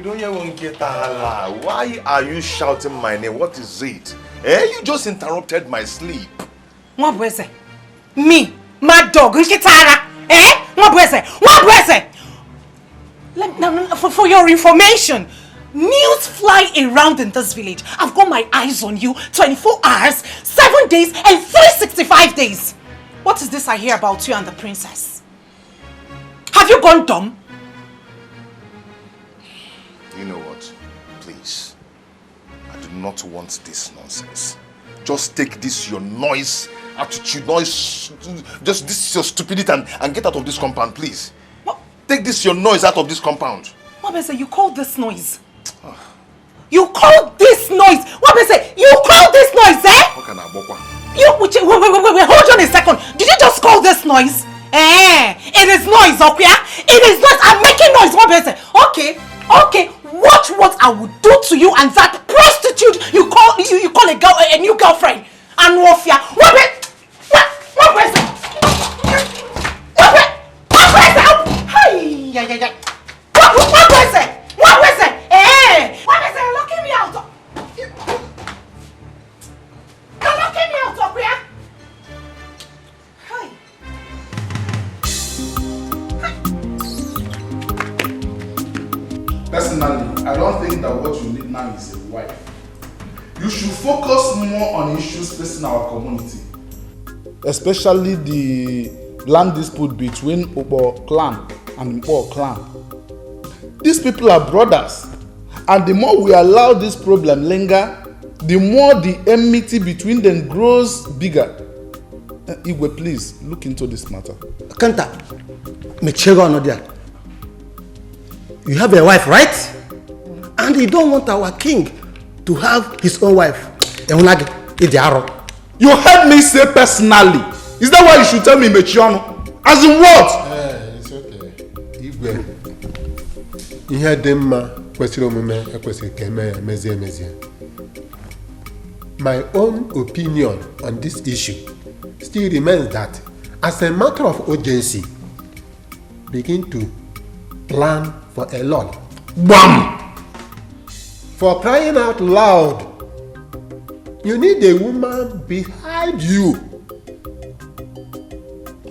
Why are you shouting my name? What is it? You just interrupted my sleep. What was it? Me, my dog, Nkitara. What was it? For your information, news fly around in this village. I've got my eyes on you 24 hours, 7 days, and 365 days. What is this I hear about you and the princess? Have you gone dumb? You know what? Please. I do not want this nonsense. Just take this your noise, attitude, just this your stupidity and get out of this compound, please. What? Take this your noise out of this compound. What is it? You call this noise? You call this noise? What is it? You call this noise, eh? What can I walk? Wait, hold on a second. Did you just call this noise? It is noise, okay? It is noise. I'm making noise. What is it? Okay. Watch what I will do to you and that prostitute you call a girl a new girlfriend. And Wofia. What is it? What is it? Hi. What is it? What is it? What is it? You're locking me out. You're locking me out, okay? Hi. Personally, I don't think that what you need now is a wife. You should focus more on issues facing our community, especially the land dispute between Obo clan and Mpo clan. These people are brothers, and the more we allow this problem linger, the more the enmity between them grows bigger. Igwe, please look into this matter. Kanta, you have a wife, right? And you don't want our king to have his own wife. You heard me say personally. Is that why you should tell me Mechiano? As in what? It's okay. Igwe. Ihe demma kwesịrị omume ekwesịrị ka eme emezie. My own opinion on this issue still remains that as a matter of urgency, begin to plan for a lot. Bam! For crying out loud, you need a woman behind you.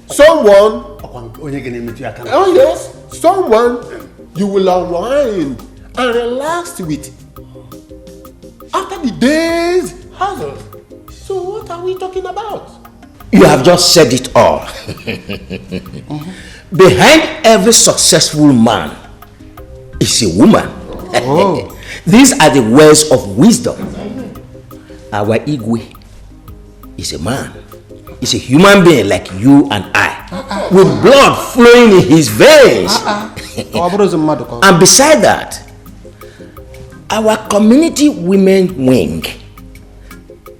Someone, oh yes, someone you will unwind and relax with after the day's hassle. So what are we talking about? You have just said it all. Behind every successful man is a woman. Oh. These are the words of wisdom. Our Igwe is a man. He's a human being like you and I, with blood flowing in his veins. And beside that, our community women wing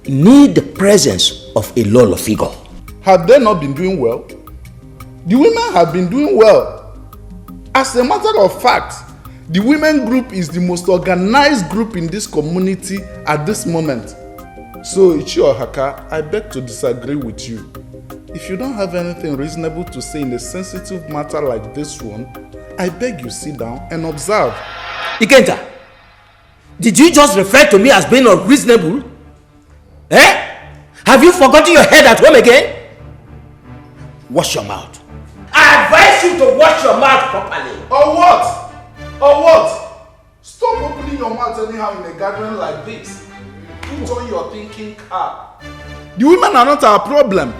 need the presence of a Lolo figure. Have they not been doing well? The women have been doing well. As a matter of fact, the women group is the most organized group in this community at this moment. So, Ichi or Haka, I beg to disagree with you. If you don't have anything reasonable to say in a sensitive matter like this one, I beg you sit down and observe. Ikenta, did you just refer to me as being unreasonable? Have you forgotten your head at home again? Wash your mouth. I advise you to wash your mouth properly. Or what? Or what? Stop opening your mouth anyhow in a gathering like this. Put on your thinking cap. The women are not our problem.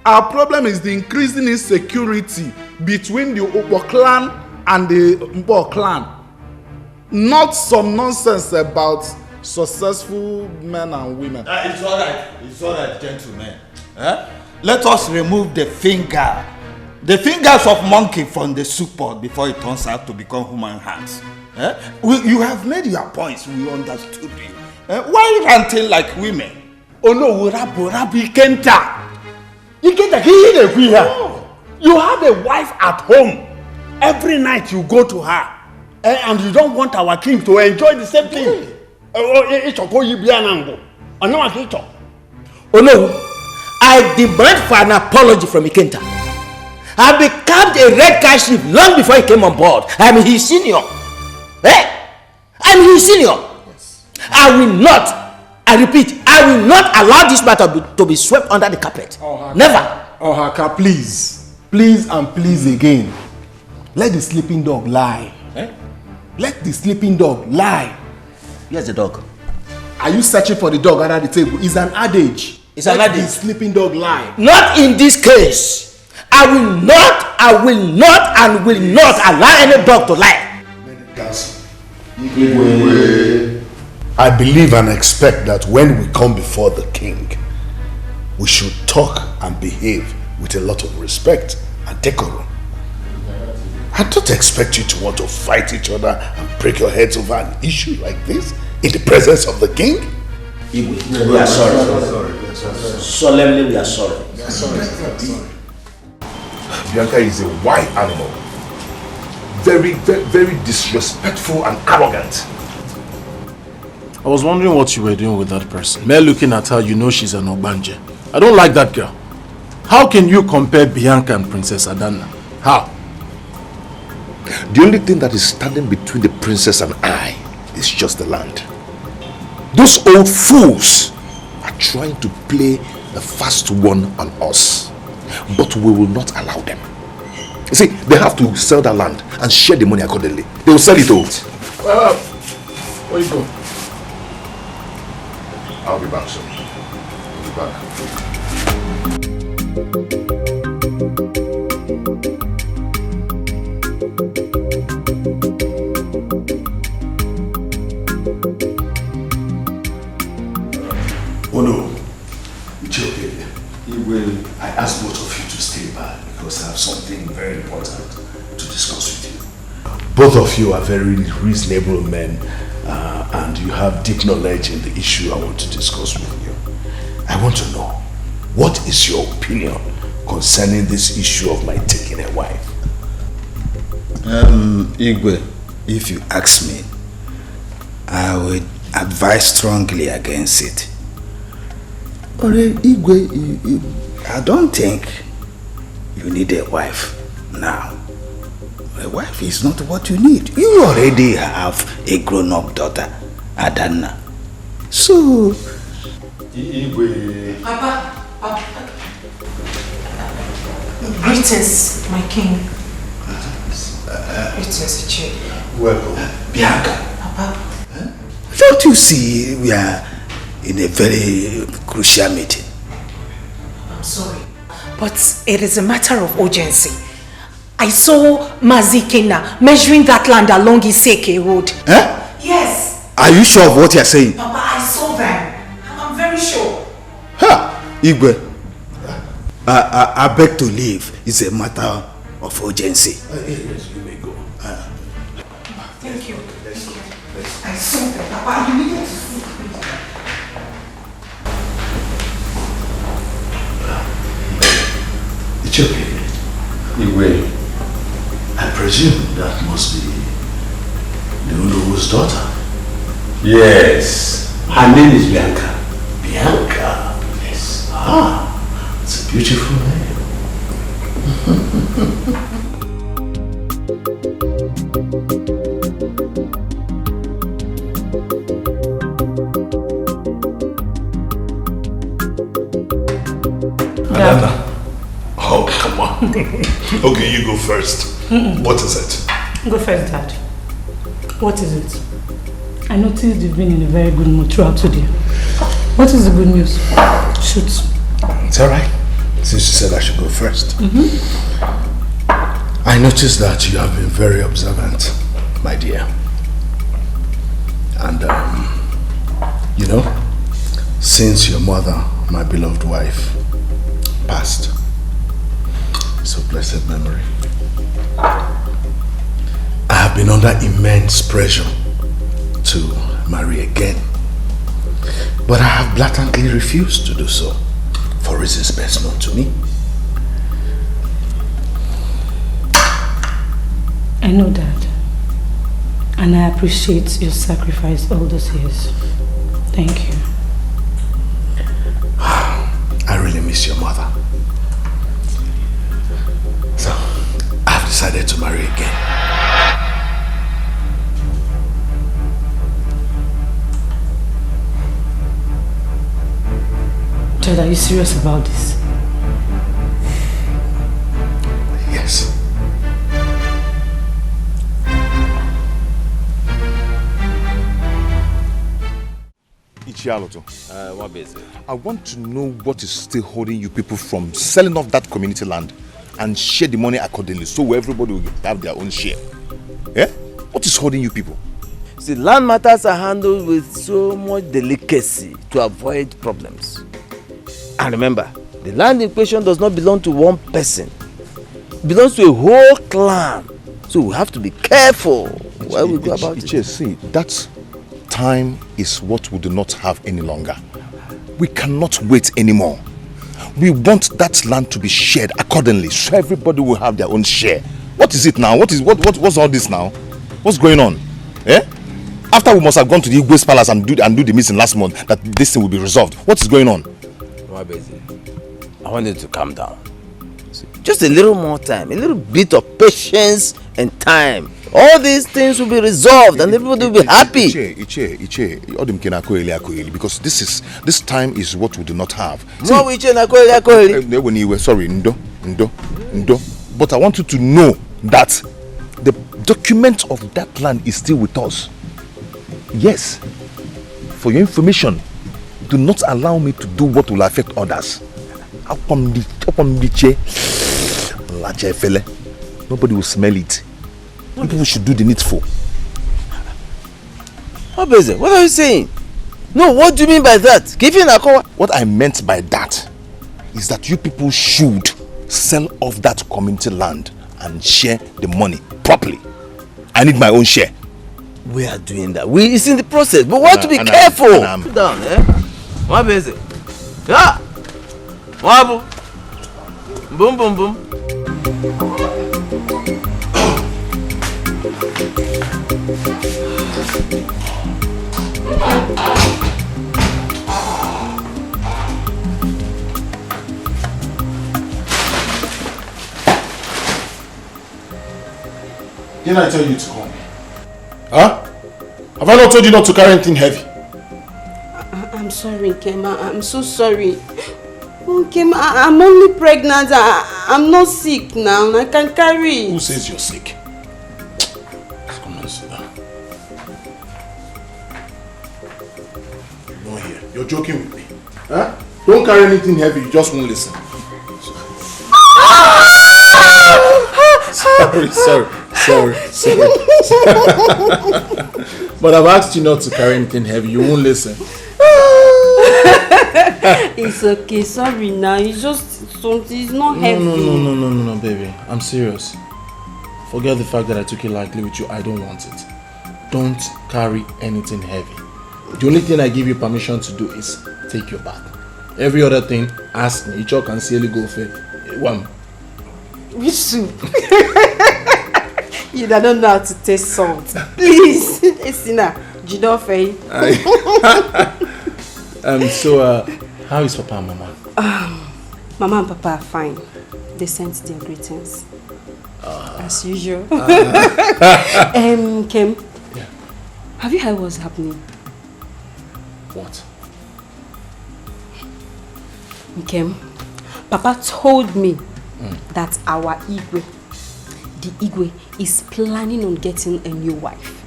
Our problem is the increasing insecurity between the Opo clan and the Mpo clan. Not some nonsense about successful men and women. It's alright, gentlemen. Let us remove the fingers of monkey from the soup pot before it turns out to become human hands. You have made your points, we understood you. Why ranting like women? Oh no, Rabbi Kenta. You have a wife at home. Every night you go to her. And you don't want our king to enjoy the same thing. Oh no, I demand for an apology from Ikenta. I became a red guy chief long before he came on board. I'm his senior. I am his senior. Yes. I will not, I repeat, I will not allow this matter to be swept under the carpet. Never. Ohaka, please. Please and please again. Let the sleeping dog lie. Let the sleeping dog lie. Where's the dog? Are you searching for the dog under the table? It's an adage. It's an adage. Let the sleeping dog lie. Not in this case. I will not, and will not allow any dog to lie. I believe and expect that when we come before the king, we should talk and behave with a lot of respect and decorum. I don't expect you to want to fight each other and break your heads over an issue like this in the presence of the king. We are sorry. Solemnly, we are sorry. Bianca is a wild animal. Very, very, very disrespectful and arrogant. I was wondering what you were doing with that person. Mere looking at her, you know she's an Obanje. I don't like that girl. How can you compare Bianca and Princess Adana? How? The only thing that is standing between the princess and I is just the land. Those old fools are trying to play the fast one on us, but we will not allow them. You see, they have to sell that land and share the money accordingly. They will sell it all. Where you go? I'll be back soon. I'll be back. Oh no, it's okay. I asked both of you to stay back because I have something very important to discuss with you. Both of you are very reasonable men and you have deep knowledge in the issue I want to discuss with you. I want to know, what is your opinion concerning this issue of my taking a wife? Igwe, if you ask me, I would advise strongly against it. But Igwe, I don't think you need a wife now. A wife is not what you need. You already have a grown-up daughter, Adana. So, Igwe. Papa. Greetings, my king. Greetings, Ichi. Welcome. Bianca. Papa. Don't you see we are in a very crucial meeting? I'm sorry, but it is a matter of urgency. I saw Mazikena measuring that land along Iseke Road. Huh? Yes. Are you sure of what you're saying? Papa, I saw them. I'm very sure. Ha! Igwe, I beg to leave. It's a matter of urgency. Yes, you may go. Thank you. I saw them, Papa. You needed to see me. It's okay. Igwe, I presume that must be the Ulu's daughter. Yes. Her name is Bianca. Bianca? Yes. It's a beautiful name. Adana. Oh, come on. Okay, you go first. What is it? Go first, Dad. What is it? I noticed you've been in a very good mood throughout today. What is the good news? Shoot. It's alright. Since you said I should go first. I noticed that you have been very observant, my dear. And, you know, since your mother, my beloved wife, passed, so blessed memory, I have been under immense pressure to marry again. But I have blatantly refused to do so for reasons best known to me. I know that. And I appreciate your sacrifice all those years. Thank you. I really miss your mother. So, I've decided to marry again. Richard, are you serious about this? Yes. Ichialoto. What is it? I want to know what is still holding you people from selling off that community land and share the money accordingly so everybody will have their own share. Yeah? What is holding you people? See, land matters are handled with so much delicacy to avoid problems. And remember, the land in question does not belong to one person. It belongs to a whole clan. So we have to be careful where we go about it. See, that time is what we do not have any longer. We cannot wait anymore. We want that land to be shared accordingly so everybody will have their own share. What is it now? What's all this now? What's going on? Eh? After we must have gone to the Igwe's palace and do the meeting last month, that this thing will be resolved. What is going on? I want you to calm down. Just a little more time, a little bit of patience and time. All these things will be resolved and everybody will be happy. Because this time is what we do not have. Sorry, Ndo. But I want you to know that the document of that land is still with us. Yes. For your information, do not allow me to do what will affect others. Nobody will smell it. People should do the needful. What are you saying? No, what do you mean by that? What I meant by that is that you people should sell off that community land and share the money properly. I need my own share. We are doing that. It's in the process, but we have to be careful. Sit down, eh? What is it? Yeah. Wabo. Boom, boom, boom. Didn't I tell you to come? Huh? Have I not told you not to carry anything heavy? I'm sorry, Nkema. I'm so sorry. Oh, Nkema, I'm only pregnant. I'm not sick now. I can carry it. Who says you're sick? Come on, sit down. No here. You're joking with me. Huh? Don't carry anything heavy. You just won't listen. Sorry. But I've asked you not to carry anything heavy. You won't listen. It's okay. Sorry now. It's just something. It's not heavy. No, baby. I'm serious. Forget the fact that I took it lightly with you. I don't want it. Don't carry anything heavy. The only thing I give you permission to do is take your bath. Every other thing, ask me. Each can silly go for one. Which soup? You don't know how to taste salt. Please. Esina, Jidofe. So, how is Papa and Mama? Mama and Papa are fine. They sent their greetings. As usual. Kim, yeah. Have you heard what's happening? What? Kim, Papa told me that our Igwe, the Igwe, is planning on getting a new wife.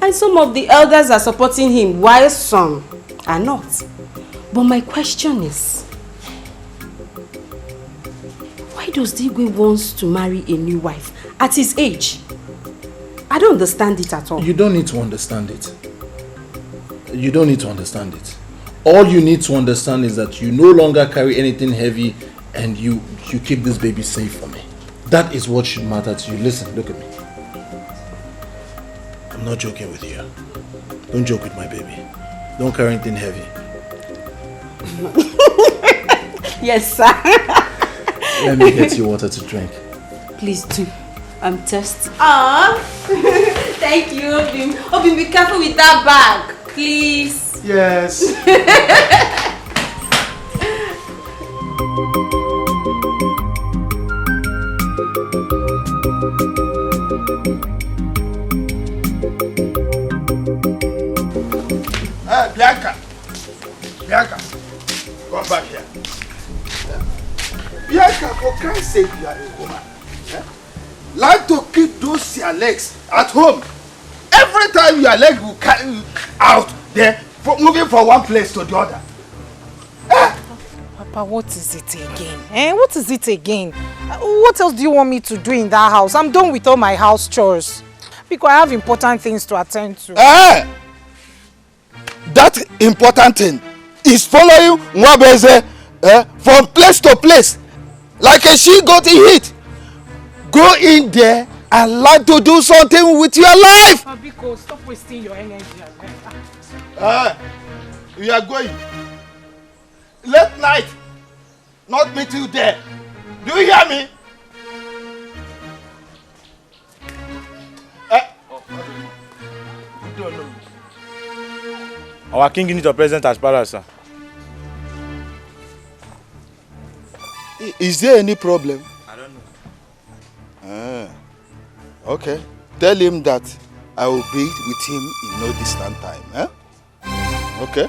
And some of the elders are supporting him, while some are not. But my question is, why does the Igwe want to marry a new wife at his age? I don't understand it at all. You don't need to understand it. You don't need to understand it. All you need to understand is that you no longer carry anything heavy and you keep this baby safe for me. That is what should matter to you. Listen, look at me. I'm not joking with you. Don't joke with my baby. Don't carry anything heavy. Yes, sir. Let me get you water to drink. Please do. I'm thirsty. Thank you, Obim. Obim, be careful with that bag, please. Yes. Bianca. Come back here. Bianca, for Christ's sake, you are a woman. Like to keep those your legs at home. Every time your leg will carry you out there, moving from one place to the other. Papa, what is it again? What is it again? What else do you want me to do in that house? I'm done with all my house chores. Because I have important things to attend to. That important thing is following Mwabeze from place to place. Like a she-goat in heat. Go in there and learn to do something with your life. Biko, stop wasting your energy. We are going. Late night. Not meet you there. Do you hear me? Our king needs your presence as palace, sir. Is there any problem? I don't know. Okay. Tell him that I will be with him in no distant time. Okay.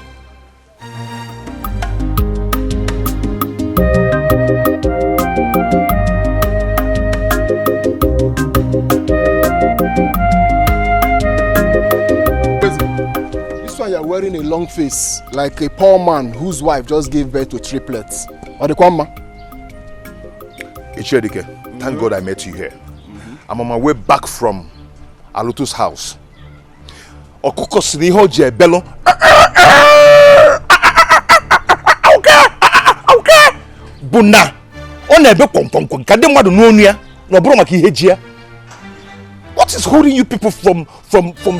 This one you're wearing a long face, like a poor man whose wife just gave birth to triplets. Or the Kwama? Ichedike, thank God I met you here. I'm on my way back from Alutu's house. Okoko siniho je bello. Okay. Buna. Onebe kwomkwom kade mwadu nuonia. No bro maki hejia. What is holding you people from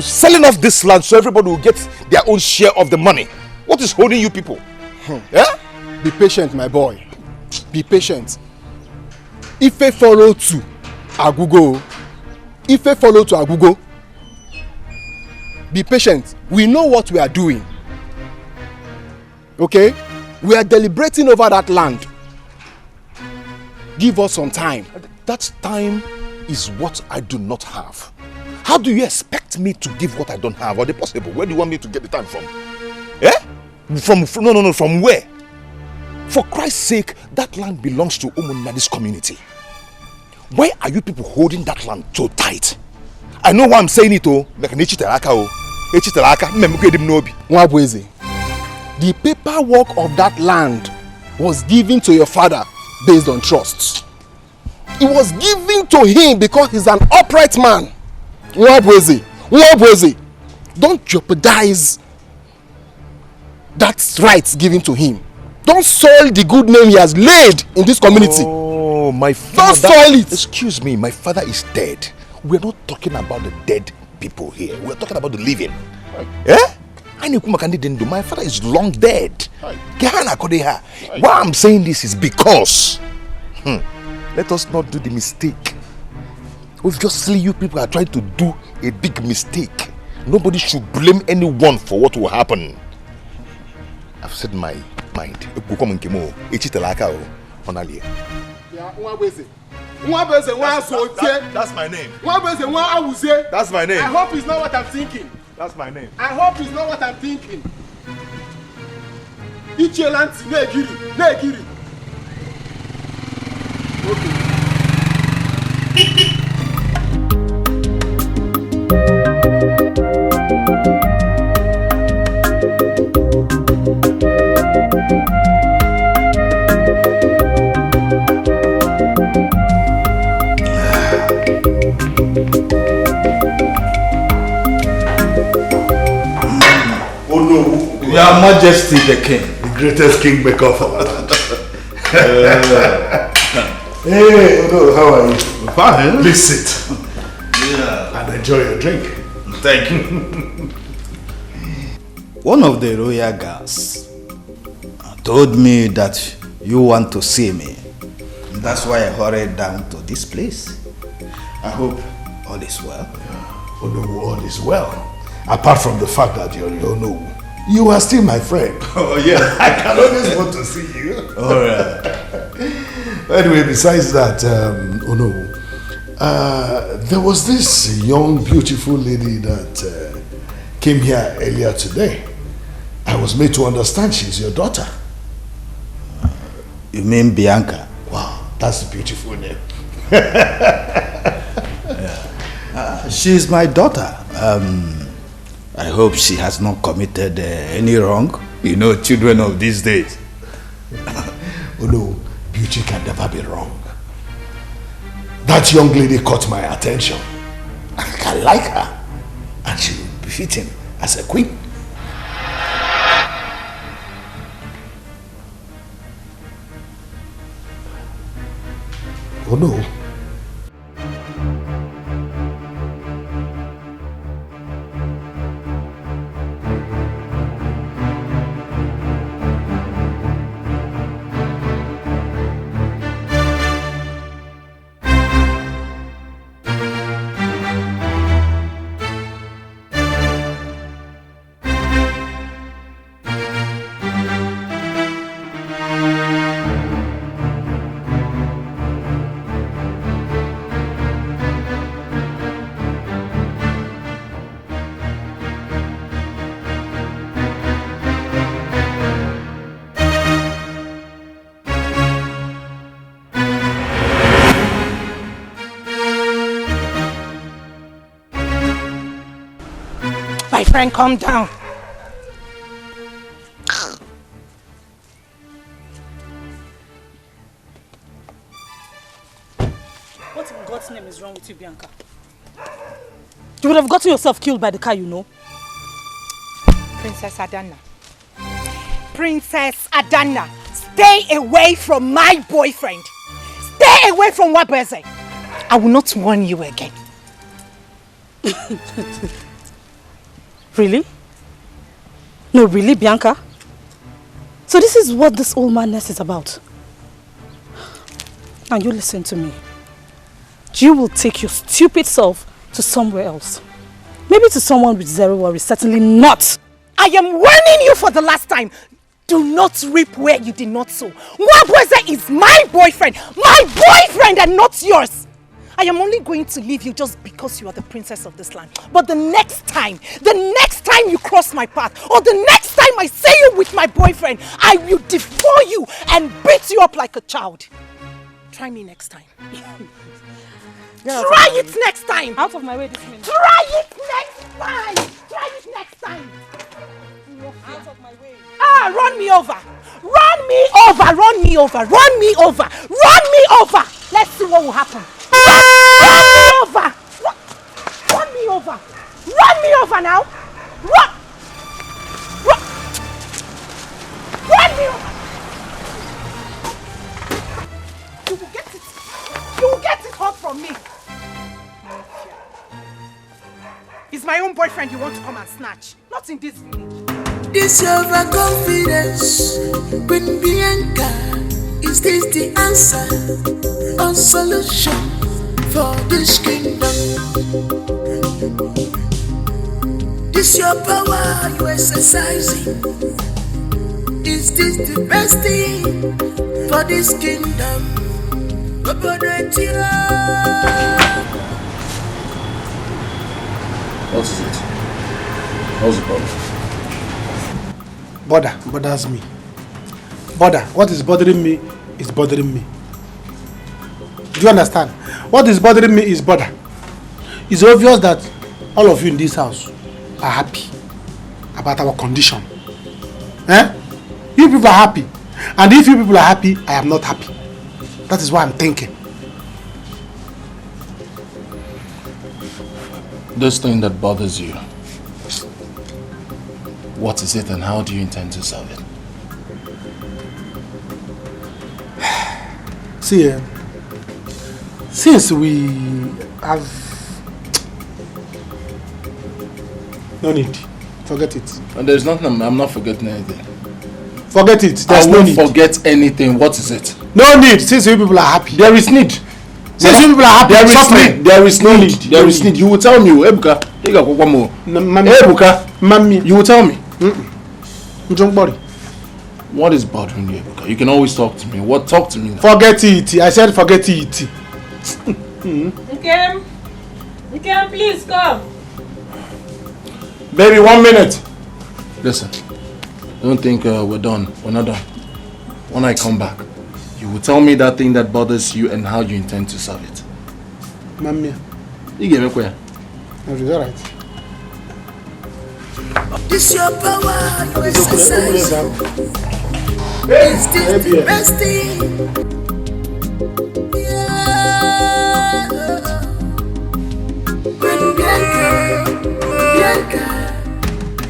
selling off this land so everybody will get their own share of the money? What is holding you people? Yeah? Be patient, my boy. Be patient. Ife follow to Agugo. Ife follow to Agugo. Be patient. We know what we are doing. Okay? We are deliberating over that land. Give us some time. That time is what I do not have. How do you expect me to give what I don't have? Or the possible? Where do you want me to get the time from? From where? For Christ's sake, that land belongs to Umunadi's community. Why are you people holding that land so tight? I know why I'm saying it, Mwabweze, the paperwork of that land was given to your father based on trust. It was given to him because he's an upright man. Mwabweze, don't jeopardize that right given to him. Don't soil the good name he has laid in this community. Oh, my father. Don't soil it. Excuse me, my father is dead. We're not talking about the dead people here. We're talking about the living. My father is long dead. Why I'm saying this is because let us not do the mistake. Obviously, you people are trying to do a big mistake. Nobody should blame anyone for what will happen. I've said my mind. That's my name. That's my name. I hope it's not what I'm thinking. That's my name. I hope it's not what I'm thinking. Ichelanti, negiri. Your Majesty the King. The greatest kingmaker of our land. Hey, Odo, how are you? Fine. Please sit. Yeah. And enjoy your drink. Thank you. One of the royal guards told me that you want to see me. That's why I hurried down to this place. I hope all is well. Yeah. Odo, all is well. Apart from the fact that you're Ono, you are still my friend. Oh yeah. I can always want to see you. Alright. Anyway, besides that, Ono, there was this young, beautiful lady that came here earlier today. I was made to understand she's your daughter. You mean Bianca? Wow, that's a beautiful name. She's my daughter. I hope she has not committed any wrong. You know, children of these days. Oh no, beauty can never be wrong. That young lady caught my attention. I like her. And she will be fitting as a queen. Oh no. My friend, calm down. What in God's name is wrong with you, Bianca? You would have gotten yourself killed by the car, you know. Princess Adana. Princess Adana, stay away from my boyfriend. Stay away from Wabeze. I will not warn you again. Really? No, really, Bianca? So this is what this old madness is about. Now you listen to me. You will take your stupid self to somewhere else. Maybe to someone with zero worries, certainly not. I am warning you for the last time. Do not reap where you did not sow. Wabweze is my boyfriend and not yours. I am only going to leave you just because you are the princess of this land. But the next time you cross my path, or the next time I see you with my boyfriend, I will devour you and beat you up like a child. Try me next time. Try it next time. Out of my way this minute. Try it next time. Try it next time. Out of my way. Ah, run me over. Run me over. Run me over. Run me over. Run me over. Let's see what will happen. Run me over. Run me over. Run me over now. Run. Run me over. You will get it. You will get it hot from me. It's my own boyfriend you want to come and snatch. Not in this village. This overconfidence with Bianca. Is this the answer or solution for this kingdom? This your power you exercising. Is this the best thing for this kingdom? What is it? What's the problem? Bothers me. What is bothering me is bothering me. Do you understand? What is bothering me is bother. It's obvious that all of you in this house are happy about our condition. You people are happy. And if you people are happy, I am not happy. That is what I'm thinking. This thing that bothers you, what is it and how do you intend to solve it? See, since we have... No need. Forget it. And there's nothing, I'm not forgetting anything. Forget it. There's no need. Forget anything. What is it? No need. Since you people are happy. There is need. Since you people are happy. There is need. There is no need. There is need. You will tell me, Ebuka. Ebuka. Mami. You will tell me. Don't worry. What is bothering you, Ebuka? You can always talk to me. What? Talk to me now. Forget it. I said forget it. Okay. Okay, please come. Baby, 1 minute. Listen. Don't think we're done. We're not done. When I come back, You will tell me that thing that bothers you and how you intend to solve it. Mamma. You gave me where? Is that right? This your power, you exercise. Is this the best thing? Yeah. Bianca,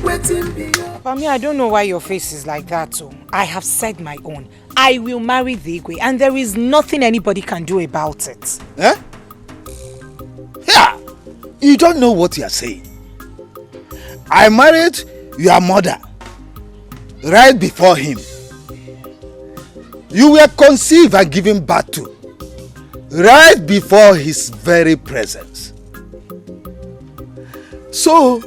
waiting beyond. Pami, I don't know why your face is like that. So I have said my own. I will marry the Igwe, and there is nothing anybody can do about it. Eh? Yeah, you don't know what you are saying. I married your mother right before him. You were conceived and given birth to right before his very presence. So,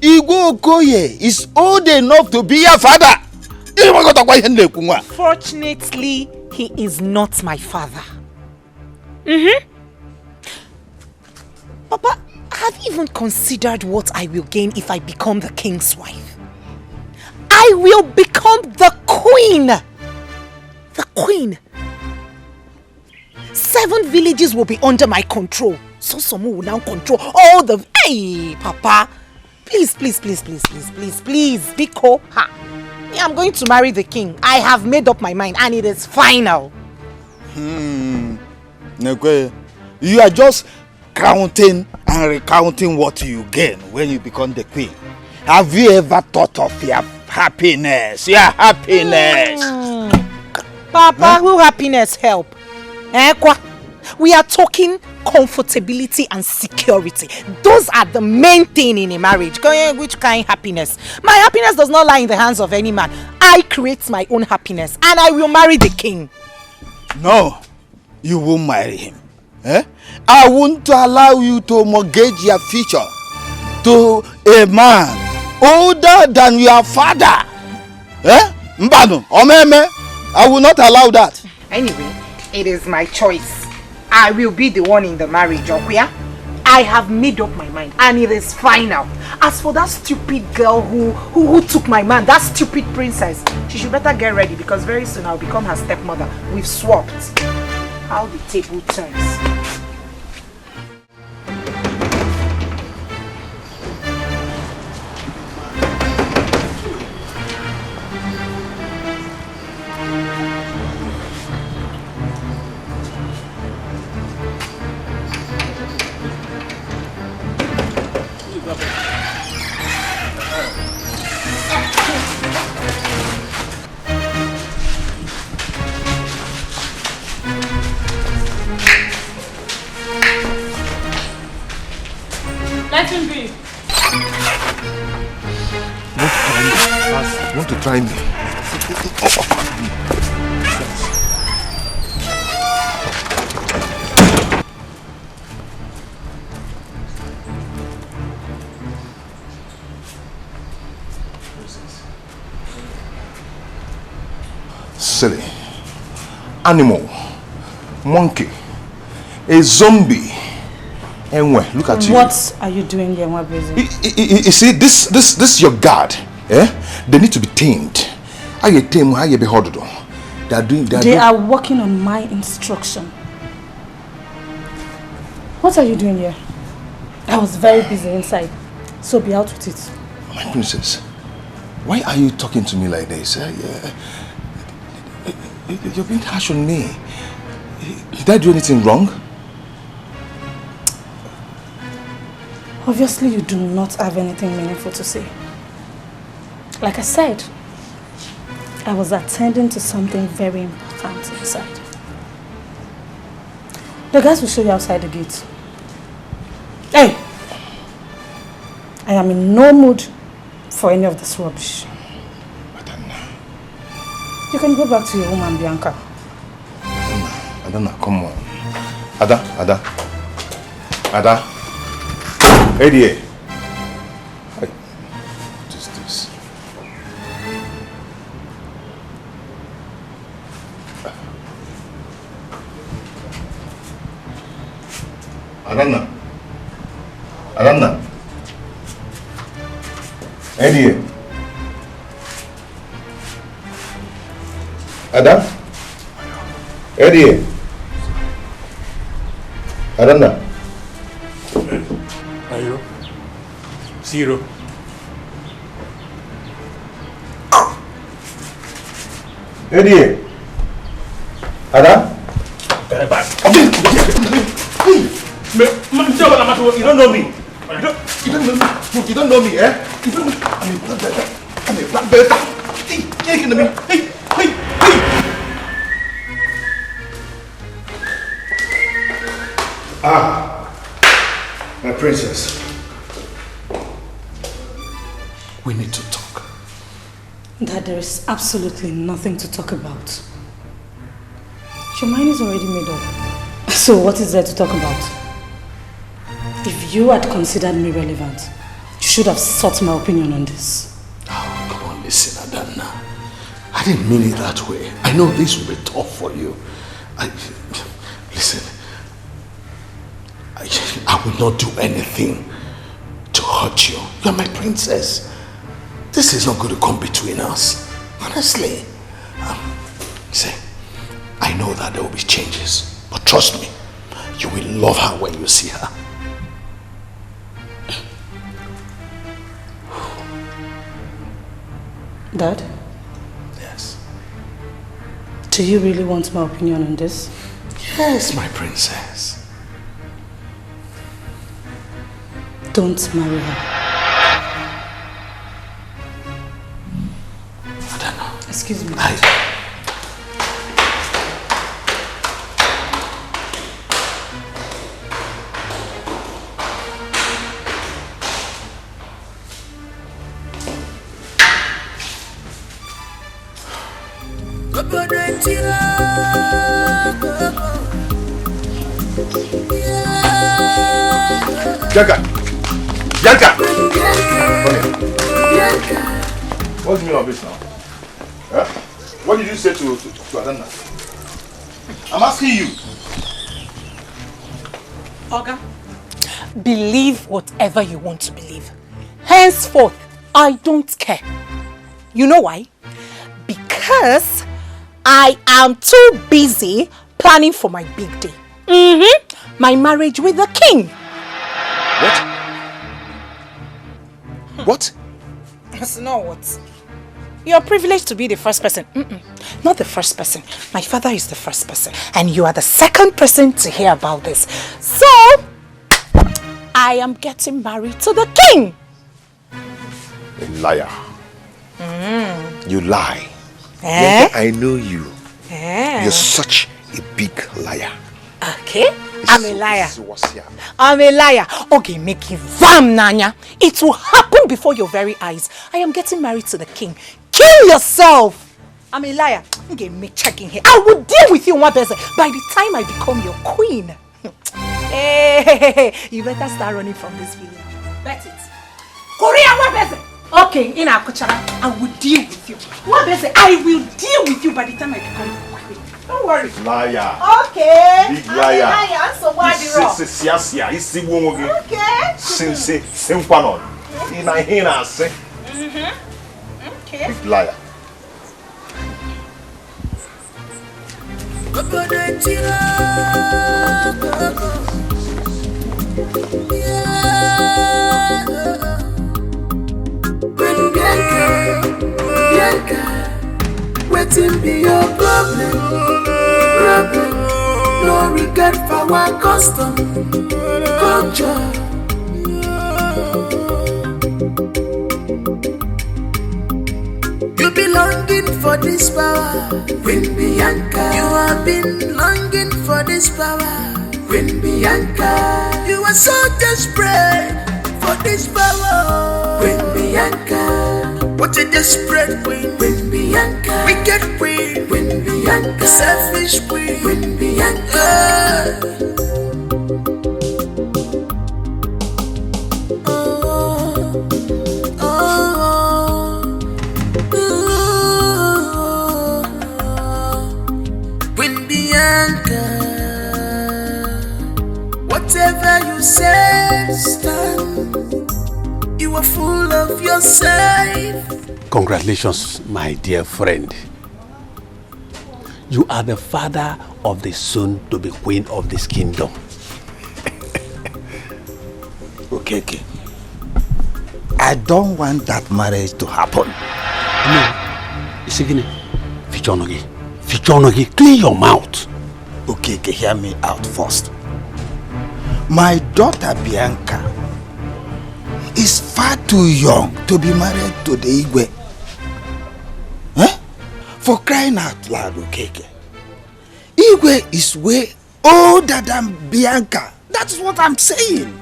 Igwe Okoye is old enough to be your father. Fortunately, he is not my father. Papa, have you even considered what I will gain if I become the king's wife? I will become the queen. The queen. 7 villages will be under my control. So someone will now control all the... Hey, Papa. Please, please, please, please, please, please, please. Biko. Ha. I'm going to marry the king. I have made up my mind and it is final. Nekwe, you are just counting and recounting what you gain when you become the queen. Have you ever thought of your happiness? Your happiness. Papa, will happiness help? We are talking comfortability and security. Those are the main thing in a marriage. Which kind of happiness? My happiness does not lie in the hands of any man. I create my own happiness and I will marry the king. No, you won't marry him. I won't allow you to mortgage your future to a man older than your father. Mbano, Omeme, I will not allow that. Anyway, it is my choice. I will be the one in the marriage, Okuya. I have made up my mind and it is final. As for that stupid girl who took my man, that stupid princess, she should better get ready because very soon I'll become her stepmother. We've swapped. How the table turns. Let him be. Want to try me? Silly animal, monkey, a zombie. Anyway, look at you. What are you doing here, Mwabuzi? You see, this your guard. They need to be tamed. They are working on my instruction. What are you doing here? I was very busy inside, so be out with it. My princess, why are you talking to me like this? You're being harsh on me. Did I do anything wrong? Obviously, you do not have anything meaningful to say. Like I said, I was attending to something very important inside. The guys will show you outside the gate. Hey! I am in no mood for any of this rubbish. You can go back to your woman, Bianca. Adana, come on. Ada. Eddie. What is this? Adana. Eddie. Ada? Eddie. Adana. Ayo. Zero. Eddie. Ada. You don't know me. You don't know me, eh? You don't know me. I'm a black belt. Hey. Ah, my princess. We need to talk. Dad, there is absolutely nothing to talk about. Your mind is already made up. So what is there to talk about? If you had considered me relevant, you should have sought my opinion on this. Oh, come on, listen, Adana. I didn't mean it that way. I know this will be tough for you. Listen, I will not do anything to hurt you. You're my princess. This is not going to come between us. Honestly. See, I know that there will be changes, but trust me, you will love her when you see her. Dad? Yes. Do you really want my opinion on this? Yes, my princess. Don't marry her. I don't know. Excuse me. Bianca! What's the meaning of this now? Huh? What did you say to Adana? I'm asking you. Oga, believe whatever you want to believe. Henceforth, I don't care. You know why? Because I am too busy planning for my big day. My marriage with the king. What? What? That's not what. You're privileged to be the first person. Not the first person. My father is the first person. And you are the second person to hear about this. So, I am getting married to the king. A liar. You lie. Eh? I know you. Eh? You're such a big liar. Okay, I'm a liar. I'm a liar. Okay, make it vam, Nanya. It will happen before your very eyes. I am getting married to the king. Kill yourself. I'm a liar. Okay, make checking here. I will deal with you, Wabeze, by the time I become your queen. Hey, you better start running from this village. Bet it. Korea, Wabeze. Okay, in Akuchara, I will deal with you. Wabeze, I will deal with you by the time I become your queen. Don't worry. Liar. Okay. Big liar. Liar. So why the wrong? Okay. Okay. Big liar. Waiting be your problem. No regret for our custom, culture. You be longing for this power, Queen Bianca. You have been longing for this power, Queen Bianca. You are so desperate for this power, Queen Bianca. What a desperate queen, Queen Bianca. Wicked queen, Queen Bianca. Selfish queen, Queen Bianca. Queen Bianca. Whatever you say, stand. You are full of yourself. Congratulations, my dear friend. You are the father of the soon-to-be queen of this kingdom. Okay. I don't want that marriage to happen. No. Isigine, Fichonogi, clean your mouth. Okay, hear me out first. My daughter Bianca is far too young to be married to the Igwe. For crying out loud, Okeke. Igwe is way older than Bianca. That's what I'm saying.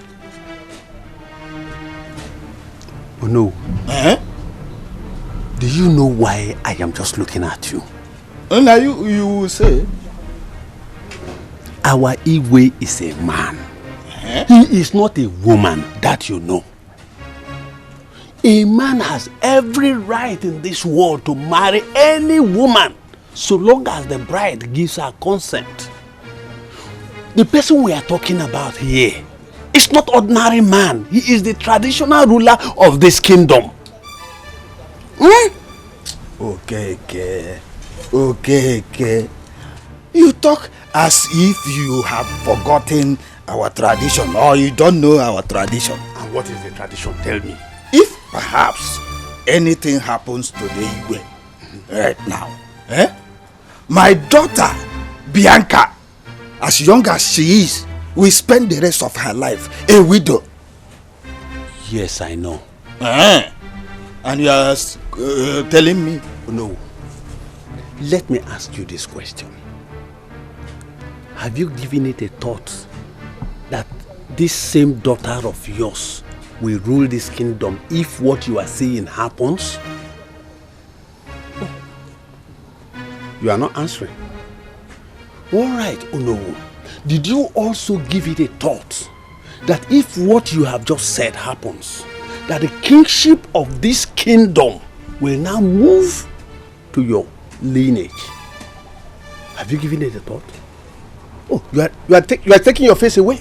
Oh no. Do you know why I am just looking at you? Now you will say. Our Igwe is a man. He is not a woman, that you know. A man has every right in this world to marry any woman so long as the bride gives her consent. The person we are talking about here is not ordinary man. He is the traditional ruler of this kingdom. Okay. You talk as if you have forgotten our tradition or you don't know our tradition. And what is the tradition? Tell me. If perhaps anything happens to the Igwe right now, my daughter Bianca, as young as she is, will spend the rest of her life a widow. Yes, I know. And you are telling me? No. Let me ask you this question. Have you given it a thought that this same daughter of yours will rule this kingdom if what you are saying happens? You are not answering. All right, Unowu. Did you also give it a thought that if what you have just said happens, that the kingship of this kingdom will now move to your lineage? Have you given it a thought? Oh, you are taking your face away.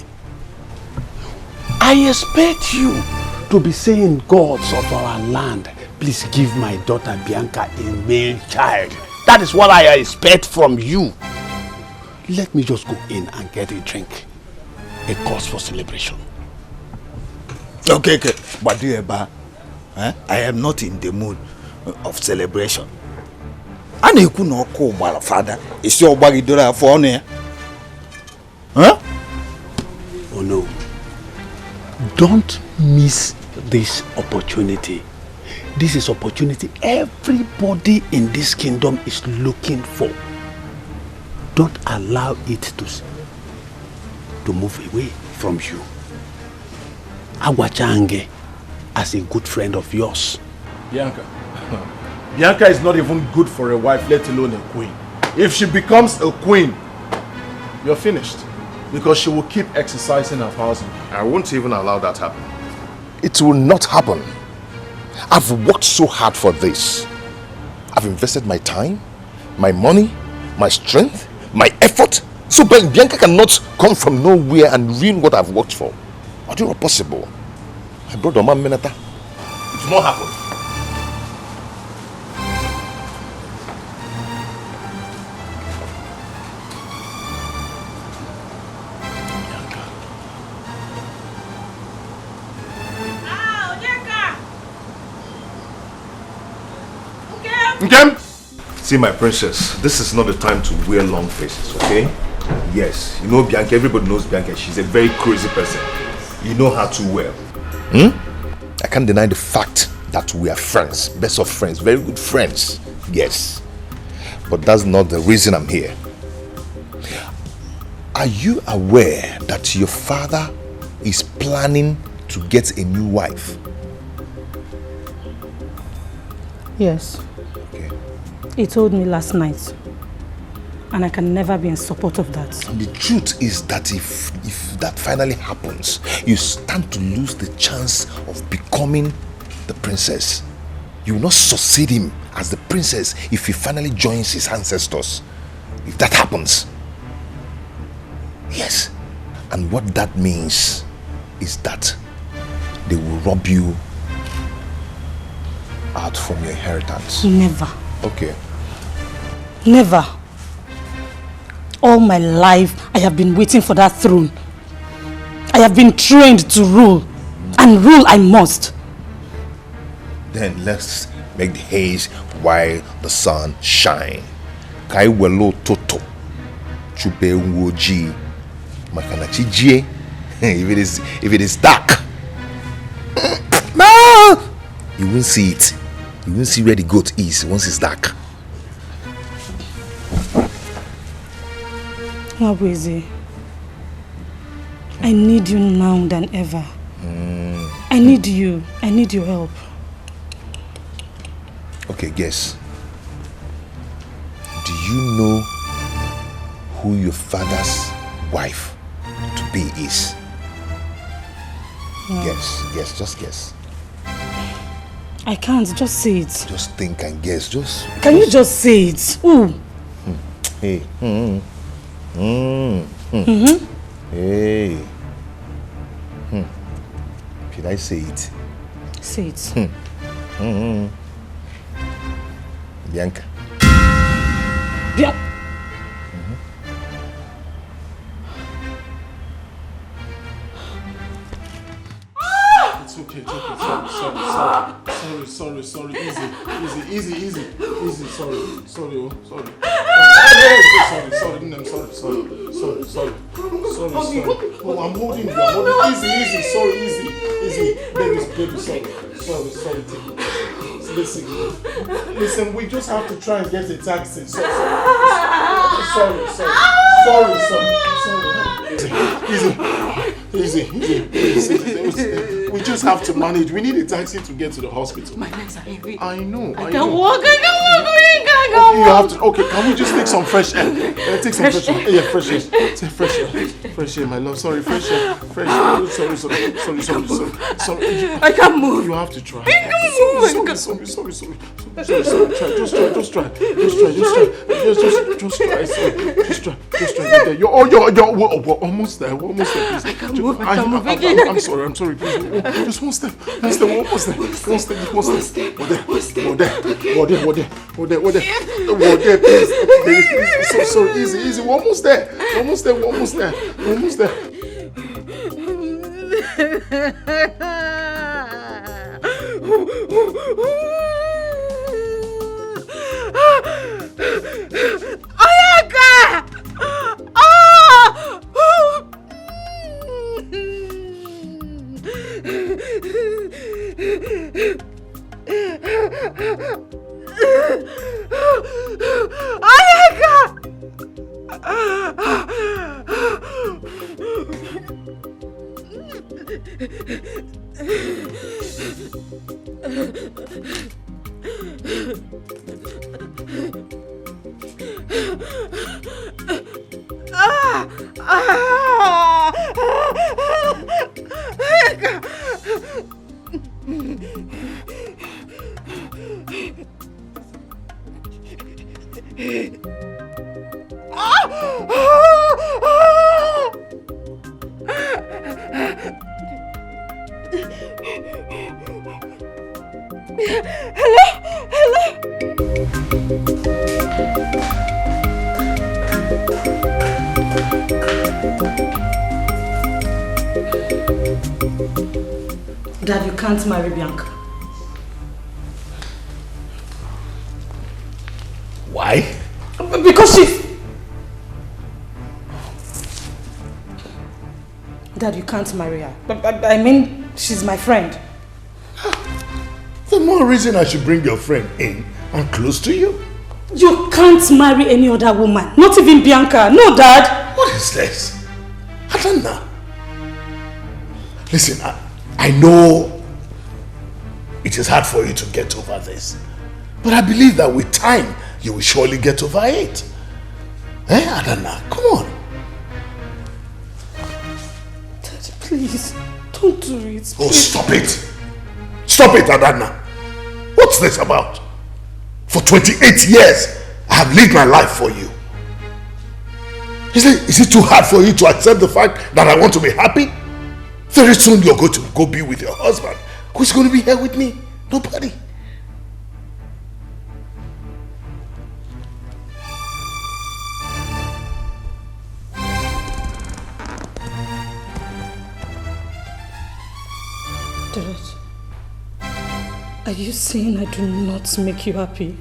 I expect you to be saying, gods of our land, please give my daughter Bianca a male child. That is what I expect from you. Let me just go in and get a drink. A cause for celebration. Okay. But I am not in the mood of celebration. And you could not call my father. It's your body door for honor. Oh no. Don't miss this opportunity. This is opportunity everybody in this kingdom is looking for. Don't allow it to move away from you. Agwachange, as a good friend of yours. Bianca. Bianca is not even good for a wife, let alone a queen. If she becomes a queen, you're finished. Because she will keep exercising her powers. I won't even allow that happen. It will not happen. I've worked so hard for this. I've invested my time, my money, my strength, my effort. So Bianca cannot come from nowhere and ruin what I've worked for. How do you know possible? My brother, man, Menata. It will not happen. Nkem! See, my princess, this is not the time to wear long faces, okay? Yes, you know Bianca, everybody knows Bianca. She's a very crazy person. You know her too well. I can't deny the fact that we are friends, best of friends, very good friends. Yes, but that's not the reason I'm here. Are you aware that your father is planning to get a new wife? Yes. Okay. He told me last night. And I can never be in support of that. The truth is that if that finally happens, you stand to lose the chance of becoming the princess. You will not succeed him as the princess if he finally joins his ancestors. If that happens. Yes. And what that means is that they will rob you out from your inheritance. Never. Okay. Never. All my life, I have been waiting for that throne. I have been trained to rule, and rule I must. Then let's make the haze while the sun shine. Kai welo toto. Chube woji. Makana chijie. If it is dark, you won't see it. You won't see where the goat is once it's dark. Mabweze, I need you now than ever. I need you. I need your help. Okay, guess. Do you know who your father's wife to be is? No. Guess, just guess. I can't, just say it. Just think and guess, Can you just say it? Ooh. Hey. Hey. Should I say it? Say it. Bianca. It's okay. Sorry. Easy. Sorry. Oh, I'm holding you. Easy. Sorry, easy. Baby, sorry. Listen, we just have to try and get a taxi. Sorry. Easy. We just have to manage. We need a taxi to get to the hospital. My legs are heavy. I know. I can't walk. You have to. Okay, can we just take some fresh air? Take some fresh air. Yeah, fresh air. Take fresh air, my love. Sorry, fresh air. Sorry. I can't move. You have to try. I can't move. Sorry. Just try. You're almost there. Please. I can't move. I'm sorry. Please. Just one step. Almost there. Please. So easy. We're almost there. Oyaka! Dad, you can't marry Bianca. Why? Because she's... Dad, you can't marry her. I mean, she's my friend. The more reason I should bring your friend in and close to you. You can't marry any other woman. Not even Bianca. No, Dad. What is this? Adana. Listen, I know it is hard for you to get over this. But I believe that with time, you will surely get over it. Adana, come on. Dad, please, don't do it. Oh, stop it. Stop it, Adana. What's this about? For 28 years, I have lived my life for you. Is it too hard for you to accept the fact that I want to be happy? Very soon you're going to go be with your husband. Who's going to be here with me? Nobody. Dad, are you saying I do not make you happy?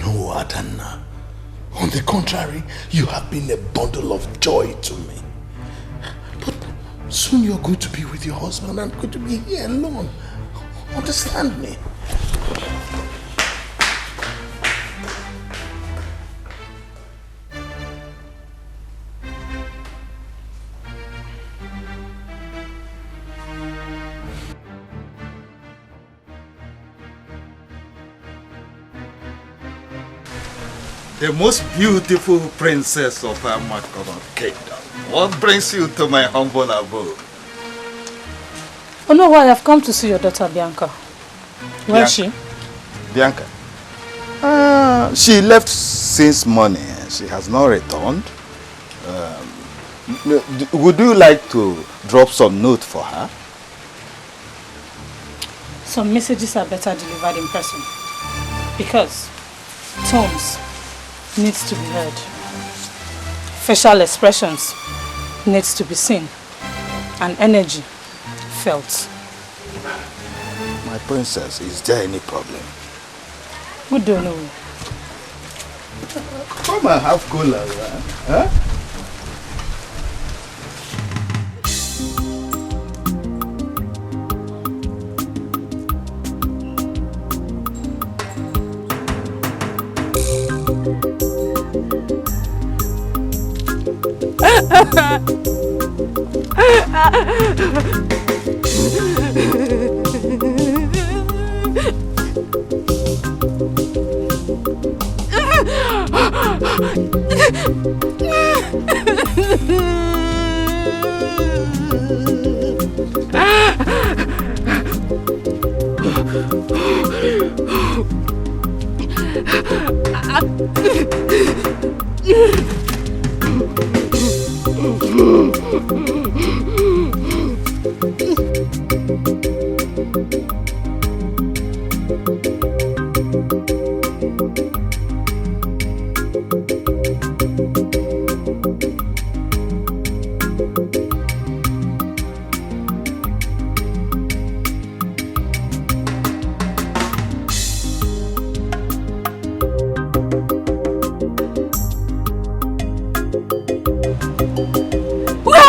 No, Adanna. On the contrary, you have been a bundle of joy to me. But soon you're going to be with your husband and going to be here alone. Understand me? The most beautiful princess of our Makono kingdom. What brings you to my humble abode? Oh no, why? I've come to see your daughter Bianca. Where is she? Bianca? She left since morning. She has not returned. Would you like to drop some note for her? Some messages are better delivered in person. Because tones needs to be heard. Facial expressions needs to be seen. And energy felt. My princess, is there any problem? We don't know. Come and have cola, huh?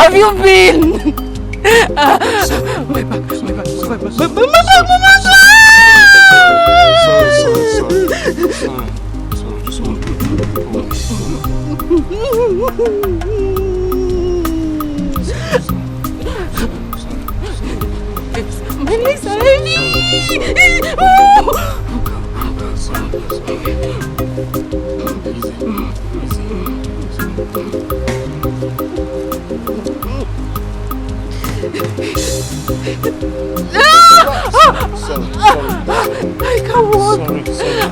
Have you been? I can't walk.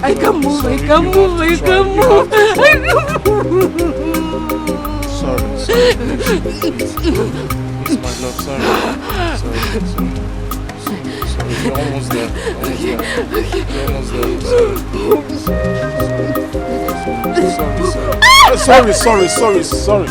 I can't move. I can't move. I can't move. Sorry. Please, my love, sorry. You're almost there. You're almost there. Sorry.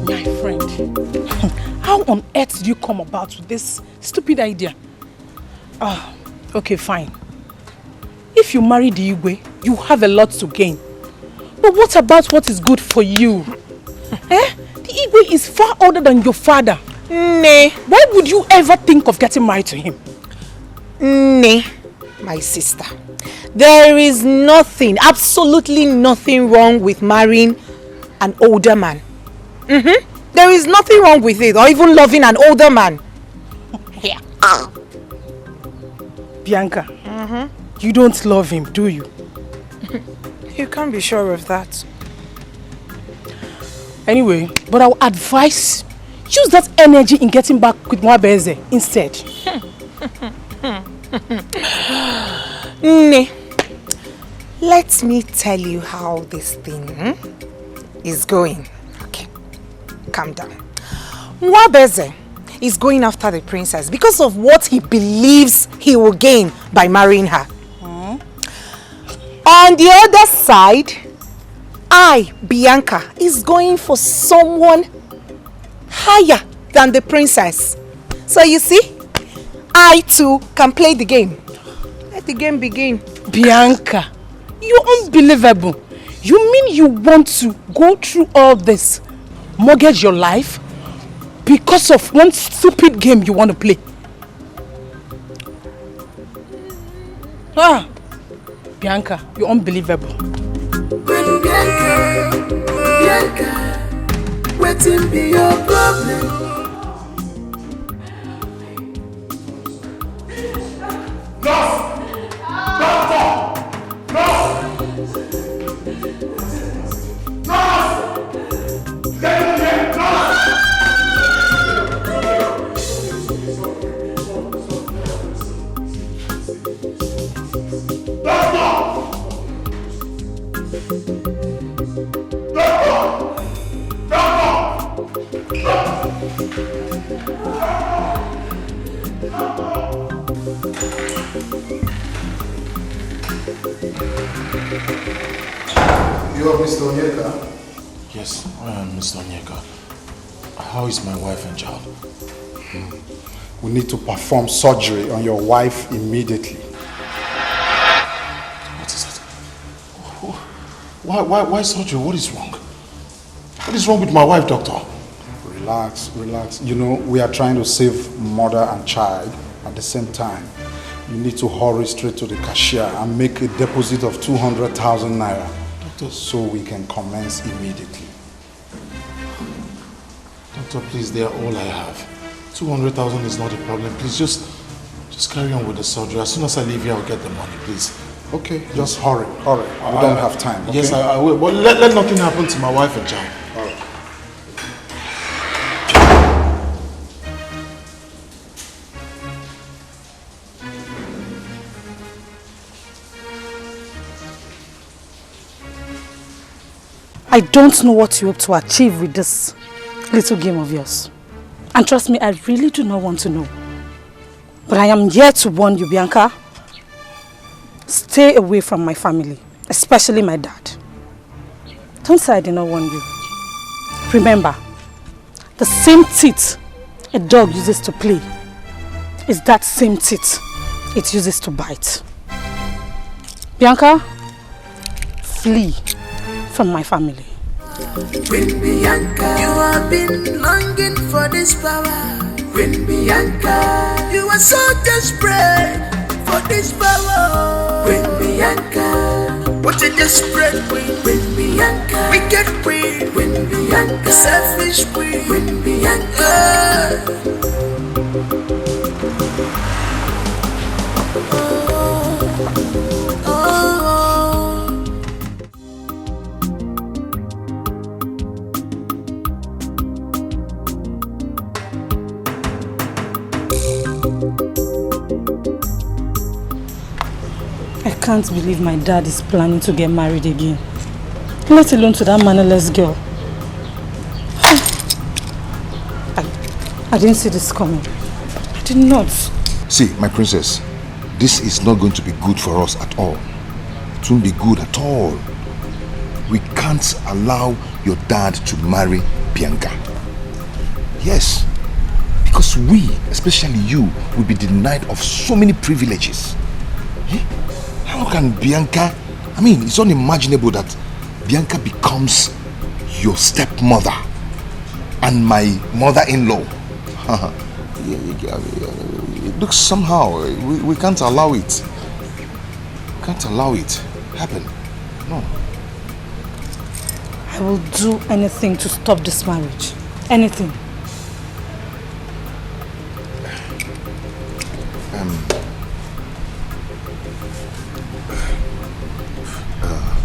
My friend, how on earth did you come about with this stupid idea? Okay, fine. If you marry the Igwe, you have a lot to gain. But what about what is good for you? The Igwe is far older than your father. Nay. Why would you ever think of getting married to him? Nay, my sister. There is nothing, absolutely nothing wrong with marrying an older man. There is nothing wrong with it, or even loving an older man. Yeah. Bianca, you don't love him, do you? You can't be sure of that. Anyway, but I would advise use that energy in getting back with Mwabeze instead. Ne, let me tell you how this thing is going. Okay, calm down. Mwabeze is going after the princess because of what he believes he will gain by marrying her. On the other side, I, Bianca, is going for someone higher than the princess. So you see, I too can play the game. Let the game begin. Bianca, you're unbelievable. You mean you want to go through all this, mortgage your life, because of one stupid game you want to play? Bianca, you're unbelievable. Bianca, waiting be your problem. You are Mr. Onyeka? Yes, I am Mr. Onyeka. How is my wife and child? We need to perform surgery on your wife immediately. What is it? Why surgery? What is wrong? What is wrong with my wife, doctor? Relax, relax. You know, we are trying to save mother and child at the same time. You need to hurry straight to the cashier and make a deposit of 200,000 naira. Doctor, so we can commence immediately. Doctor, please, they are all I have. 200,000 is not a problem. Please, just carry on with the surgery. As soon as I leave here, I'll get the money, please. Okay, just hurry. We don't have time. Okay? Yes, I will. But let nothing happen to my wife and child. All right. I don't know what you hope to achieve with this little game of yours. And trust me, I really do not want to know. But I am here to warn you, Bianca. Stay away from my family, especially my dad. Don't say I did not warn you. Remember, the same teeth a dog uses to play is that same teeth it uses to bite. Bianca, flee from my family. Queen Bianca, you have been longing for this power. Queen Bianca, you are so desperate for this power. Queen Bianca, what a desperate queen. Queen Bianca, wicked queen. Queen Bianca, selfish queen. Queen Bianca. I can't believe my dad is planning to get married again. Let alone to that mannerless girl. I didn't see this coming. I did not. See, my princess, this is not going to be good for us at all. It won't be good at all. We can't allow your dad to marry Bianca. Yes, because we, especially you, will be denied of so many privileges. How can Bianca, I mean, it's unimaginable that Bianca becomes your stepmother and my mother-in-law. It looks somehow, we can't allow it. can't allow it happen. No. I will do anything to stop this marriage. Anything.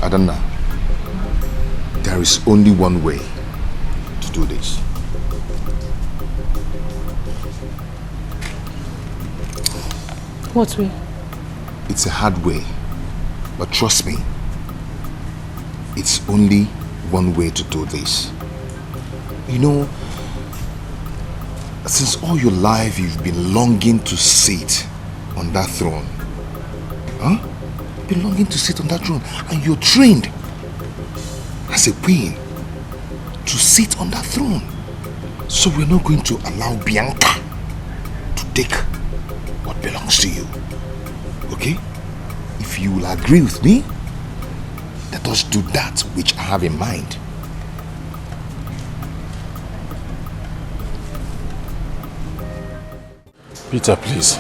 Adanna, there is only one way to do this. What way? It's a hard way, but trust me, it's only one way to do this. You know, since all your life you've been longing to sit on that throne. Huh? You've been longing to sit on that throne, and you're trained as a queen to sit on that throne. So we're not going to allow Bianca to take what belongs to you. Okay? If you will agree with me, let us do that which I have in mind. Peter, please.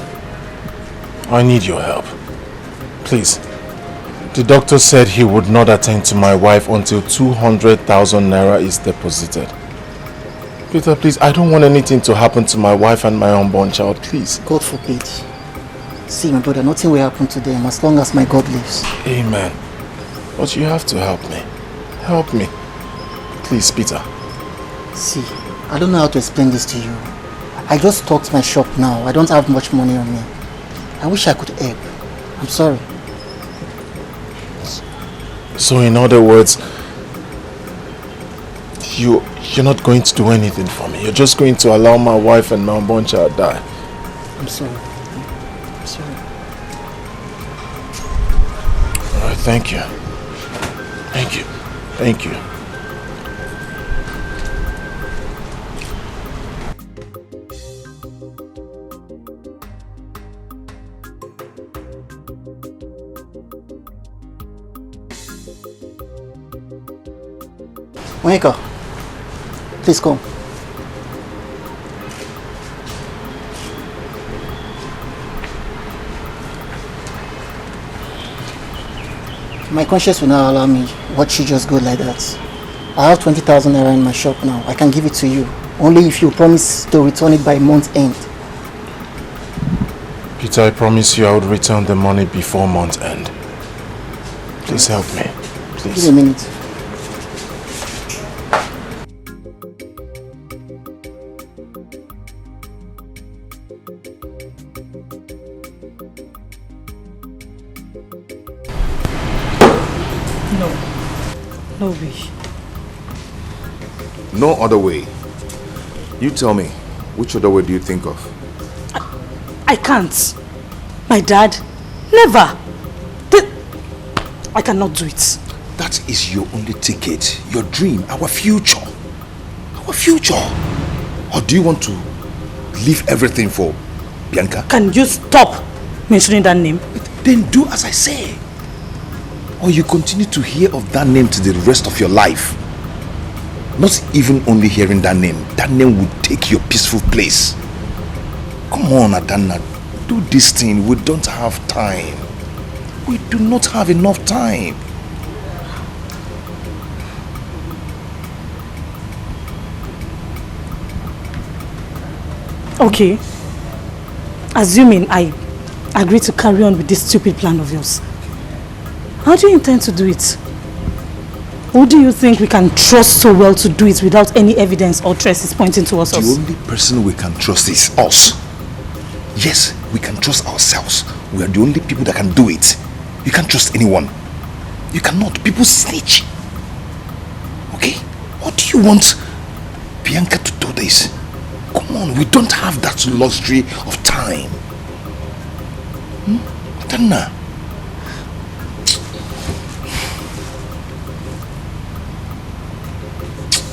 I need your help. Please. The doctor said he would not attend to my wife until 200,000 naira is deposited. Peter, please, I don't want anything to happen to my wife and my unborn child, please. God forbid. See, my brother, nothing will happen to them as long as my God lives. Amen. But you have to help me. Help me. Please, Peter. See, I don't know how to explain this to you. I just stocked my shop now. I don't have much money on me. I wish I could help. I'm sorry. So in other words, you're not going to do anything for me. You're just going to allow my wife and my unborn child die. I'm sorry. I'm sorry. Alright, thank you. Thank you. Thank you. Monica, please come. My conscience will not allow me watch you just go like that. I have 20,000 naira in my shop now. I can give it to you. Only if you promise to return it by month end. Peter, I promise you I would return the money before month end. Please help me. Please. Give me a minute. No way. No other way. You tell me, which other way do you think of? I can't. My dad, never. I cannot do it. That is your only ticket, your dream, our future. Our future. Or do you want to leave everything for Bianca? Can you stop mentioning that name? Then do as I say. Or you continue to hear of that name to the rest of your life. Not even only hearing that name will take your peaceful place. Come on, Adanna, do this thing. We don't have time. We do not have enough time. Okay. Assuming I agree to carry on with this stupid plan of yours, how do you intend to do it? Who do you think we can trust so well to do it without any evidence or traces pointing towards us? The only person we can trust is us. Yes, we can trust ourselves. We are the only people that can do it. You can't trust anyone. You cannot. People snitch. Okay? What do you want Bianca to do this? Come on, we don't have that luxury of time. Adanna.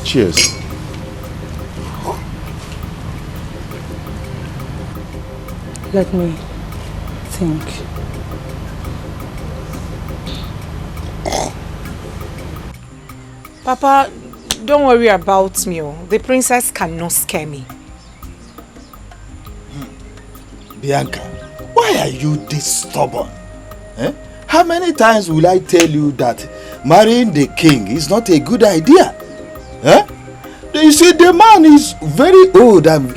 Cheers. Let me think. Papa, don't worry about me. The princess cannot scare me. Bianca, why are you this stubborn? How many times will I tell you that marrying the king is not a good idea? Huh? You see, the man is very old and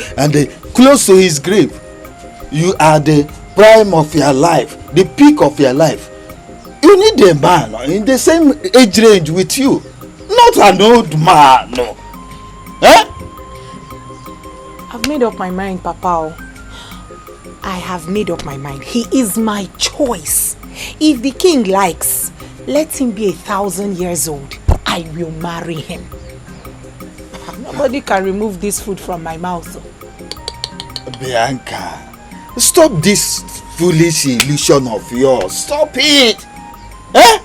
close to his grave. You are the prime of your life, the peak of your life. You need a man in the same age range with you, not an old man. No. Huh? I've made up my mind, Papa. I have made up my mind. He is my choice. If the king likes, let him be 1,000 years old. I will marry him. Nobody can remove this food from my mouth. Bianca, stop this foolish illusion of yours. Stop it. Eh?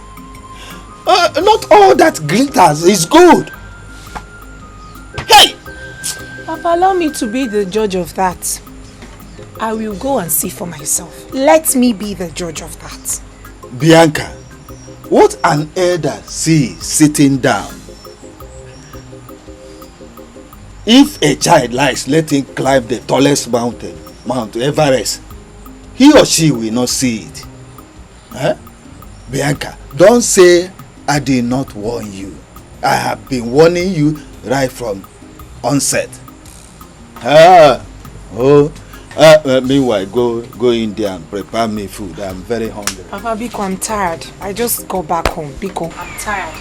Not all that glitters is good. Hey! Papa, allow me to be the judge of that. I will go and see for myself. Let me be the judge of that. Bianca, what an elder sees sitting down. If a child likes, let him climb the tallest mountain, Mount Everest. He or she will not see it. Huh? Bianca, don't say I did not warn you. I have been warning you right from onset. Meanwhile, go in there and prepare me food. I'm very hungry. Papa, Biko, I'm tired. I just got back home. Biko, I'm tired.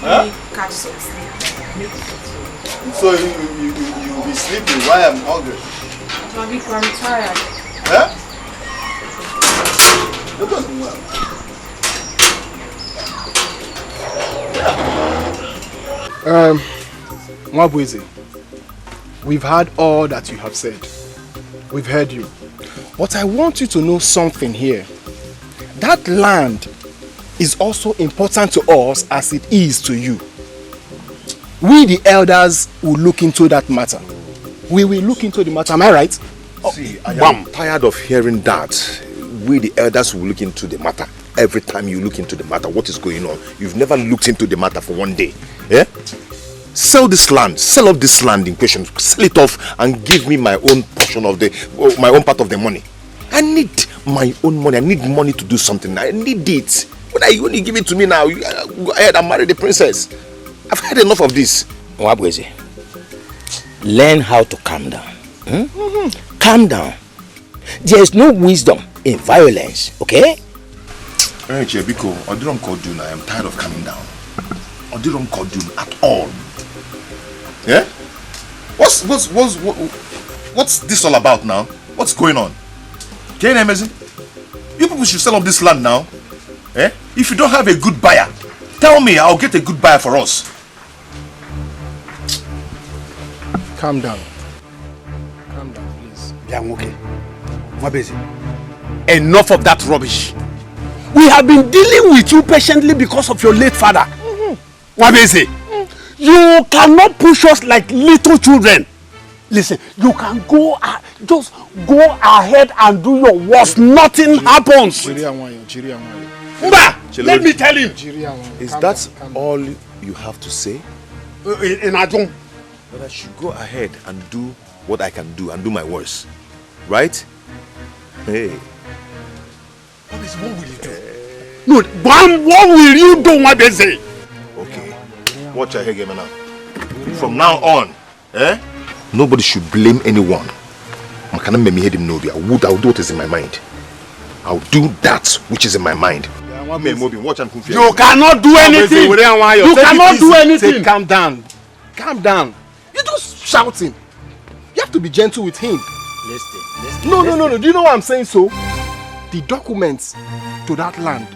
Let me catch some sleep. So you'll be sleeping while I'm hungry? Papa, Biko, I'm tired. Huh? That doesn't work. Mwabweze, we've heard all that you have said. We've heard you. But I want you to know something here. That land is also important to us as it is to you. We the elders will look into that matter. We will look into the matter, am I right? See, I am tired of hearing that. We the elders will look into the matter. Every time you look into the matter, what is going on? You've never looked into the matter for one day. Yeah? Sell this land, sell off this land in question, sell it off and give me my own portion of my own part of the money. I need my own money. I need money to do something. I need it. When you give it to me now, go ahead and marry the princess. I've had enough of this. Mwabweze, learn how to calm down. Calm down. There is no wisdom in violence, okay? Hey, Biko, Odirom Kodun, I am tired of coming down. Odirom Kodun at all. Yeah? What's this all about now? What's going on? Can you imagine? You people should sell off this land now. Eh? If you don't have a good buyer, tell me, I'll get a good buyer for us. Calm down. Calm down, please. Yeah, I'm okay. Mwabweze, enough of that rubbish. We have been dealing with you patiently because of your late father. Mwabweze, you cannot push us like little children. Listen, you can just go ahead and do your worst. Nothing happens. Let me tell him. Is that all you have to say? But I should go ahead and do what I can do and do my worst. Right? Hey. What will you do? No, what will you do, Mwabweze? Okay. Watch your head, now. From now on, nobody should blame anyone. I'll do what is in my mind. I'll do that which is in my mind. You cannot do anything. You cannot do anything. Calm down. Calm down. You're just shouting. You have to be gentle with him. Listen. No. Do you know what I'm saying? So, the documents to that land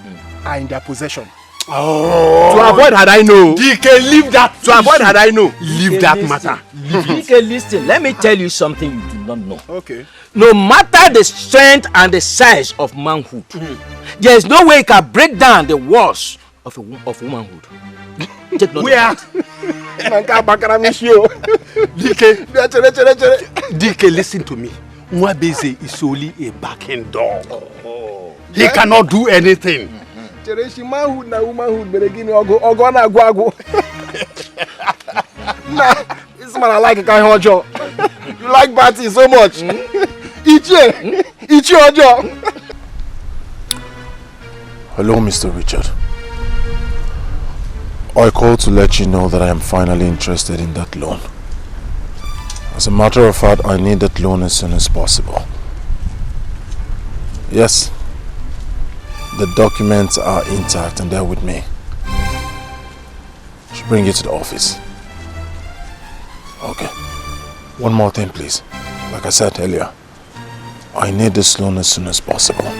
are in their possession. Oh. To avoid had I know. DK, leave that. To avoid had I know. Leave that matter. DK, listen. Let me tell you something you do not know. Okay. No matter the strength and the size of manhood, there is no way you can break down the walls of womanhood. Take note. Where? DK, listen to me. Mwabweze is only a backing dog. He cannot do anything. Manhood na womanhood beregini ogo na agwago. Nah, this man I like a kind of job. You like Batty so much. Ichi ojo. Hello, Mr. Richard. I called to let you know that I am finally interested in that loan. As a matter of fact, I need that loan as soon as possible. Yes, the documents are intact and they're with me. I should bring it to the office. Okay. One more thing, please. Like I said earlier, I need this loan as soon as possible.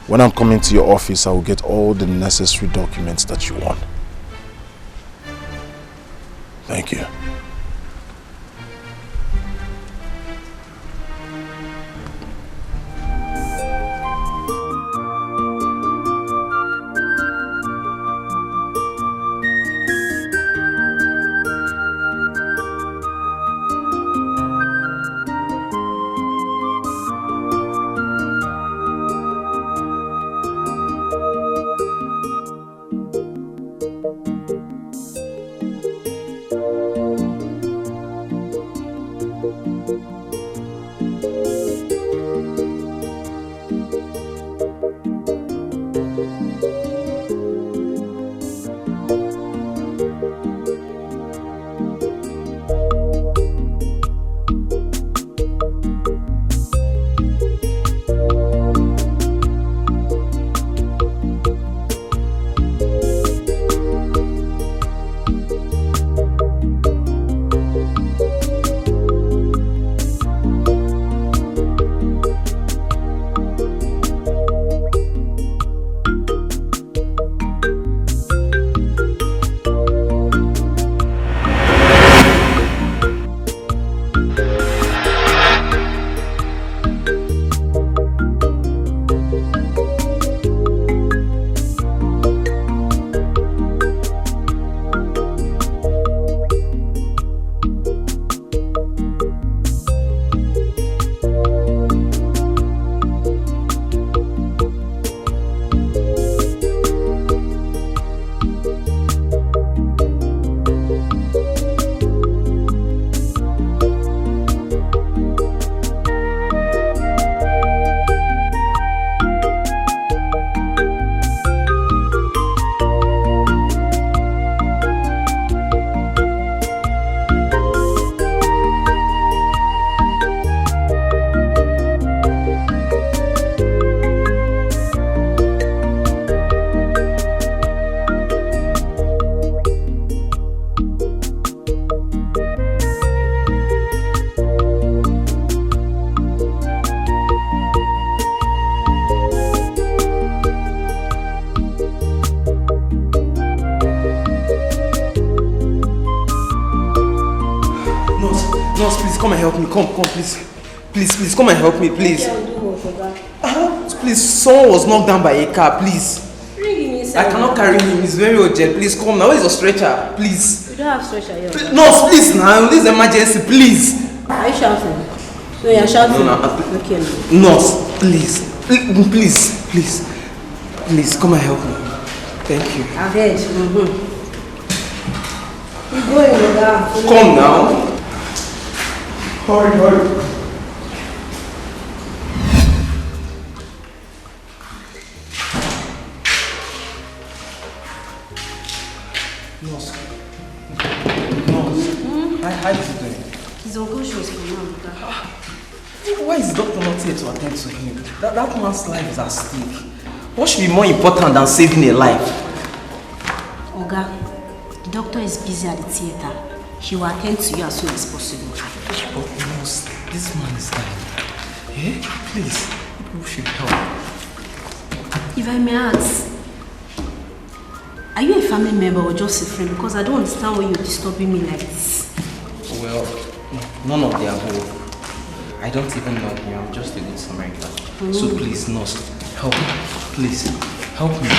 When I'm coming to your office, I will get all the necessary documents that you want. Thank you. Come and help me. Come, please. Please, come and help me, please. Please, someone was knocked down by a car, please. I cannot carry him, he's very urgent. Please come now. Where is your stretcher? Please. You don't have stretcher here. Nurse, please now. This is emergency, please. Are you shouting? So you're shouting? No. Okay. Nurse, please, come and help me. Thank you. I've heard. You're going down. Come now. Hurry. Nurse. How is he doing? He's unconscious for now. Why is the doctor not here to attend to him? That man's life is at stake. What should be more important than saving a life? Oga, the doctor is busy at the theater. He will attend to you as soon as possible. But nurse, this man is dying. Please, people should help. If I may ask, are you a family member or just a friend? Because I don't understand why you're disturbing me like this. Well, none of the above. I don't even know him. I'm just a good Samaritan. So please, nurse, help me. Please, help me.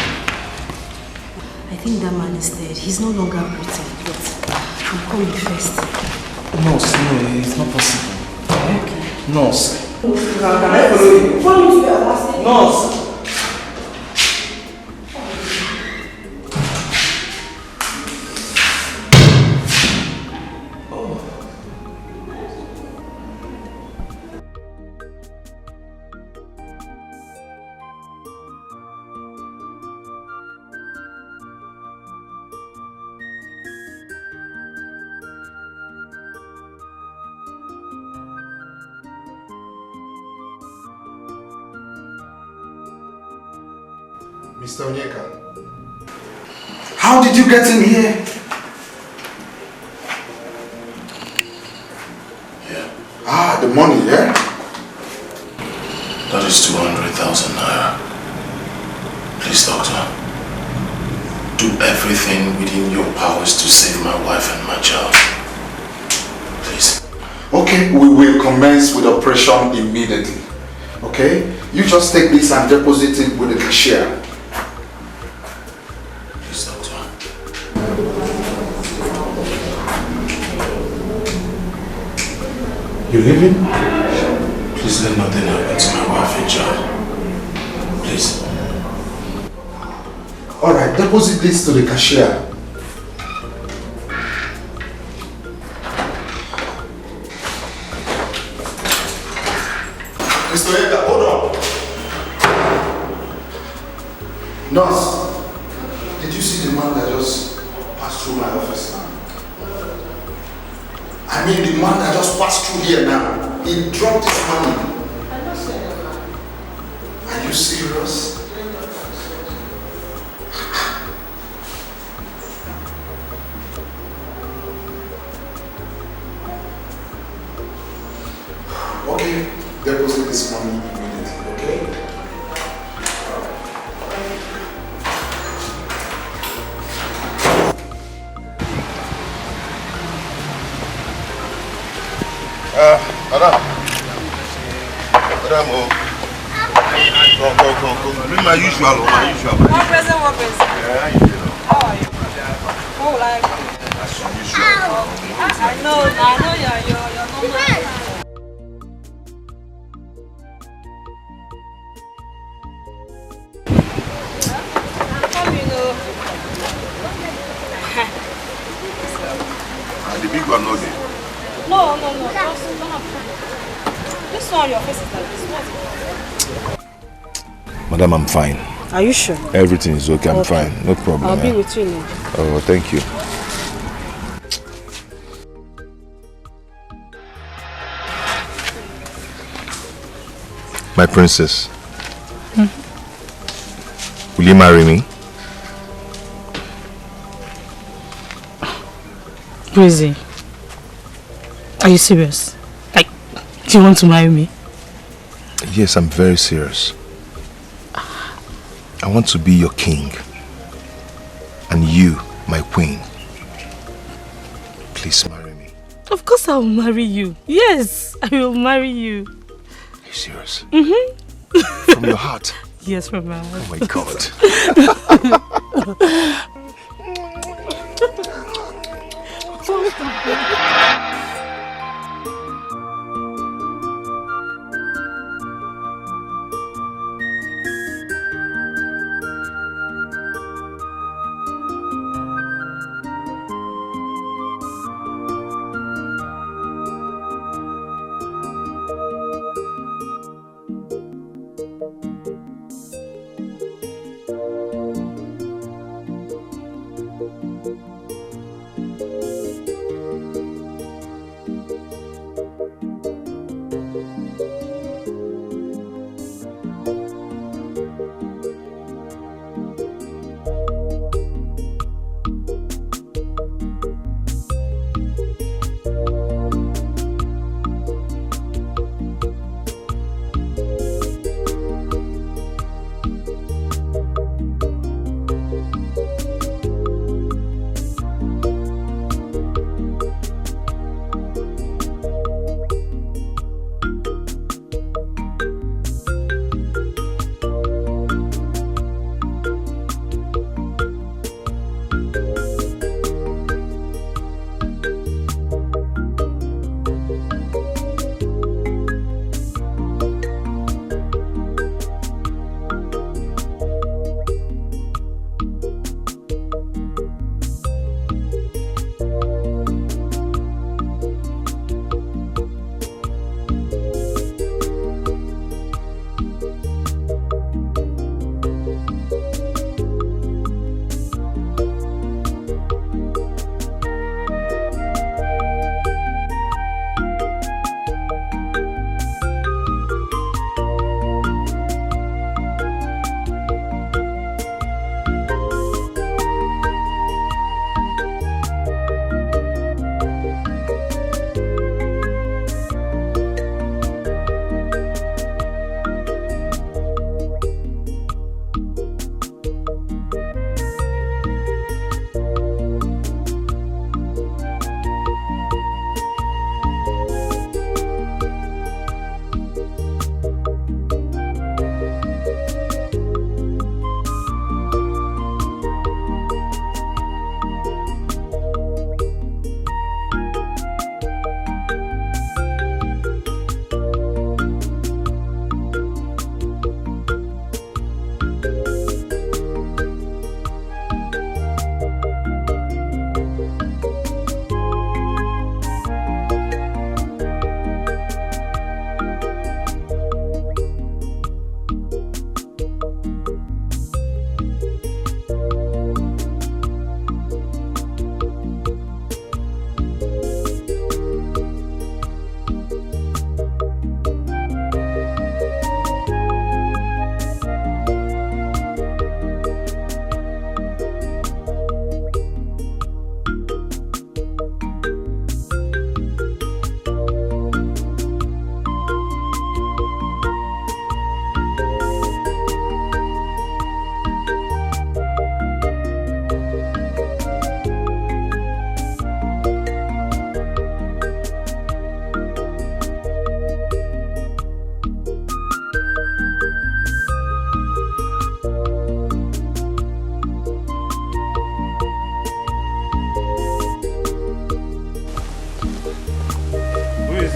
I think that man is dead. He's no longer breathing. But I'm coming first. Nurse, no, it's not possible. Okay. Nurse. Can I follow you? Follow me to your house. Nurse. Mr. Onyeka, how did you get in here? Yeah. Ah, the money, yeah? That is 200,000 naira. Please, doctor. Do everything within your powers to save my wife and my child. Please. Okay, we will commence with operation immediately. Okay? You just take this and deposit it with the cashier. Please, doctor. You leaving? Please let nothing happen to my wife and child. Please. Alright, deposit this to the cashier. Mr. Onyeka, hold on. Nurse, did you see the man that just passed through my office now? I mean the man that just passed through here now. He dropped his money. Are you serious? Okay, deposit this money immediately, okay? Madam. Madam, come. Bring my usual. One present. Yeah, you know. How are you? Oh, like. That's your usual. I know you're normal. The big one, not there. No. Just don't have fun. This one, your face is like this. What's it? Madam, I'm fine. Are you sure? Everything is okay. I'm fine. No problem. I'll be with you now. Oh, thank you. My princess. Will you marry me? Crazy. Are you serious? Like, do you want to marry me? Yes, I'm very serious. I want to be your king. And you, my queen. Please marry me. Of course I will marry you. Yes, I will marry you. Are you serious? Mm-hmm. From your heart? Yes, from my heart. Oh my God.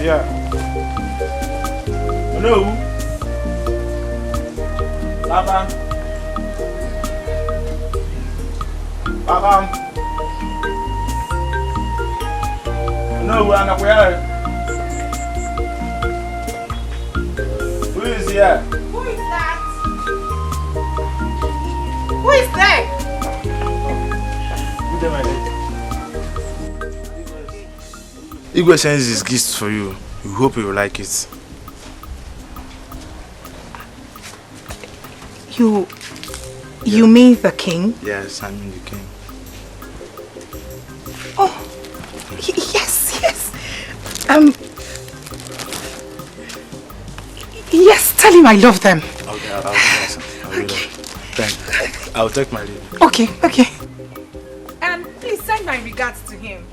Yeah. Hello? Papa? Papa? No, we're not here. Who is here? Who is that? Who is there? Good day, my lady. Igwe sends his gifts for you. We hope you will like it. You mean the king? Yes, I mean the king. Oh, yes. Yes, tell him I love them. Okay, I'll do that. Thank you. I'll take my leave. Okay. Please send my regards to him.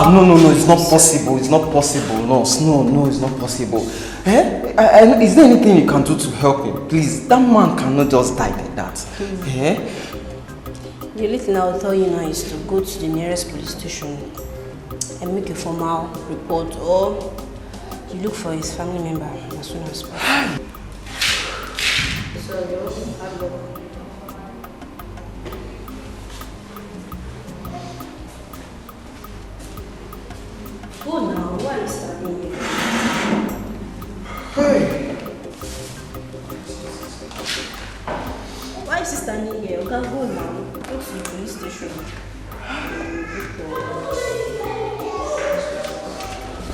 No, it's not possible. It's not possible. No, it's not possible. Is there anything you can do to help him? Please, that man cannot just die like that. The only thing I will tell you now is to go to the nearest police station and make a formal report, or you look for his family member as soon as possible. So you also have luck. Go now, why are you standing here? Why is he standing here? You can go now. Go to the police station.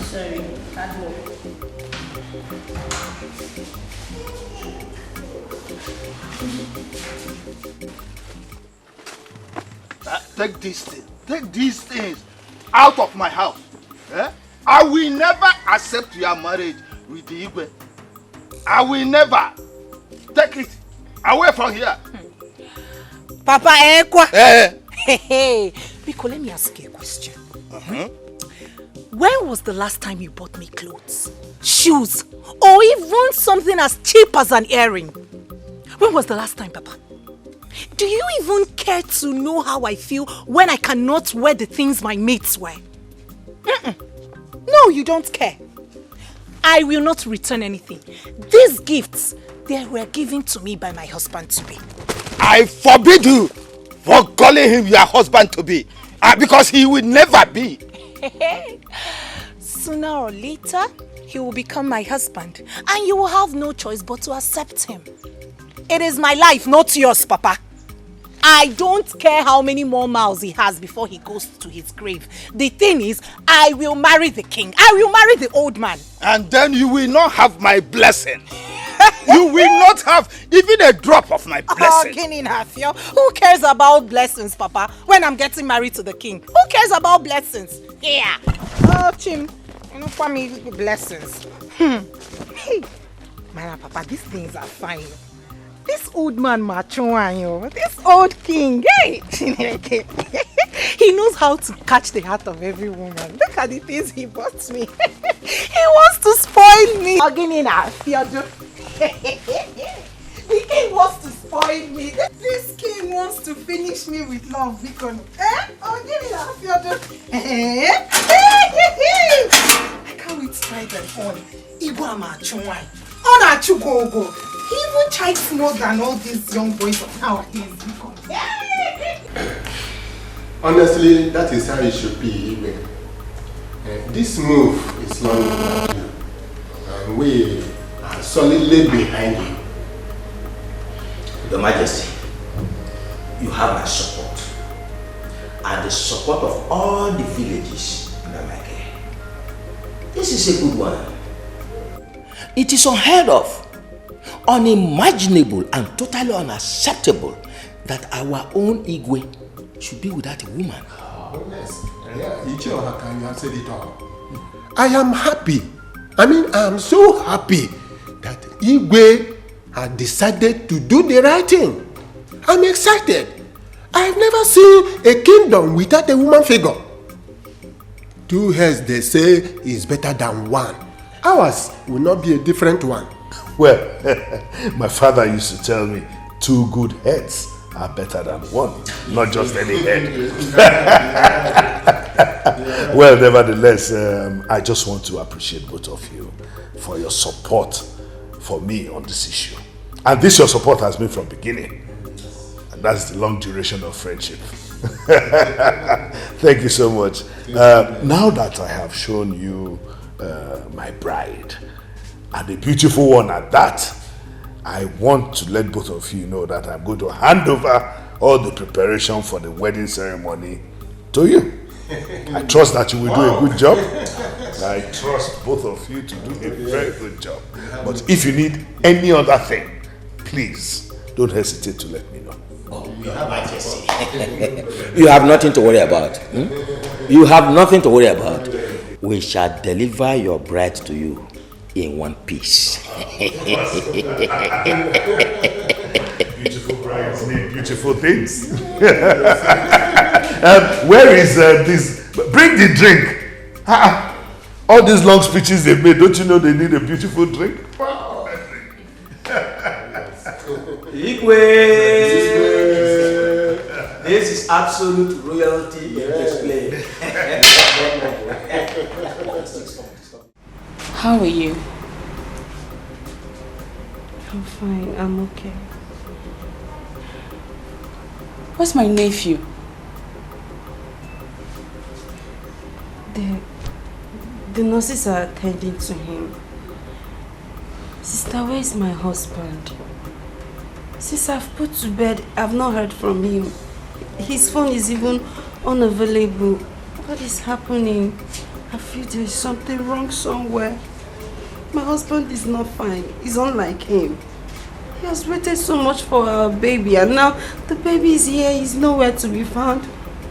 Sorry, can't walk. Take these things out of my house. I will never accept your marriage with the Igwe. I will never. Take it away from here. Papa, Hey, Rico, let me ask you a question. When was the last time you bought me clothes, shoes, or even something as cheap as an earring? When was the last time, Papa? Do you even care to know how I feel when I cannot wear the things my mates wear? No, you don't care. I will not return anything. These gifts, they were given to me by my husband-to-be. I forbid you for calling him your husband-to-be, because he will never be. Sooner or later, he will become my husband, and you will have no choice but to accept him. It is my life, not yours, Papa. I don't care how many more miles he has before he goes to his grave. The thing is, I will marry the king. I will marry the old man. And then you will not have my blessing. You will not have even a drop of my blessing. Who cares about blessings, Papa, when I'm getting married to the king? Who cares about blessings? Yeah. Oh, Chim, you know, for me, blessings. Hey, man, Papa, these things are fine. This old man, this old king, hey! He knows how to catch the heart of every woman. Look at the things he bought me. He wants to spoil me. The king wants to spoil me. This king wants to finish me with love. I can't wait to try them on. He even chides more than all these young boys of nowadays. Honestly, that is how it should be. This move is not about you. And we are solidly behind you. Your Majesty, you have my support. And the support of all the villages in America. This is a good one. It is unheard of, unimaginable, and totally unacceptable that our own Igwe should be without a woman. Yes. Yeah, you have said it all. I am happy. I mean, I am so happy that Igwe had decided to do the right thing. I'm excited. I've never seen a kingdom without a woman figure. 2 heads, they say, is better than 1. Ours will not be a different one. Well, my father used to tell me 2 good heads are better than 1, not just any head. Well, nevertheless, I just want to appreciate both of you for your support for me on this issue. And this your support has been from beginning. And that's the long duration of friendship. Thank you so much. Now that I have shown you my bride, and a beautiful one at that, I want to let both of you know that I'm going to hand over all the preparation for the wedding ceremony to you. I trust that you will do a good job. I trust both of you to do a very good job. But if you need any other thing, please don't hesitate to let me know. You have nothing to worry about. You have nothing to worry about. We shall deliver your bride to you in one piece. Beautiful brides need beautiful things. Where is this? Bring the drink. All these long speeches they've made, don't you know they need a beautiful drink? Igwe! This is absolute royalty in display. How are you? I'm fine, I'm okay. Where's my nephew? The nurses are attending to him. Sister, where is my husband? Since I've put to bed, I've not heard from him. His phone is even unavailable. What is happening? I feel there's something wrong somewhere. My husband is not fine. He's unlike him. He has waited so much for our baby, and now the baby is here. He's nowhere to be found.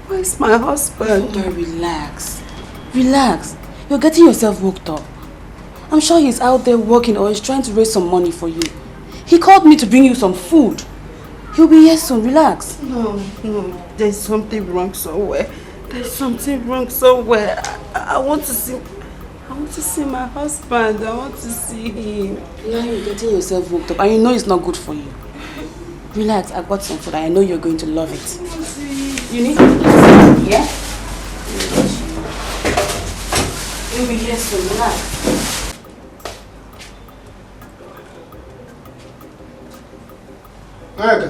Where is my husband? Okay, relax. Relax. You're getting yourself worked up. I'm sure he's out there working or he's trying to raise some money for you. He called me to bring you some food. He'll be here soon. Relax. No. There's something wrong somewhere. There's something wrong somewhere. I want to see... I want to see my husband. I want to see him. Now you're getting yourself worked up and you know it's not good for you. Relax, I got some food. I know you're going to love it. You need to eat. Yeah? You'll be here soon. Relax. Eka.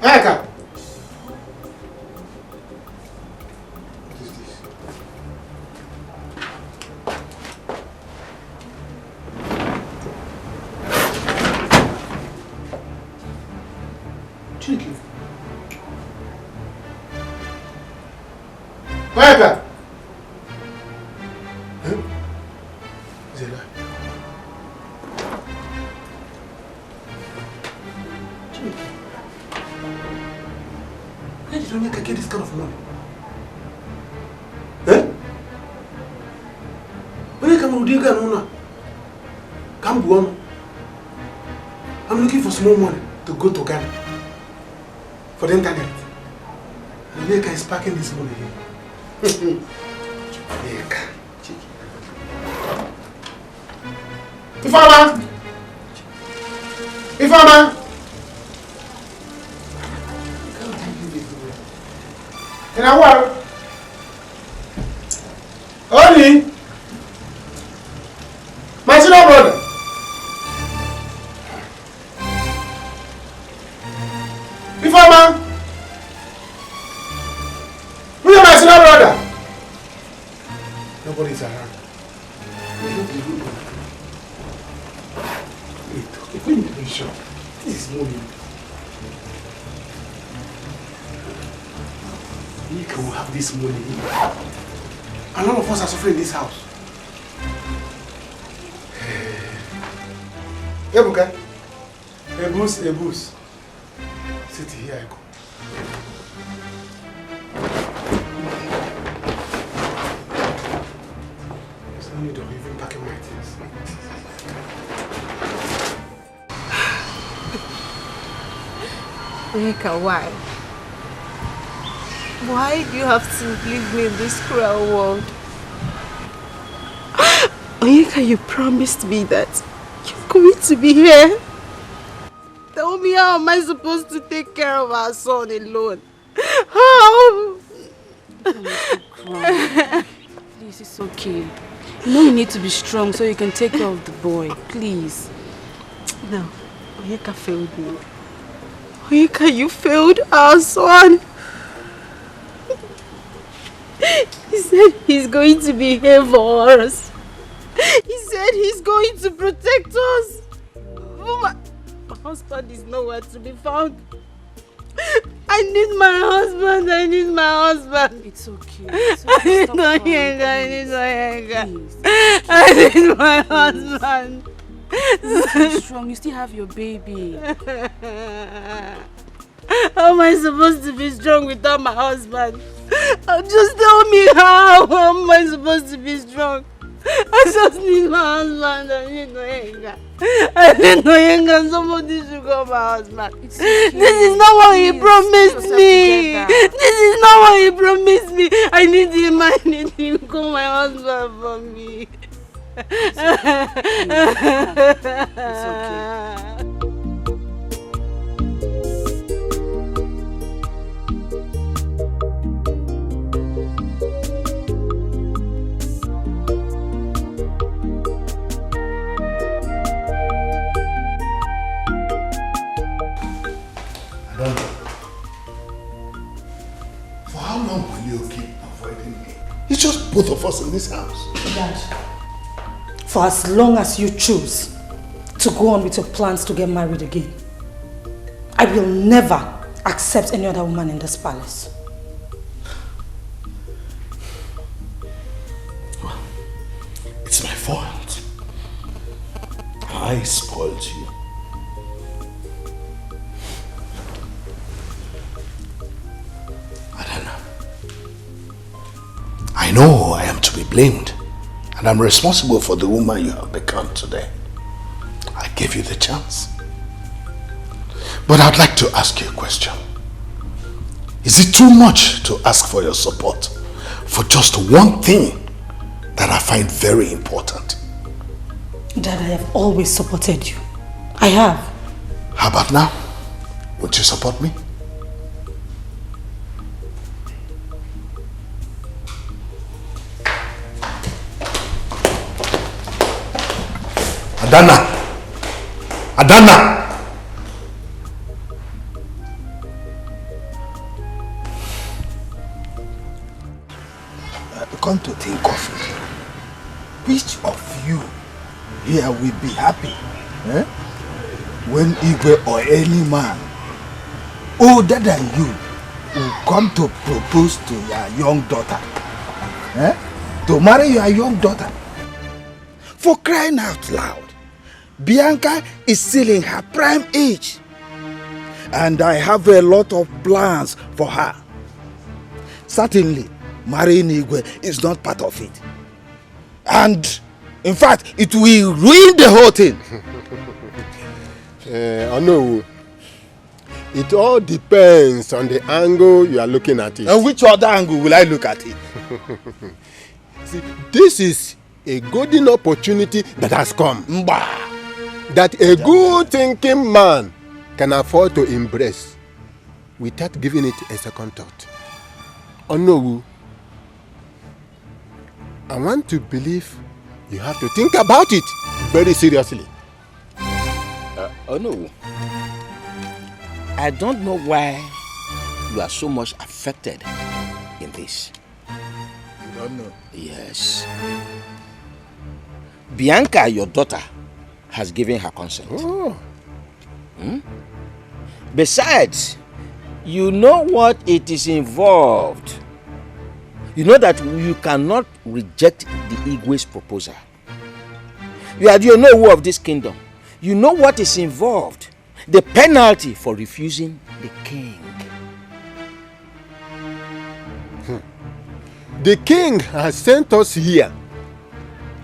Eka. What is this? Chicken. Eka. Zela. Where did Onyeka get this kind of money? Eh? Onyeka Mudiga Nuna. Kambuon. I'm looking for small money to go to Ghana for the internet. Onyeka is packing this money here. Onyeka. Ifama! Ifama! In a while. Only my senior brother. Ifama! Who is my senior brother? Nobody's around. Wait, let me be sure. This is morning. We can have this money. And all of us are suffering in this house. Ebuka. Ebus. Sit here, I go. There's no need of even packing my things. Onyeka, why? Why do you have to leave me in this cruel world? Onyeka, you promised me that you're going to be here. Tell me, how am I supposed to take care of our son alone? How? Please, it's okay. You know you need to be strong so you can take care of the boy. Please. No, Onyeka failed me. Onyeka, you failed our son. He said he's going to be here for us. He said he's going to protect us. Oh, my husband is nowhere to be found. I need my husband. I need my husband. It's okay. I need Onyeka. I need my husband. Be strong. You still have your baby. How am I supposed to be strong without my husband? Just tell me how. How am I supposed to be strong? I just need my husband. I need Onyeka. I need Onyeka. Somebody should call my husband. This is not what he promised me. This is not what he promised me. I need him. I need him. Call my husband for me. It's okay. For how long will you keep avoiding me? It's just both of us in this house. Dad, for as long as you choose to go on with your plans to get married again, I will never accept any other woman in this palace. Well, it's my fault. I spoiled you. I know I am to be blamed, and I'm responsible for the woman you have become today. I gave you the chance. But I'd like to ask you a question. Is it too much to ask for your support for just one thing that I find very important? Dad, I have always supported you. I have. How about now? Would you support me? Adana! Adana! Come to think of it, which of you here will be happy when Igwe or any man older than you will come to propose to your young daughter? To marry your young daughter? For crying out loud, Bianca is still in her prime age, and I have a lot of plans for her. Certainly, marrying Igwe is not part of it. And, in fact, it will ruin the whole thing. I know. It all depends on the angle you are looking at it. And which other angle will I look at it? See, this is a golden opportunity that has come. That a good thinking man can afford to embrace without giving it a second thought. Onowu, I want to believe you have to think about it very seriously. Onowu, I don't know why you are so much affected in this. You don't know? Yes. Bianca, your daughter, has given her consent. Oh. Besides, you know what it is involved. You know that you cannot reject the Igwe's proposal. You are the Onowu of this kingdom. You know what is involved. the penalty for refusing the king. The king has sent us here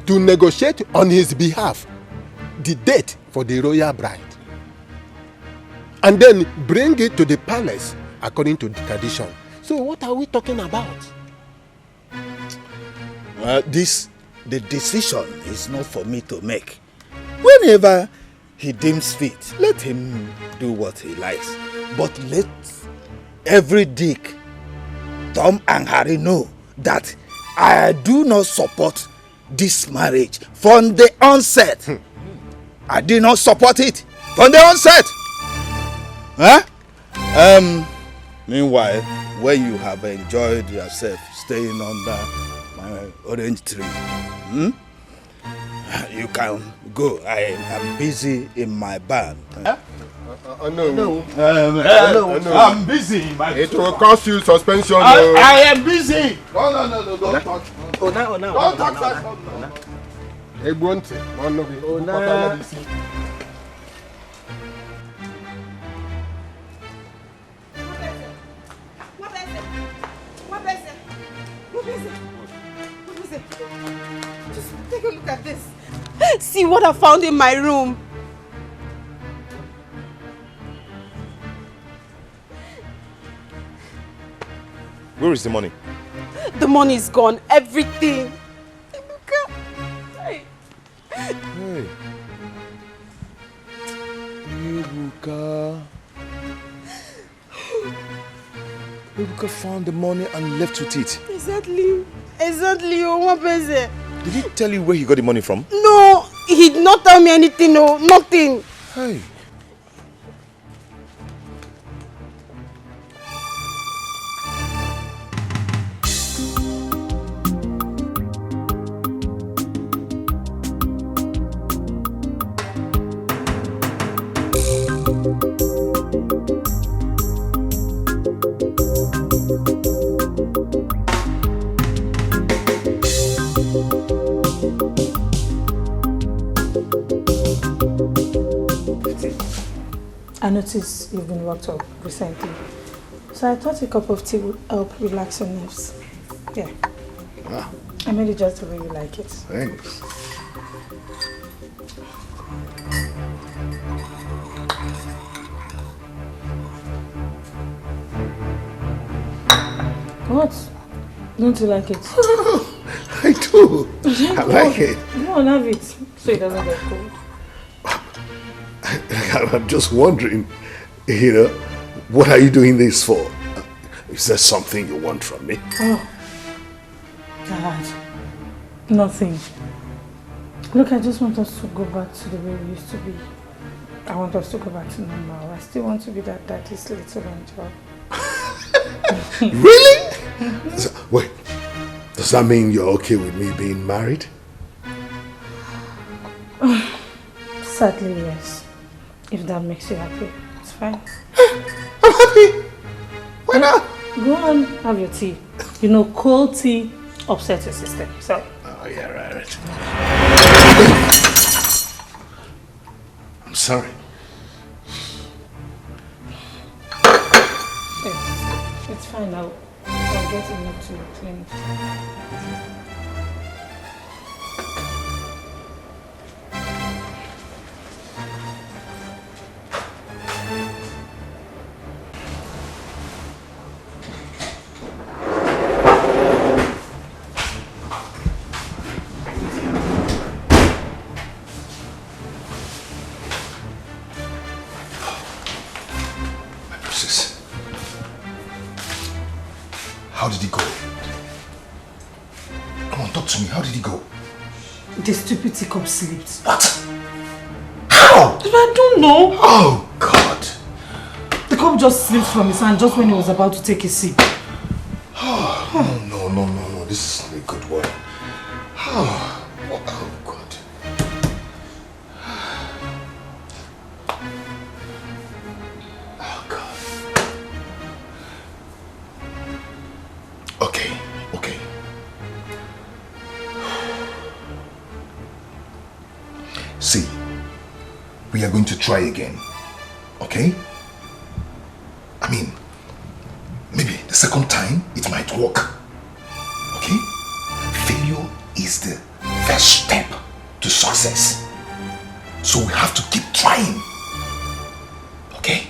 to negotiate on his behalf the date for the royal bride, and then bring it to the palace according to the tradition. So what are we talking about? Well, the decision is not for me to make. Whenever he deems fit, let him do what he likes. But let every Dick, Tom and Harry know that I do not support this marriage from the onset. I did not support it from the onset. Huh? Meanwhile, when you have enjoyed yourself staying under my orange tree, you can go. I am busy in my barn. No. No. I'm busy in my It will cost you suspension. I am busy. No, don't touch. Don't touch that. Just take a look at this. See what I found in my room. Where is the money? The money is gone. Everything. Hey. Ebuka found the money and left with it. Exactly. Oh, what is it? Did he tell you where he got the money from? No, he did not tell me anything. No, nothing. Hey. I noticed you've been worked up recently, so I thought a cup of tea would help relax your nerves. Yeah. Ah. I made it just the way you like it. Thanks. What? Don't you like it? I do. I like it. Go on, have it so it doesn't get cold. I'm just wondering, what are you doing this for? Is there something you want from me? Oh, God, nothing. Look, I just want us to go back to the way we used to be. I want us to go back to normal. I still want to be that daddy's little angel. Really? Wait, does that mean you're okay with me being married? Sadly, yes. If that makes you happy, it's fine. I'm happy. Why not? Go on, have your tea. Cold tea upsets your system. So. Oh yeah, right. I'm sorry. It's fine. I'll get enough to clean. How did he go? Come on, talk to me. How did he go? The stupid teacup slipped. What? How? I don't know. Oh, God. The cup just slipped from his hand just when he was about to take a sip. Oh, no. This isn't a good one. Oh, God. Oh, God. Okay. See, we are going to try again. Okay? I mean, maybe the second time it might work. Okay? Failure is the first step to success. So we have to keep trying. Okay?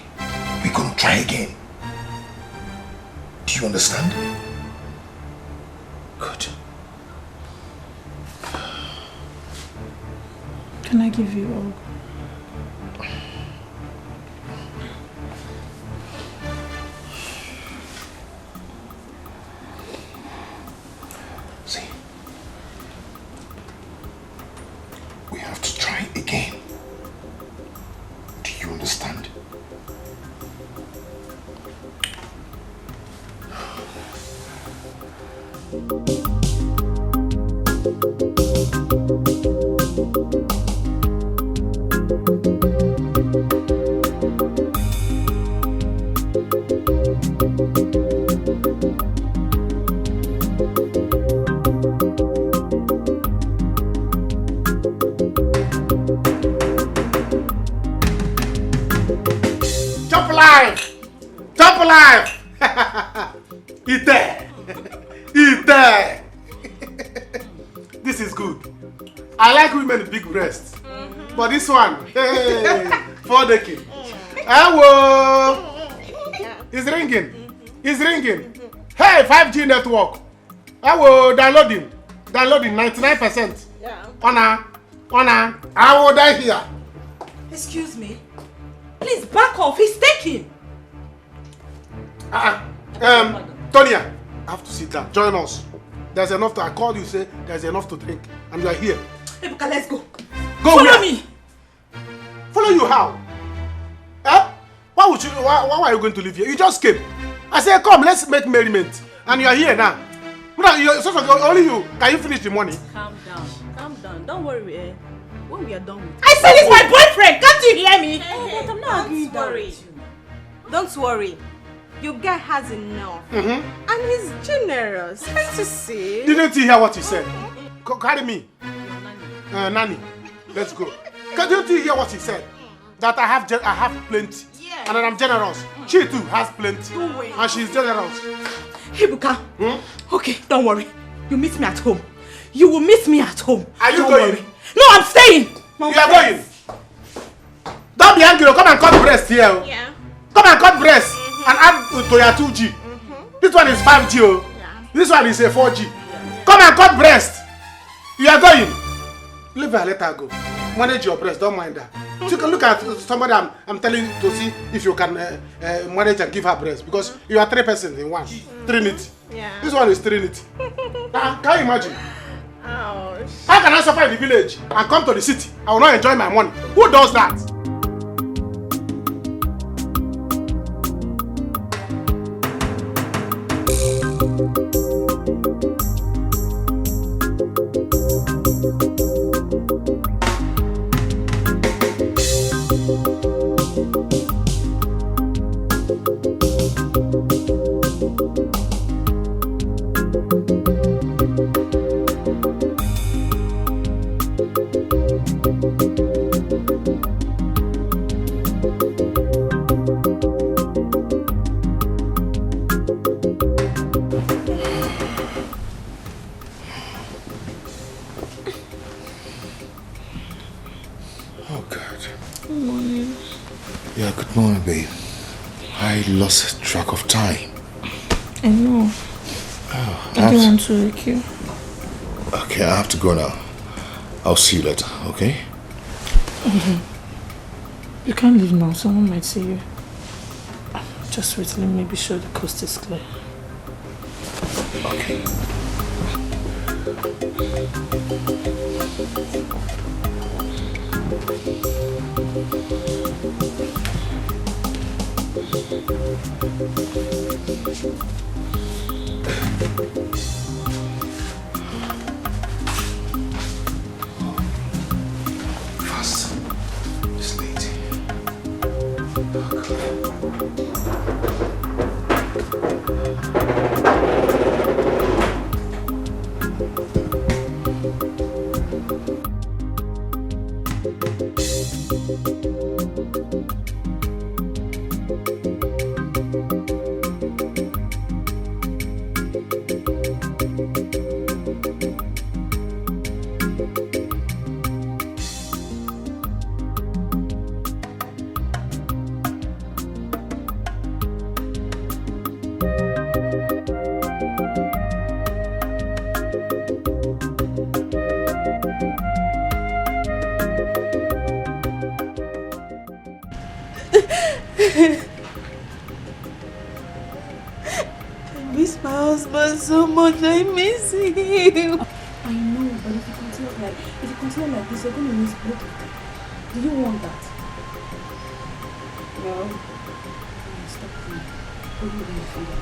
We're gonna try again. Do you understand? Good. Can I give you all? See, we have to try again. Do you understand? Jump alive! Jump alive! Eat there! Eat there! This is good. I like women with big breasts. But this one, hey, for the king. Hello! It's ringing. It's ringing. Hey, 5G network. Hello, downloading. Downloading 99%. Yeah. Honor. I will die here. Excuse me. Please back off. He's taking. Tonya, I have to sit down. Join us. There's enough to. I called you. Say there's enough to drink, and you are here. Ebuka, let's go. Go Follow where? me. Follow you how? Eh? Why would you? Why are you going to live here? You just came. I said, come, let's make merriment, and you are here now. Only you. Can you finish the money? Calm down. Don't worry. When we are done with I said he's my boyfriend. Can't you hear me? Hey, I'm not agreeing that with you. Don't worry. Your guy has enough. And he's generous. Can't you see? Didn't you hear what he said? Carry me. Nanny. Let's go. Didn't you hear what he said? That I have plenty. Yeah. And that I'm generous. She too has plenty. Don't worry. And she's generous. Ebuka. Okay, don't worry. You meet me at home. You will meet me at home. Are you don't going? Worry. No, I'm staying. You are going. Don't be angry. Come and cut breast here. Yeah. Come and cut breast and add to your 2G. This one is 5G. Oh. Yeah. This one is a 4G. Yeah. Come and cut breast. You are going. Leave her, let her go. Manage your breast. Don't mind her. You can look at somebody I'm telling you to see if you can manage and give her breast, because you are 3 persons in one. Trinity. Yeah. This one is Trinity. Can you imagine? Ouch. How can I suffer in the village and come to the city? I will not enjoy my money. Who does that? Lost track of time. I know. I didn't want to wake you. Okay, I have to go now. I'll see you later, okay? You can't leave now. Someone might see you. Just wait till maybe sure the coast is clear. Okay. Fast. This lady. I miss my husband so much. I miss him. I know, but if you continue like this, you're going to miss both of them. Do you want that? No. Stop crying. Go and feel that.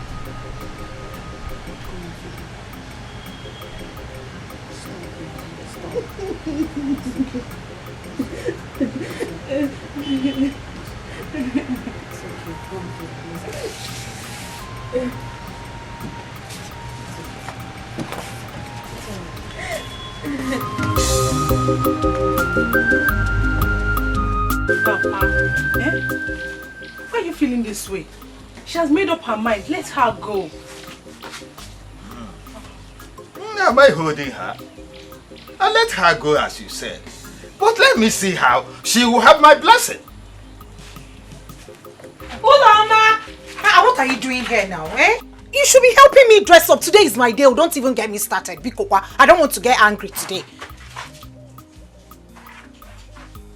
Papa, why are you feeling this way? She has made up her mind. Let her go. Am I holding her? I'll let her go as you said. But let me see how she will have my blessing. Ulama! What are you doing here now, eh? You should be helping me dress up. Today is my day. Don't even get me started. Bikokwa, I don't want to get angry today.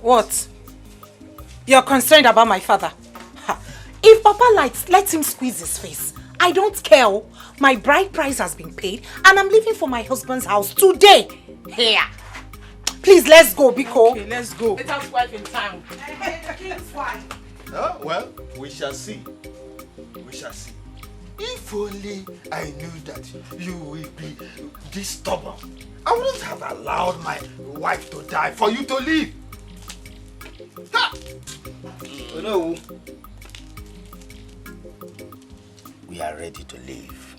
What? You're concerned about my father? If Papa likes, let him squeeze his face. I don't care. My bride price has been paid and I'm leaving for my husband's house today. Here. Please, let's go, Biko. Okay, let's go. Let us wife in town. King's wife. Oh, well, we shall see. We shall see. If only I knew that you will be this stubborn, I wouldn't have allowed my wife to die for you to live. Ha! No. We are ready to leave.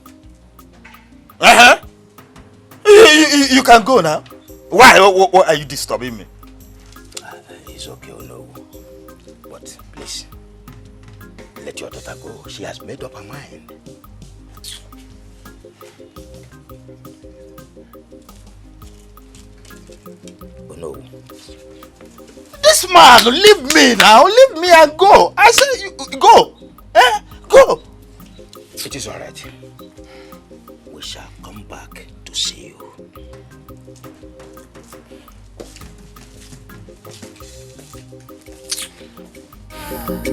Uh-huh. You can go now. Why? What are you disturbing me? It's okay, no. But please, let your daughter go. She has made up her mind. Oh no. This man, leave me now. Leave me and go. I said, you, go. Go. It is all right. We shall come back to see you.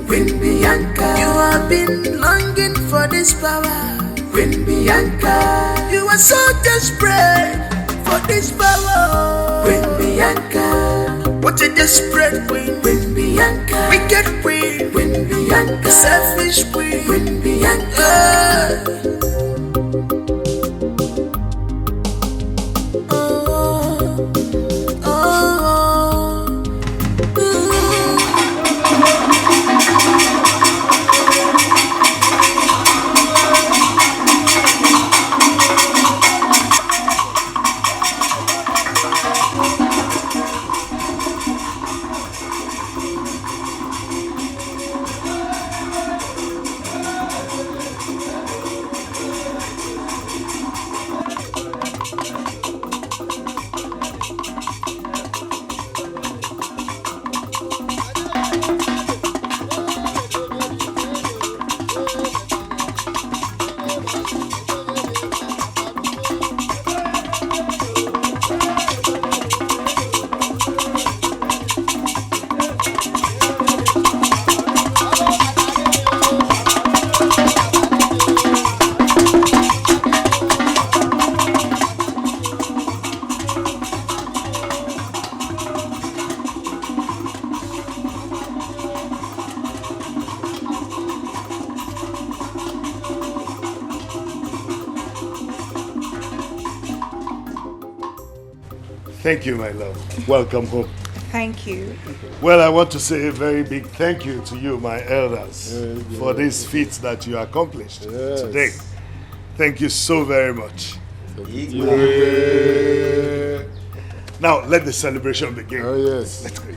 Queen Bianca, you have been longing for this power. Queen Bianca, you are so desperate for this power. Queen Bianca, what a desperate queen. Queen Bianca, wicked queen. Queen Bianca, selfish queen. Queen Bianca. Thank you, my love. Welcome home. Thank you. Well, I want to say a very big thank you to you, my elders, for this feat that you accomplished today. Thank you so very much. Now, let the celebration begin. Oh, yes. Let's go.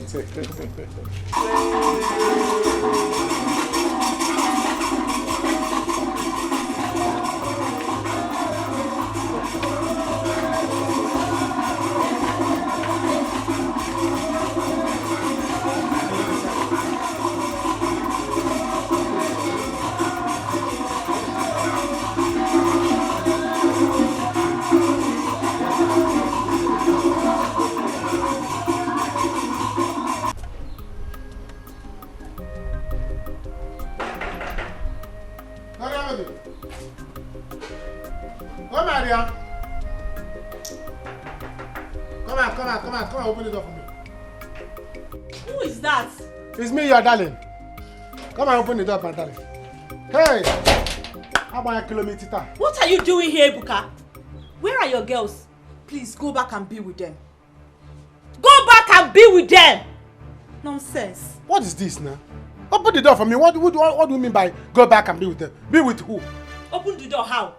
Maria. Come on, open the door for me. Who is that? It's me, your darling. Come and open the door, my darling. Hey! How about a kilometer? What are you doing here, Ebuka? Where are your girls? Please go back and be with them. Go back and be with them! Nonsense. What is this now? Open the door for me. What do you mean by go back and be with them? Be with who? Open the door how?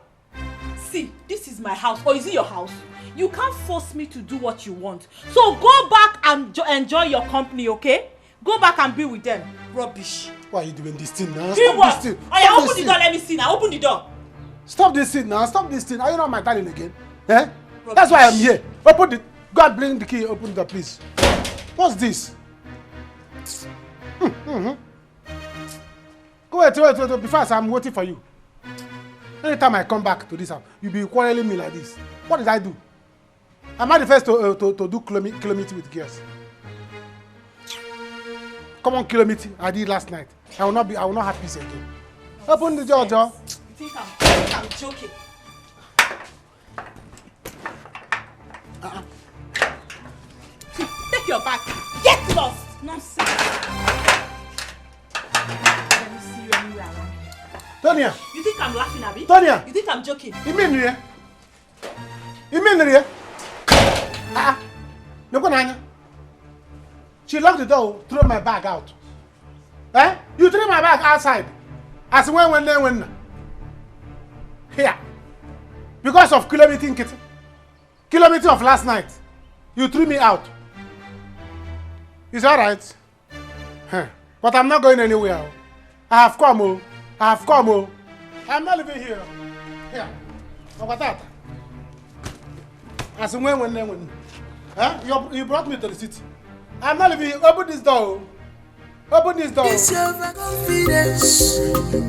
See, this is my house. Or is it your house? You can't force me to do what you want. So go back and enjoy your company, okay? Go back and be with them. Rubbish. Why are you doing this thing now? Do what? This thing. Oh yeah, open the door, let me see now. Open the door. Stop this thing now. Stop this thing. Are you not my darling again? Eh? That's why I'm here. Open the... God, bring the key. Open the door, please. What's this? Go wait. Before I'm waiting for you. Anytime I come back to this house, you'll be quarreling me like this. What did I do? Am I the first to do kilometer with girls? Come on, kilometer. I did last night. I will not have peace again. Open the door, Joe. You think I'm joking? Take your bag. Get lost. Nonsense. Let me see you anywhere around. Tonya. You think I'm laughing, Abby? Tonya. You think I'm joking? You mean here? No, she locked the door, threw my bag out. Eh? You threw my bag outside. As when. Here. Because of kilometer of last night. You threw me out. It's alright. Huh. But I'm not going anywhere. I have come. I'm not living here. Here. What that? As when. Huh? You brought me to the city. I'm not living here. Open this door. Open this door. Is your confidence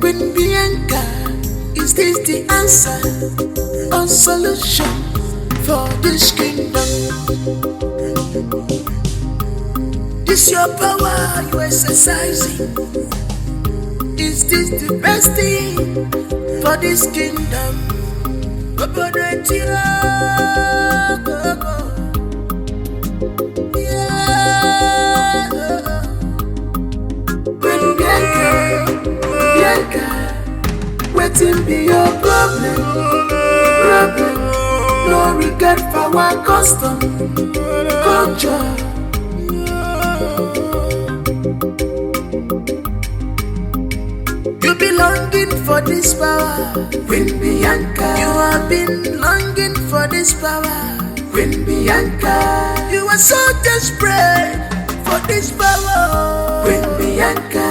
with Bianca? Is this the answer or solution for this kingdom? This your power you exercising? Is this the best thing for this kingdom? Waiting be your problem. No regret for our custom, culture. You be longing for this power, Queen Bianca. You have been longing for this power, Queen Bianca. You are so desperate for this power, Queen Bianca.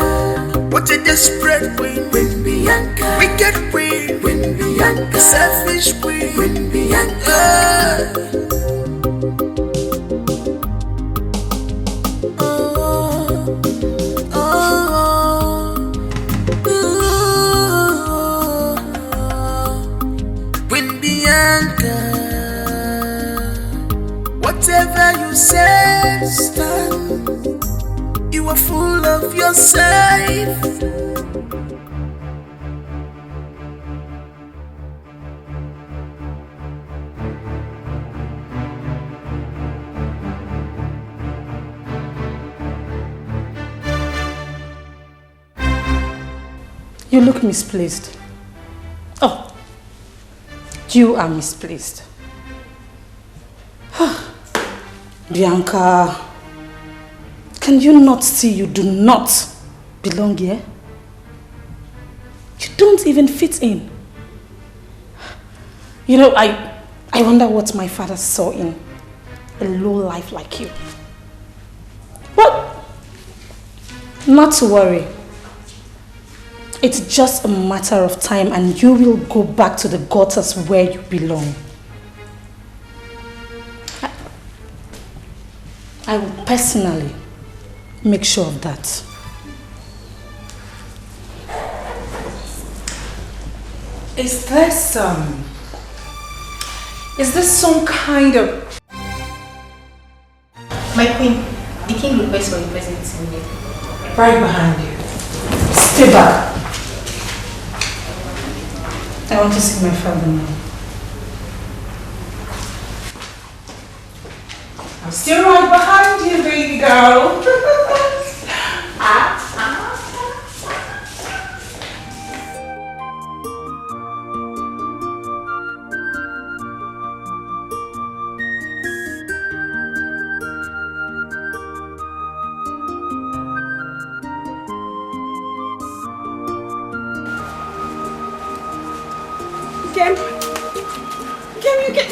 What a desperate queen, Queen Bianca. Wicked queen, Queen Bianca. Selfish queen, Queen Bianca. Queen Bianca. Whatever you say, stand. You are full of yourself. You look misplaced. Oh, you are misplaced. Bianca, can you not see you do not belong here? You don't even fit in. You know, I wonder what my father saw in a low life like you. But not to worry. It's just a matter of time and you will go back to the gutters where you belong. I will personally make sure of that. Is this some kind of... My queen, the king requests for your presence immediately. Right behind you. Stay back. I want to see my father now. still right behind you, baby girl. Kim, you can.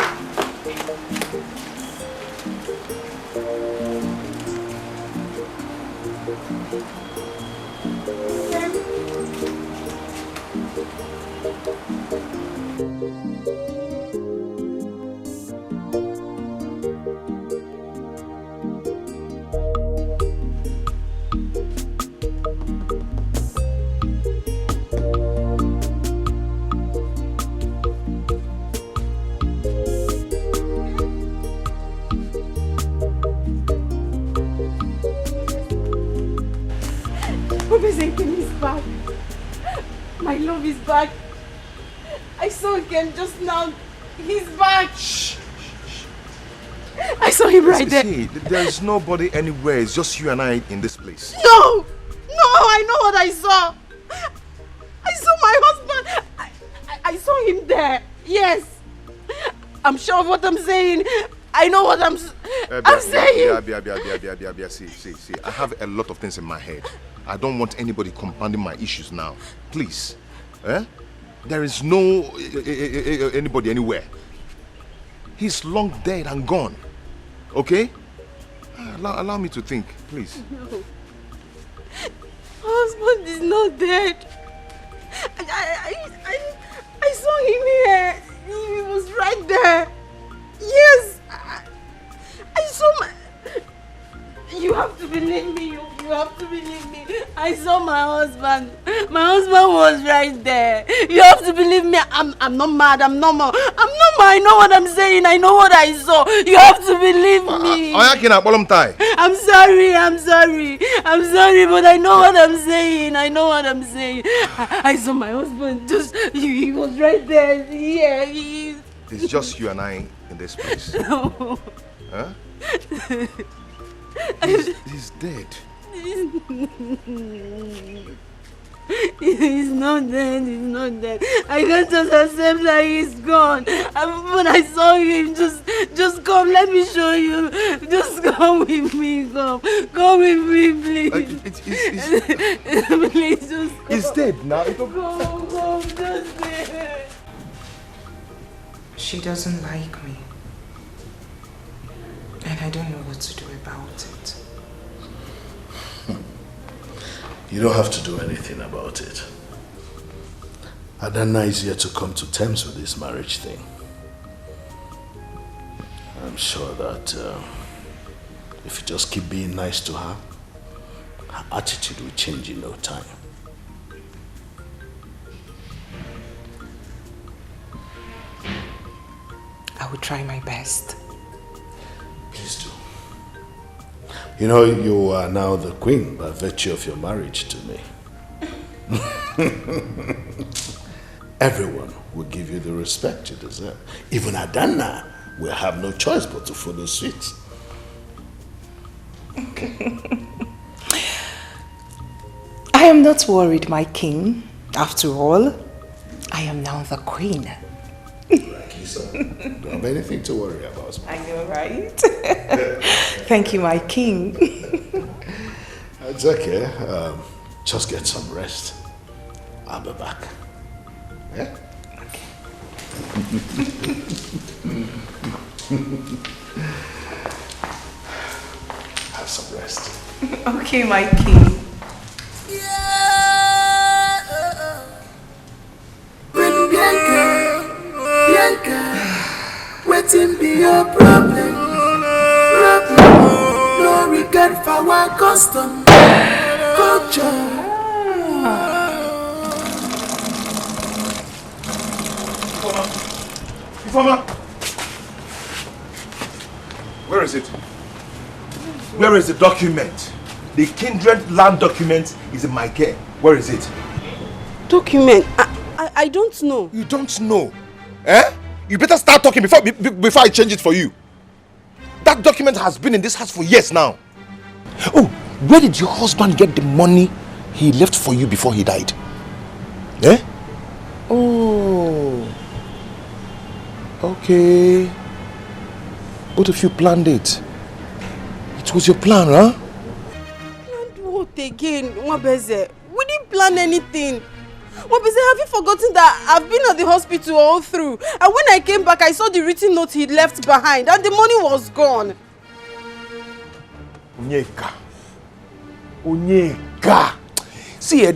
Kim is back. My love is back. I saw him just now. He's back. Shh. I saw him right there. See, there's nobody anywhere. It's just you and I in this place. No, I know what I saw. I saw my husband. I saw him there. Yes. I'm sure of what I'm saying. I know what I'm saying. See. I have a lot of things in my head. I don't want anybody compounding my issues now. Please. There is no anybody anywhere. He's long dead and gone. Okay? Allow me to think, please. No. My husband is not dead. I saw him here. He was right there. Yes. I saw my... You have to believe me. You have to believe me. I saw my husband. My husband was right there. You have to believe me. I'm not mad. I'm normal. I know what I'm saying. I know what I saw. You have to believe me. I'm sorry, but I know what I'm saying. I saw my husband. He was right there. Yeah, It's just you and I in this place. No. Huh? He's dead. He's not dead. I can't just accept that he's gone. When I saw him, just come, let me show you. Just come with me, come with me, please. Please, just come. He's dead now. Come, just there. She doesn't like me. And I don't know what to do about it. You don't have to do anything about it. Adana is here to come to terms with this marriage thing. I'm sure that if you just keep being nice to her, her attitude will change in no time. I will try my best. Please do. You know, you are now the queen by virtue of your marriage to me. Everyone will give you the respect you deserve. Even Adana will have no choice but to follow suit. I am not worried, my king. After all, I am now the queen. So, don't have anything to worry about. I know, right? Thank you, my king. It's okay. Just get some rest. I'll be back. Yeah? Okay. Have some rest. Okay, my king. Wetin be your problem? No regard for our custom, culture. Ifeoma! Where is it? Where is the document? The kindred land document is in my care. Where is it? Document? I don't know. You don't know? Eh? You better start talking before I change it for you. That document has been in this house for years now. Oh, where did your husband get the money he left for you before he died? Eh? Oh. Okay. Both of you planned it. It was your plan, huh? Planned what again, Nwabeze? We didn't plan anything. Nwabeze, have you forgotten that I've been at the hospital all through? And when I came back, I saw the written note he left behind and the money was gone. Onyeka. See, I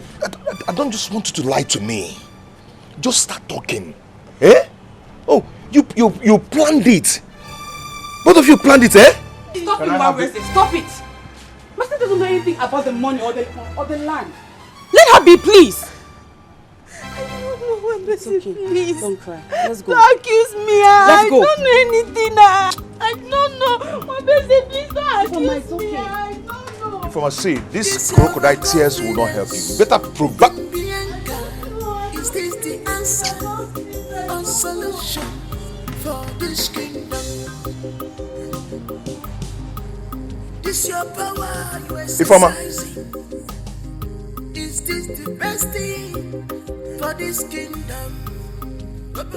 don't just want you to lie to me. Just start talking. Eh? Oh, you planned it. Both of you planned it, eh? Stop it, Nwabeze. Stop it. Master doesn't know anything about the money or the land. Let her be, please. It's okay. Please. Don't cry. Let's go. Don't accuse me. Let's go. I don't know anything. I don't know. Nwabeze, please don't accuse me. I don't know. If I must say, this crocodile tears will not help you. You better provide. Is this the answer or solution for this kingdom? This your power you exercising. Is this the best thing for this kingdom? Come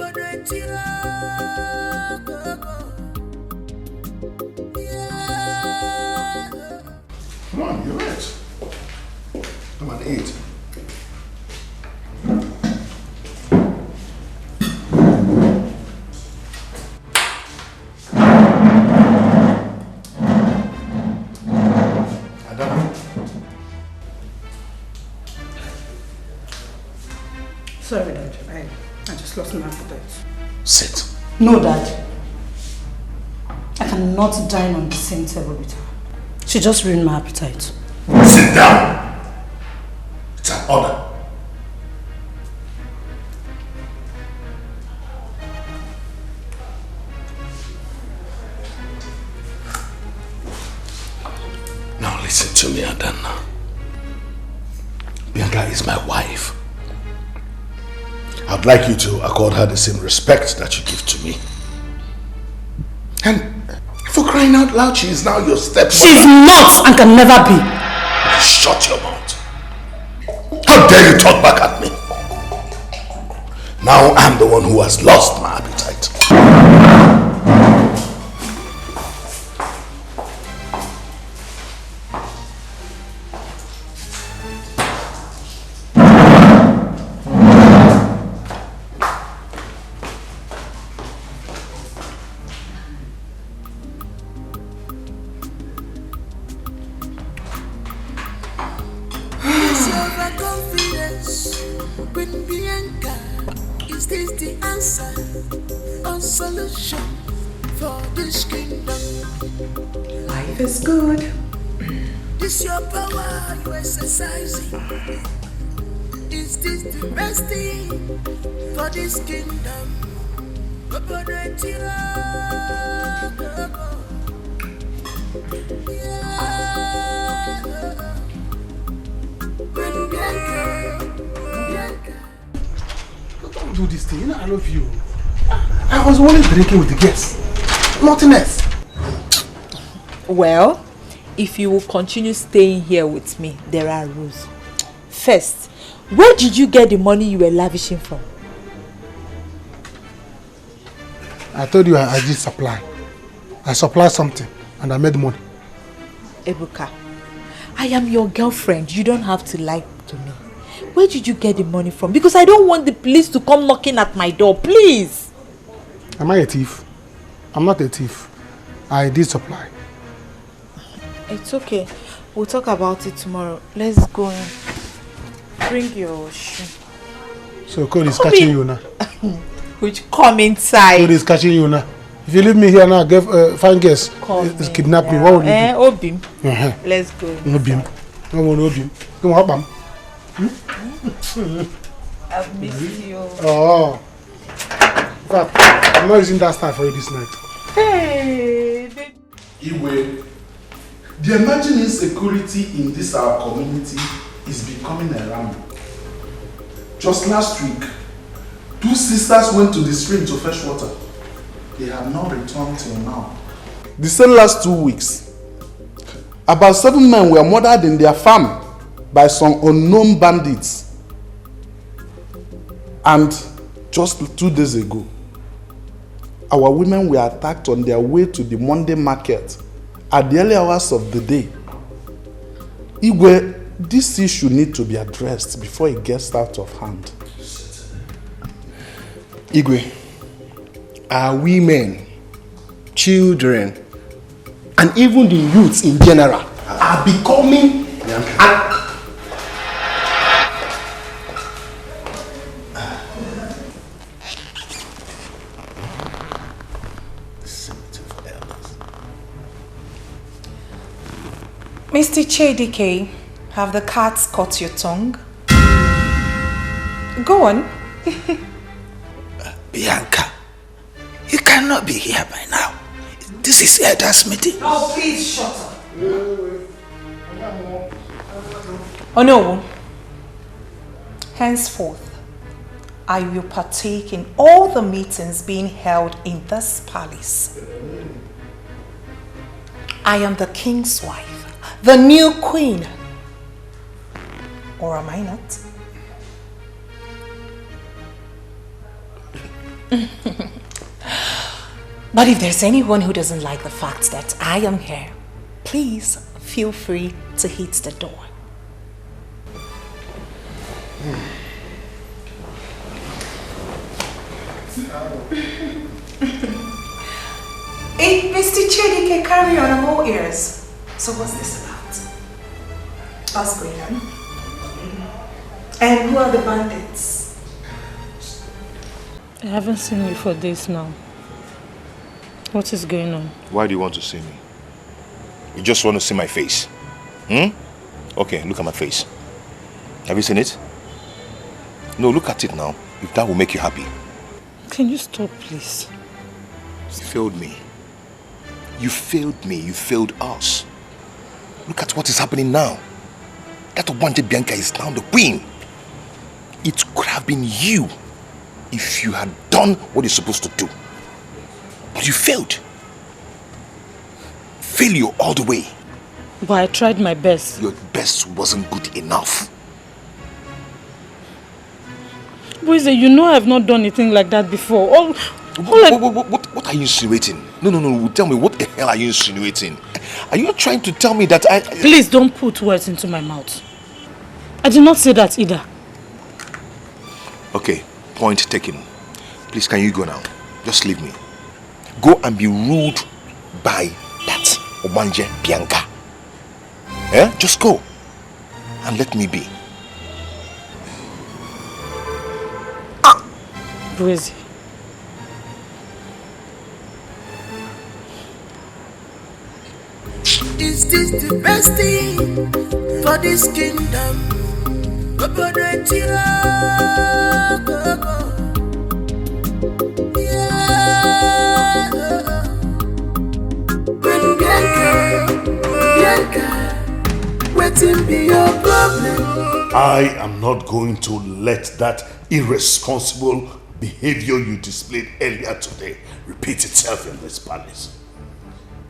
on, you're right. Come on, eat. Sorry, Dad. I just lost my appetite. Sit. No, Dad. I cannot dine on the same table with her. She just ruined my appetite. Sit down. It's an order. Now listen to me, Adana. Bianca is my wife. I'd like you to accord her the same respect that you give to me. And for crying out loud, she is now your stepmother. She's not and can never be. Shut your mouth. How dare you talk back at me? Now I'm the one who has lost my appetite. Is this the best thing for this kingdom? Don't do this thing. You know I love you. I was only drinking with the guests. Nothing else. Well, if you will continue staying here with me, there are rules. First, where did you get the money you were lavishing from? I told you I did supply. I supplied something and I made money. Ebuka, I am your girlfriend. You don't have to lie to me. Where did you get the money from? Because I don't want the police to come knocking at my door, please. Am I a thief? I'm not a thief. I did supply. It's okay. We'll talk about it tomorrow. Let's go and bring your shoe. So Cody is catching you now. Which come inside. Cody is catching you now. If you leave me here now, find guests. Kidnap me. What would you do? Obim. Let's go. Obim. No one Obim. Come on, Bam. I've missed you. Oh. In fact, I'm not using that style for you this night. Hey. Iwe, the emerging insecurity in this our community is becoming alarming. Just last week, 2 sisters went to the stream to fetch water. They have not returned till now. The same last 2 weeks, about 7 men were murdered in their farm by some unknown bandits. And just 2 days ago, our women were attacked on their way to the Monday market at the early hours of the day. Igwe, this issue needs to be addressed before it gets out of hand. Igwe, our women, children, and even the youths in general are becoming Mr. Chedike, have the cats cut your tongue? Go on. Bianca, you cannot be here by now. This is elders' meeting. Oh, please shut up. Oh no. Henceforth, I will partake in all the meetings being held in this palace. I am the king's wife, the new queen. Or am I not? But if there's anyone who doesn't like the fact that I am here, please feel free to hit the door. Hey, Mr. Chedike, carry on, I'm all ears. So what's this about? What's going on? And who are the bandits? I haven't seen you for days now. What is going on? Why do you want to see me? You just want to see my face? Okay, look at my face. Have you seen it? No, look at it now. If that will make you happy. Can you stop, please? You failed me. You failed me. You failed us. Look at what is happening now. That Obanje Bianca is now the queen. It could have been you if you had done what you're supposed to do. But you failed. Failure all the way. But I tried my best. Your best wasn't good enough. Boise, you know I've not done anything like that before. What are you insinuating? No. Tell me, what the hell are you insinuating? Are you trying to tell me that I... Please don't put words into my mouth. I did not say that either. Okay, point taken. Please, can you go now? Just leave me. Go and be ruled by that Obanje Bianca. Just go and let me be. Boise. Is this the best thing for this kingdom? Bianca, waiting be your problem. I am not going to let that irresponsible behavior you displayed earlier today repeat itself in this palace.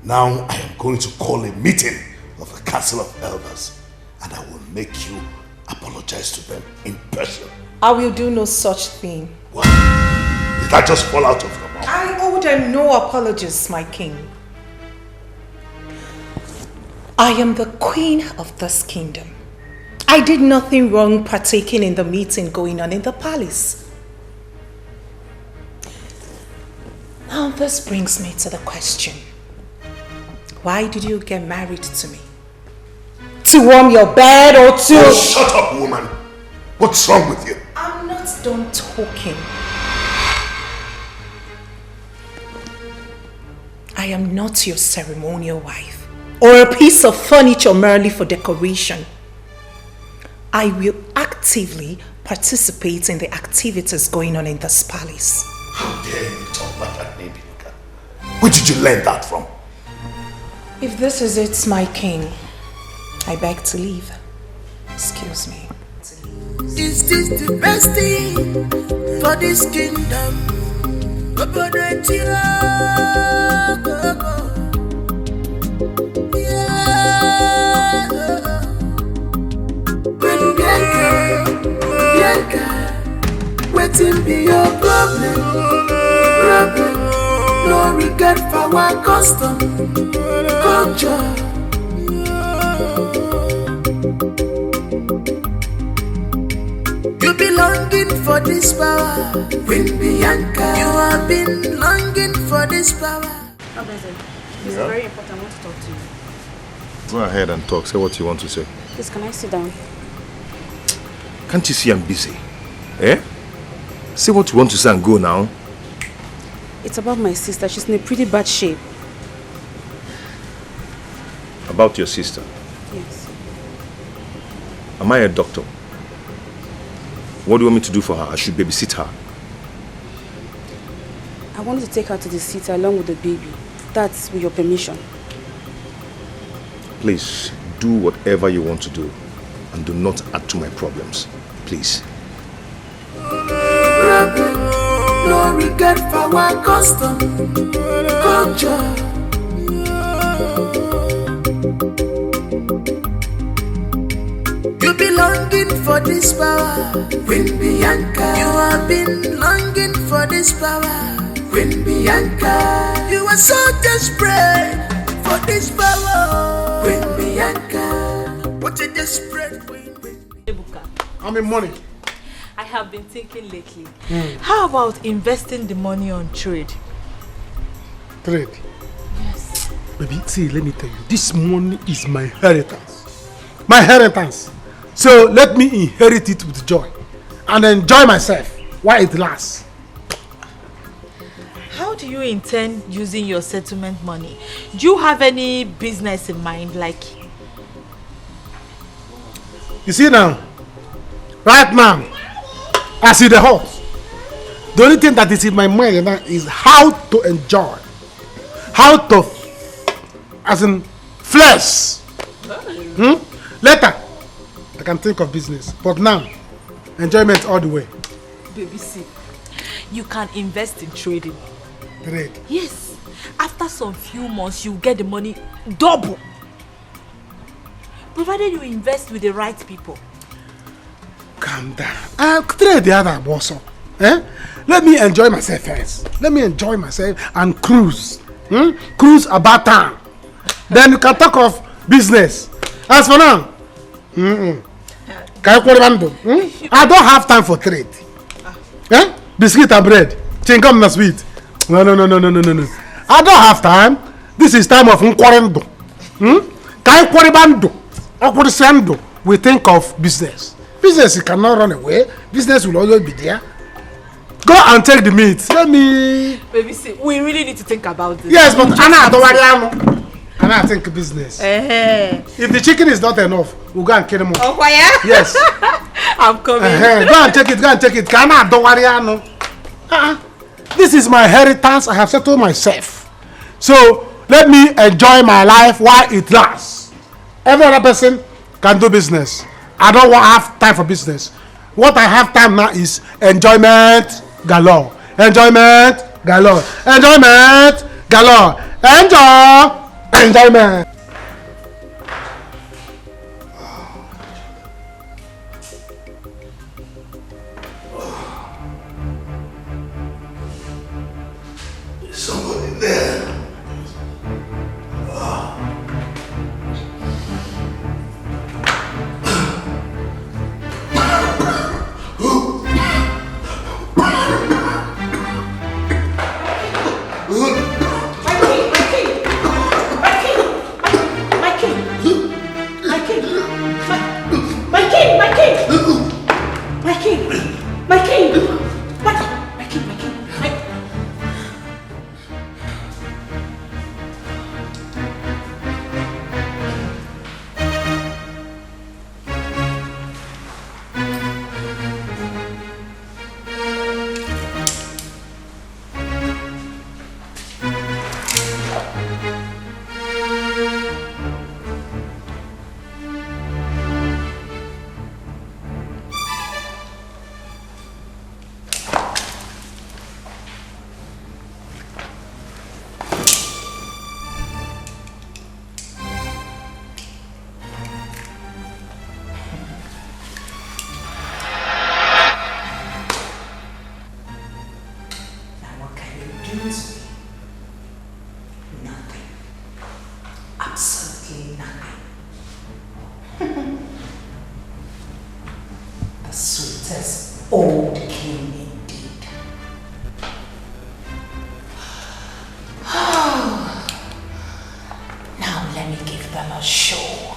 Now I am going to call a meeting of the Council of Elders, and I will make you apologize to them in person. I will do no such thing. What? Did that just fall out of your mouth? I owe them no apologies, my king. I am the queen of this kingdom. I did nothing wrong partaking in the meeting going on in the palace. Now this brings me to the question. Why did you get married to me? To warm your bed or to... Oh, shut up, woman! What's wrong with you? I'm not done talking. I am not your ceremonial wife or a piece of furniture merely for decoration. I will actively participate in the activities going on in this palace. How dare you talk like that, Bianca? Where did you learn that from? If this is it, my king, I beg to leave. Excuse me. Is this the best thing for this kingdom? Waiting be your problem. No regret for our custom, culture. You be longing for this power, Queen Bianca. You have been longing for this power. This is very important. I want to talk to you. Go ahead and talk. Say what you want to say. Please, can I sit down? Can't you see I'm busy? Eh? Say what you want to say and go now. It's about my sister. She's in a pretty bad shape. About your sister? Yes. Am I a doctor? What do you want me to do for her? I should babysit her. I wanted to take her to the city along with the baby. That's with your permission. Please, do whatever you want to do. And do not add to my problems. Please. No regret for our custom, culture. You be longing for this power, Queen Bianca. You have been longing for this power, Queen Bianca. You are so desperate for this power, Queen Bianca. What a desperate queen. Ebuka, I'm in money. I have been thinking lately. How about investing the money on trade? Trade? Yes. Baby, see, let me tell you, this money is my inheritance. My inheritance. So let me inherit it with joy and enjoy myself while it lasts. How do you intend using your settlement money? Do you have any business in mind, like? You see now, right now, I see the house. The only thing that is in my mind now is how to enjoy, how to, as in flesh. Later, I can think of business, but now, enjoyment all the way. Baby, see, you can invest in trading. Trade? Yes. After some few months, you get the money double. Provided you invest with the right people. Calm down. Trade the other boss. Let me enjoy myself first. Let me enjoy myself and cruise. Cruise about town. Then you can talk of business. As for now, I don't have time for trade. Biscuit and bread. Chingam na sweet. No. I don't have time. This is time of nkwarendo. We think of business. Business you cannot run away. Business will always be there. Go and take the meat. Let me. Baby, see, we really need to think about this. Yes, but Anna, think business. If the chicken is not enough, we'll go and kill them all. Oh, yeah? Yes. I'm coming. Go and take it. This is my inheritance. I have settled myself. So let me enjoy my life while it lasts. Every other person can do business. I don't have time for business. What I have time now is enjoyment galore. Enjoyment galore. Enjoyment galore. Enjoyment. Somebody there. the sweetest old king indeed. Now let me give them a show.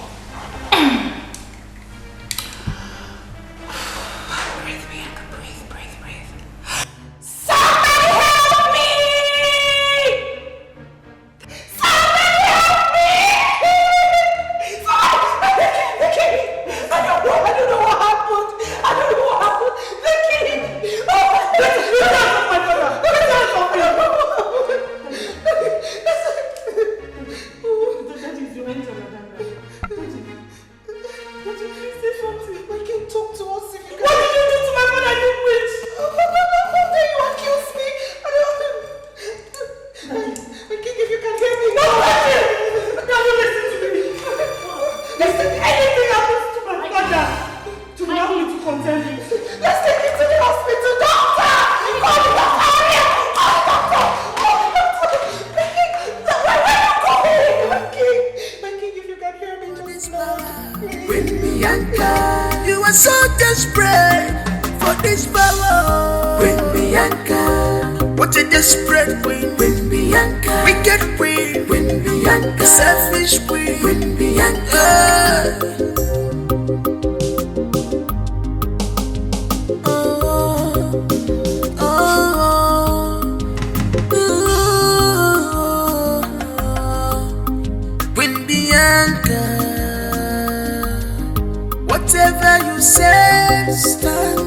Breathe, Bianca, breathe, breathe, breathe. Somebody help me! Somebody help me! The king! I don't know what happened. I don't know what happened. The king! Oh, my God! Talk to us if you can. What did you do to my mother, you witch? How dare you accuse me? My king, if you can hear me. No, can you listen to me? Listen, anything happens to my mother, to allow me to contend you. Let's take him to the hospital. Doctor! Call the doctor! Call the doctor! Where are you going? My king, if you can hear me, just now. Queen Bianca, you are so desperate for this power. Queen Bianca, what a desperate queen. Queen Bianca, wicked queen. Queen Bianca, selfish queen. Queen Bianca. Queen Bianca, whatever you say, stand.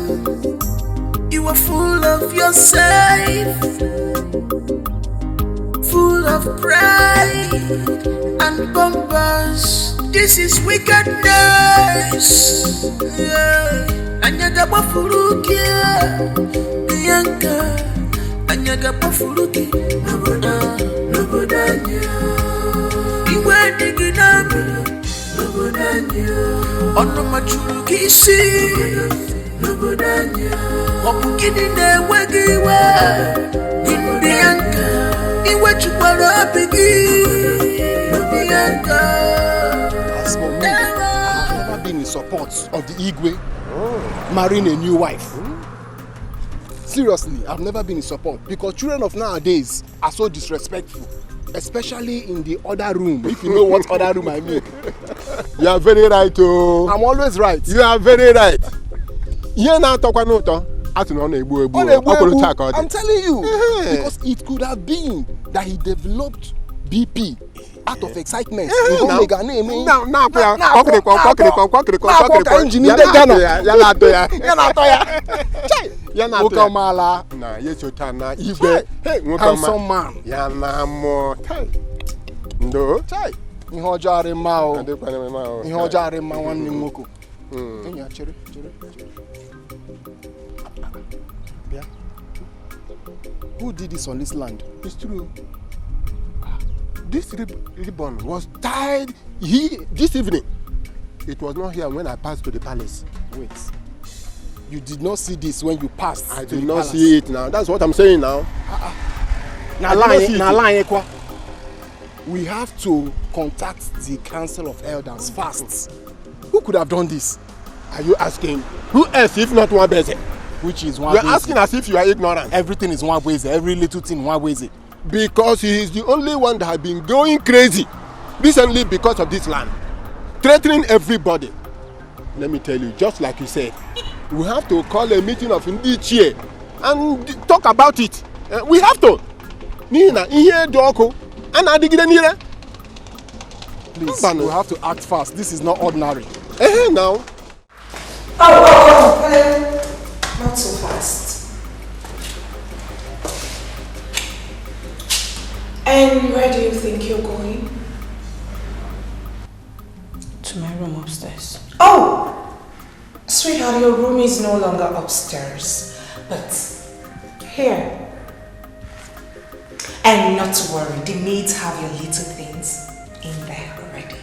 You are full of yourself, full of pride and bombers. This is wickedness. Anyaga bafuruki, Bianca. Anyaga bafuruki, nobodanya. Iwe diginami, nobodanya. Ono machuru kisi, nobodanya. Wapukini newegiwe, Bianca. Iwe chukwara bigi, Bianca. As for me, I have never been in support of the Igwe marrying a new wife. Seriously, I've never been in support because children of nowadays are so disrespectful, especially in the other room, if you know what other room I mean. You are very right, oh. I'm always right. You are very right. Here now, talk about no. I'm telling you, because it could have been that he developed BP out of excitement. Handsome man. Ihe ọjọọ arịma o. Ihe ọjọọ arịma nwanne m nwoke. Enyi ya chere. Bịa. Who did this on this land? It's true. This ribbon was tied this evening. It was not here when I passed to the palace. Wait. You did not see this when you passed I to the did not palace? see it now. That's what I'm saying now. We have to contact the Council of Elders fast. Who could have done this? Are you asking? Who else if not Nwabeze? Which is Nwabeze. You're asking as if you are ignorant. Everything is Nwabeze. Every little thing Nwabeze. Because he is the only one that has been going crazy recently because of this land. Threatening everybody. Let me tell you, just like you said, we have to call a meeting of Ndichie and talk about it. We have to. Nina, ihe doko. Please, we have to act fast. This is not ordinary. Now. Not so fast. And where do you think you're going? To my room upstairs. Oh! Sweetheart, your room is no longer upstairs, but here. And not to worry, the maids have your little things in there already.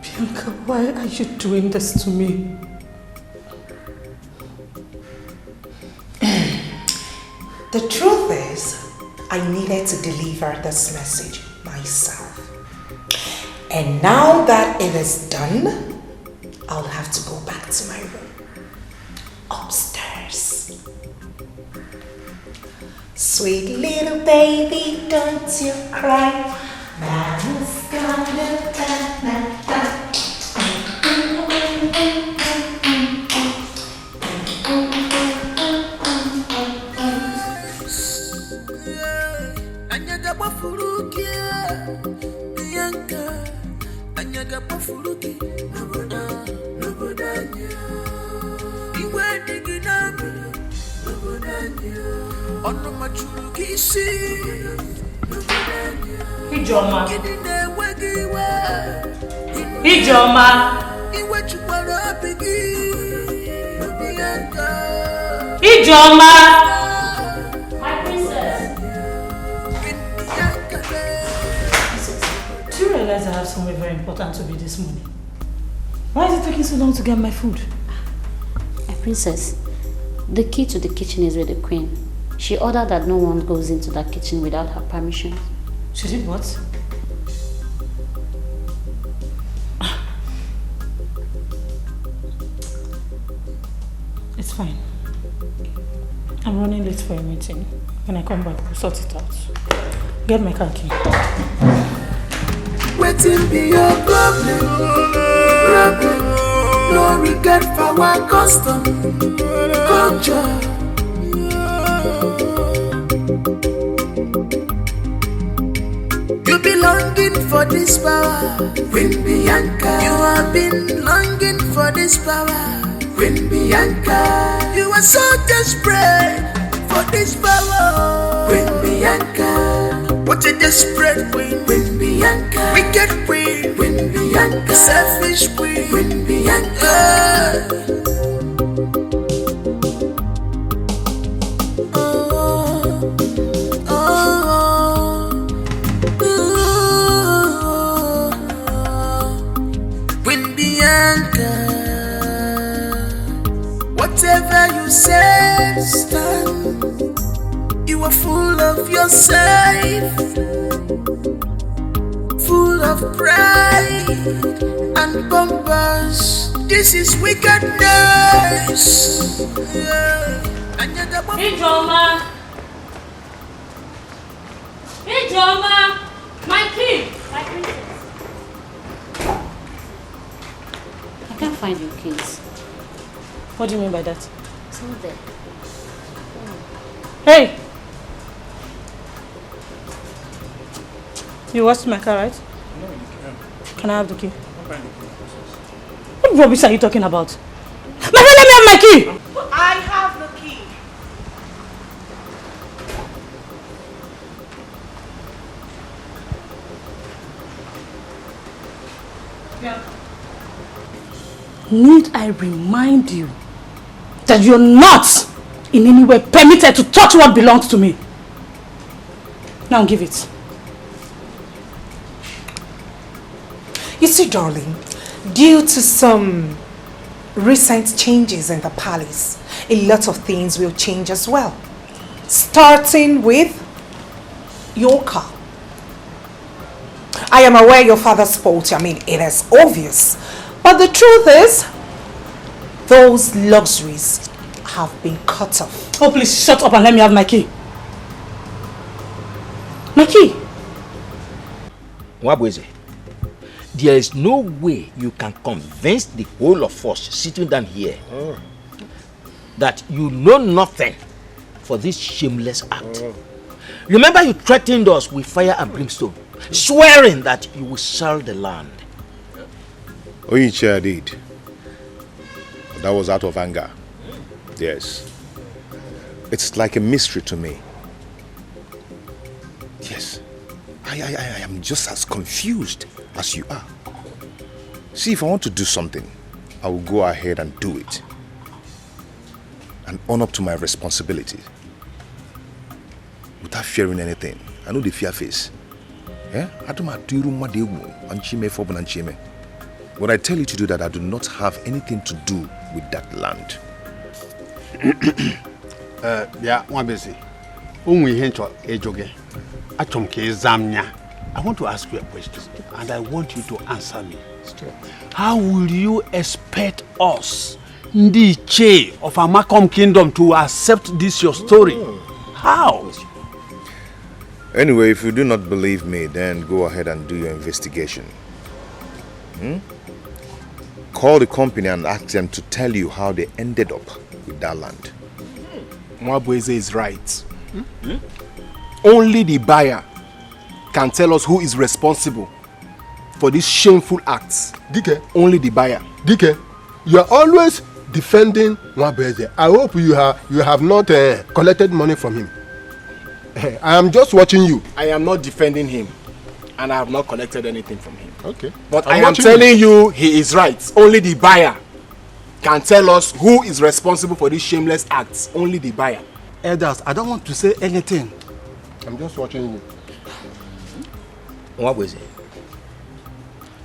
Bianca, why are you doing this to me? The truth is, I needed to deliver this message myself. And now that it is done, I'll have to go back to my room. Upstairs. Sweet little baby, don't you cry. Mama's gonna ta-ta-ta. Ijoma. Ijoma. Ijoma. My princess. Do you realize I have somewhere very important to be this morning? Why is it taking so long to get my food? My princess, the key to the kitchen is with the queen. She ordered that no one goes into that kitchen without her permission. She did what? It's fine. I'm running late for a meeting. When I come back, we'll sort it out. Get my car key. Waiting be your problem. No regret for our custom, culture. You be longing for this power, Queen Bianca. You have been longing for this power, Queen Bianca. You are so desperate for this power, Queen Bianca. What a desperate queen, Queen Bianca. Wicked queen, Queen Bianca. Selfish queen, Queen Bianca. Whatever you said, stand. You are full of yourself, full of pride and bumpers. This is wickedness. Ijoma! Ijoma! My key! My princess. I can't find your keys. What do you mean by that? It's not there. Hey! You washed my car, right? No, you can't. Can I have the key? What kind of process? What rubbish are you talking about? My friend, let me have my key! I have the key. Yeah. Need I remind you that you're not in any way permitted to touch what belongs to me? Now give it. You see, darling, due to some recent changes in the palace, a lot of things will change as well. Starting with your car. I am aware your father's fault. I mean, it is obvious. But the truth is, those luxuries have been cut off. Oh, please shut up and let me have my key. My key. Wabweze, there is no way you can convince the whole of us sitting down here that you know nothing for this shameless act. Remember, you threatened us with fire and brimstone, swearing that you will sell the land. Oyiche did. That was out of anger. Yes. It's like a mystery to me. Yes. I am just as confused as you are. See, if I want to do something, I will go ahead and do it. And own up to my responsibility. Without fearing anything. I know the fear face. Yeah? When I tell you to do that, I do not have anything to do with that land. Yeah, one busy. Only hint or ejoge. Atom ke zamnya. I want to ask you a question, and I want you to answer me. How will you expect us, the Che of Amakom Kingdom, to accept this your story? How? Anyway, if you do not believe me, then go ahead and do your investigation. Call the company and ask them to tell you how they ended up with that land. Mwabueze is right. Only the buyer can tell us who is responsible for these shameful acts. Dike. Only the buyer. Dike, you are always defending Mwabueze. I hope you have not collected money from him. I am just watching you. I am not defending him, and I have not collected anything from him. Okay. But I am telling you, he is right. Only the buyer can tell us who is responsible for these shameless acts. Only the buyer. Elders, I don't want to say anything. I'm just watching you.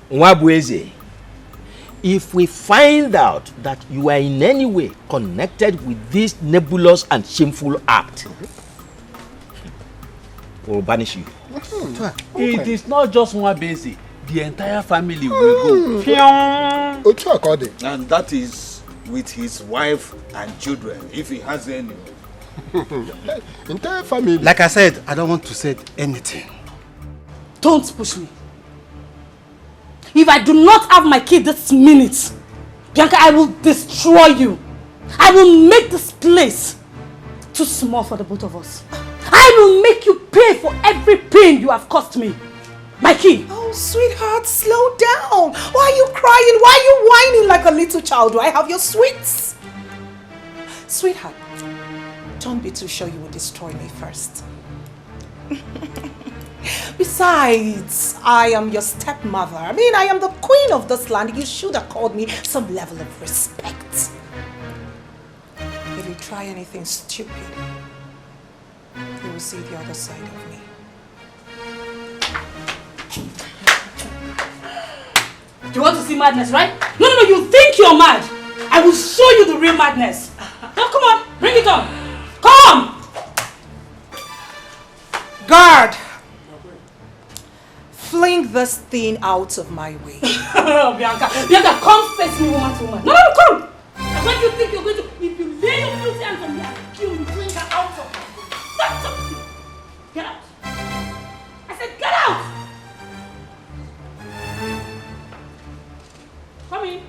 Nwabueze, if we find out that you are in any way connected with this nebulous and shameful act, we'll banish you. It is not just Nwabueze. The entire family will go. And that is with his wife and children, if he has any. Entire family. Like I said, I don't want to say anything. Don't push me. If I do not have my kid this minute, Bianca, I will destroy you. I will make this place too small for the both of us. I will make you pay for every pain you have caused me. My kid. Oh, sweetheart, slow down. Why are you crying? Why are you whining like a little child? Do I have your sweets? Sweetheart, don't be too sure you will destroy me first. Besides, I am your stepmother. I mean, I am the queen of this land. You should have called me some level of respect. If you try anything stupid, you will see the other side of me. You want to see madness, right? No, you think you're mad. I will show you the real madness. Now, come on, bring it on. Come! Guard! Fling this thing out of my way. Bianca, come face me woman to woman. No, come! What do you think you're going to... If you lay your filthy hands on me, I'll kill you. Fling her out of my way. Stop! Get out. I said get out! Come in.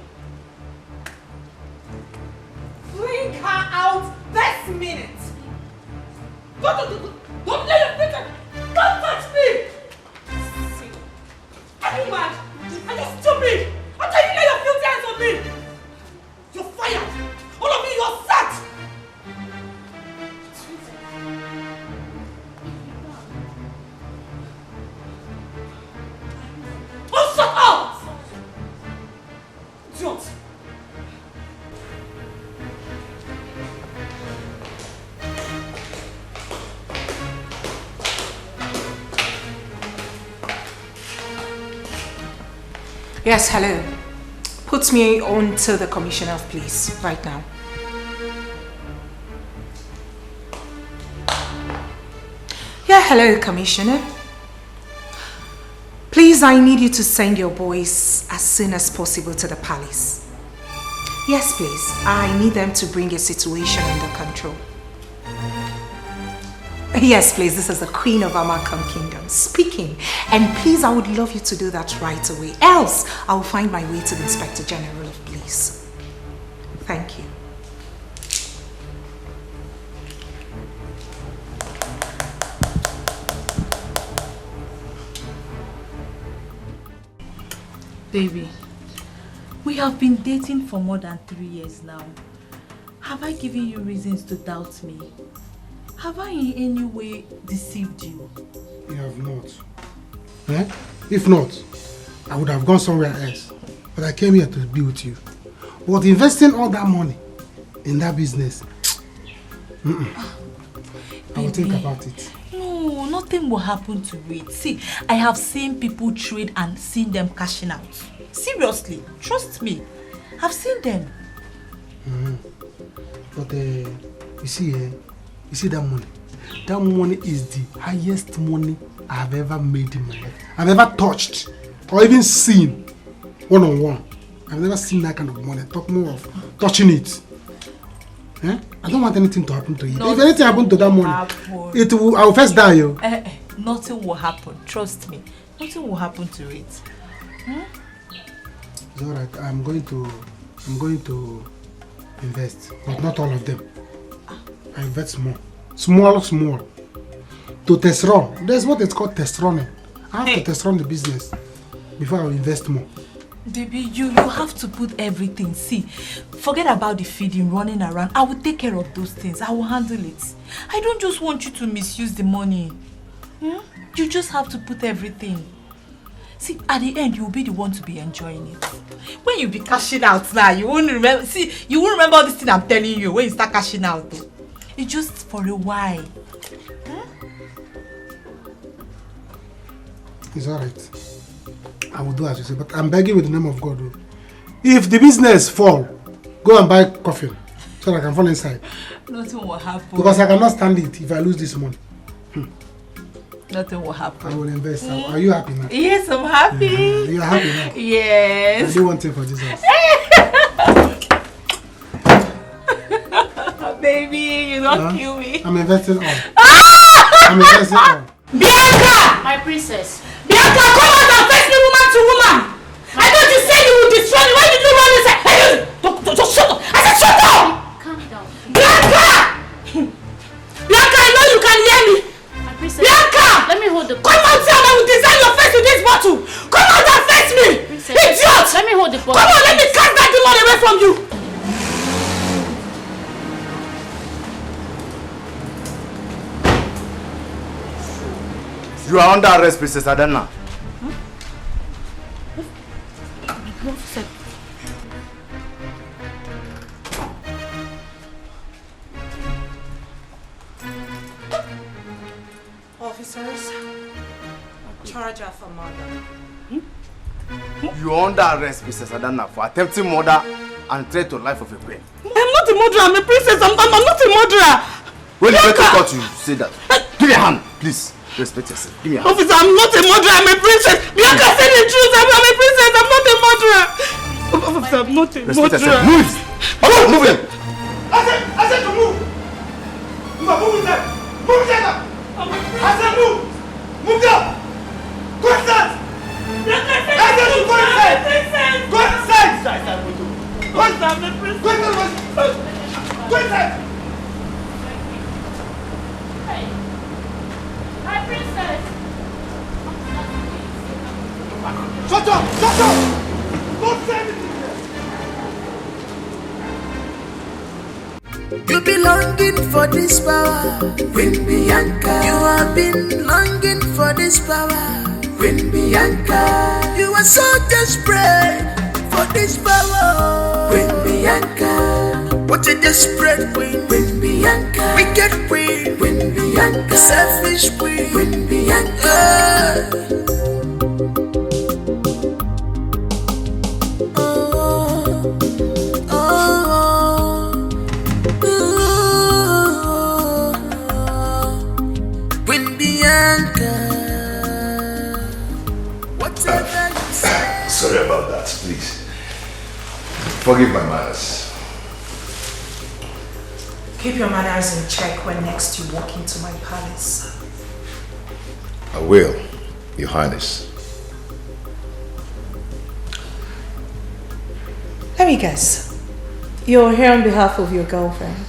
Fling her out this minute. Don't lay your feet on. Don't touch me! Are you mad? Are you stupid? How can you lay your filthy hands on me? You're fired! All of you, you're sacked! Oh, shut up! Idiot! Yes, hello. Put me on to the commissioner of police right now. Yeah, hello, commissioner. Please, I need you to send your boys as soon as possible to the palace. Yes, please. I need them to bring a situation under control. Yes, please. This is the Queen of Amakom Kingdom speaking. And please, I would love you to do that right away. Else, I will find my way to the Inspector General of Police. Thank you. Baby, we have been dating for more than 3 years now. Have I given you reasons to doubt me? Have I in any way deceived you? You have not. If not, I would have gone somewhere else. But I came here to be with you. But investing all that money in that business, I will think about it. No, nothing will happen to it. See, I have seen people trade and seen them cashing out. Seriously, trust me. I've seen them. But you see that money? That money is the highest money I have ever made in my life. I've ever touched or even seen one-on-one. I've never seen that kind of money. Talk more of touching it. Eh? I don't want anything to happen to you. If anything happens to that money, I will first die. Yo. Nothing will happen. Trust me. Nothing will happen to it. It's alright. I'm going to invest, but not all of them. I invest small. To test run. There's what it's called test running. I have to test run the business before I invest more. Baby, you have to put everything. See, forget about the feeding, running around. I will take care of those things. I will handle it. I don't just want you to misuse the money. You just have to put everything. See, at the end, you'll be the one to be enjoying it. When you be cashing out now, you won't remember. See, you won't remember all this thing I'm telling you when you start cashing out. Though. It's just for a while. It's alright. I will do as you say, but I'm begging with the name of God. If the business fall, go and buy coffin so that I can fall inside. Nothing will happen. Because I cannot stand it if I lose this money. Nothing will happen. I will invest. Are you happy now? Yes, I'm happy. You are happy now? Yes. I do one thing for Jesus. Baby, you don't kill me. I'm investing all. I'm investing all. Bianca! My princess. Bianca, come out and face me woman to woman! I thought you said you would destroy me. Why did you run inside? Just shut up! I said shut up! Calm down. Bianca! Bianca, I know you can hear me. My princess. Bianca! Let me hold the bottle. Come out here and I will design your face with this bottle. Come out and face me! Princess. Idiot! Let me hold the bottle. Come on, let me cast that demon away from you! You are under arrest, Princess Adana. Officers, charge her for murder. You are under arrest, Princess Adana, for attempting murder and threat to life of a queen. I'm not a murderer, I'm a princess. I'm not a murderer. When you get to court, you say that. Give me a hand, please. Respect yourself. Give me a hand. Officer, I'm not a murderer, I'm a princess. Bianca said the truth. I'm a princess. I'm not a murderer. Officer, I'm not a Respect murderer. yourself. Move! Oh, move it! I said to move! You are moving them! Move them! I said move! Move them! Go inside! I said to go inside! Go inside! Go inside! Go inside! My princess. Shut up! Shut up! Don't say anything! You be longing for this power, Queen Bianca. You have been longing for this power, Queen Bianca. You are so desperate for this power, Queen Bianca. What a desperate queen, Queen Bianca. Wicked queen, Queen Bianca. Selfish queen, Queen Bianca. Sorry about that, please. Forgive my manners. Keep your manners in check when next you walk into my palace. I will, Your Highness. Let me guess. You're here on behalf of your girlfriend.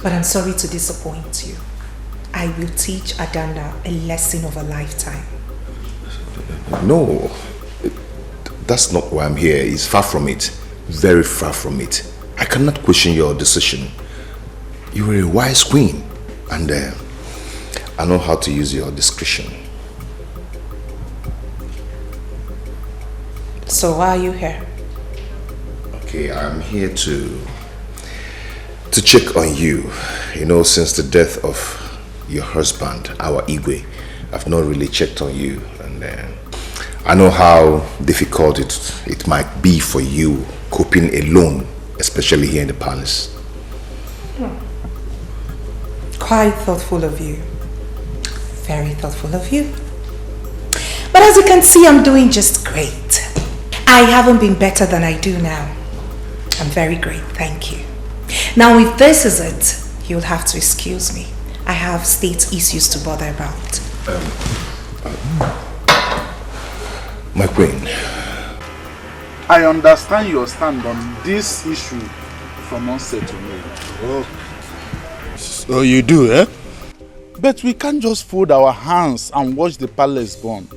But I'm sorry to disappoint you. I will teach Adana a lesson of a lifetime. No, that's not why I'm here. It's far from it. Very far from it. I cannot question your decision. You are a wise queen, and I know how to use your discretion. So why are you here? Okay, I'm here to check on you. You know, since the death of your husband, our Igwe, I've not really checked on you, and I know how difficult it might be for you coping alone, especially here in the palace. Quite thoughtful of you. Very thoughtful of you. But as you can see, I'm doing just great. I haven't been better than I do now. I'm very great, thank you. Now, if this is it, you'll have to excuse me. I have state issues to bother about. My queen. I understand your stand on this issue from onset to Maid. Oh. So you do, eh? But we can't just fold our hands and watch the palace burn.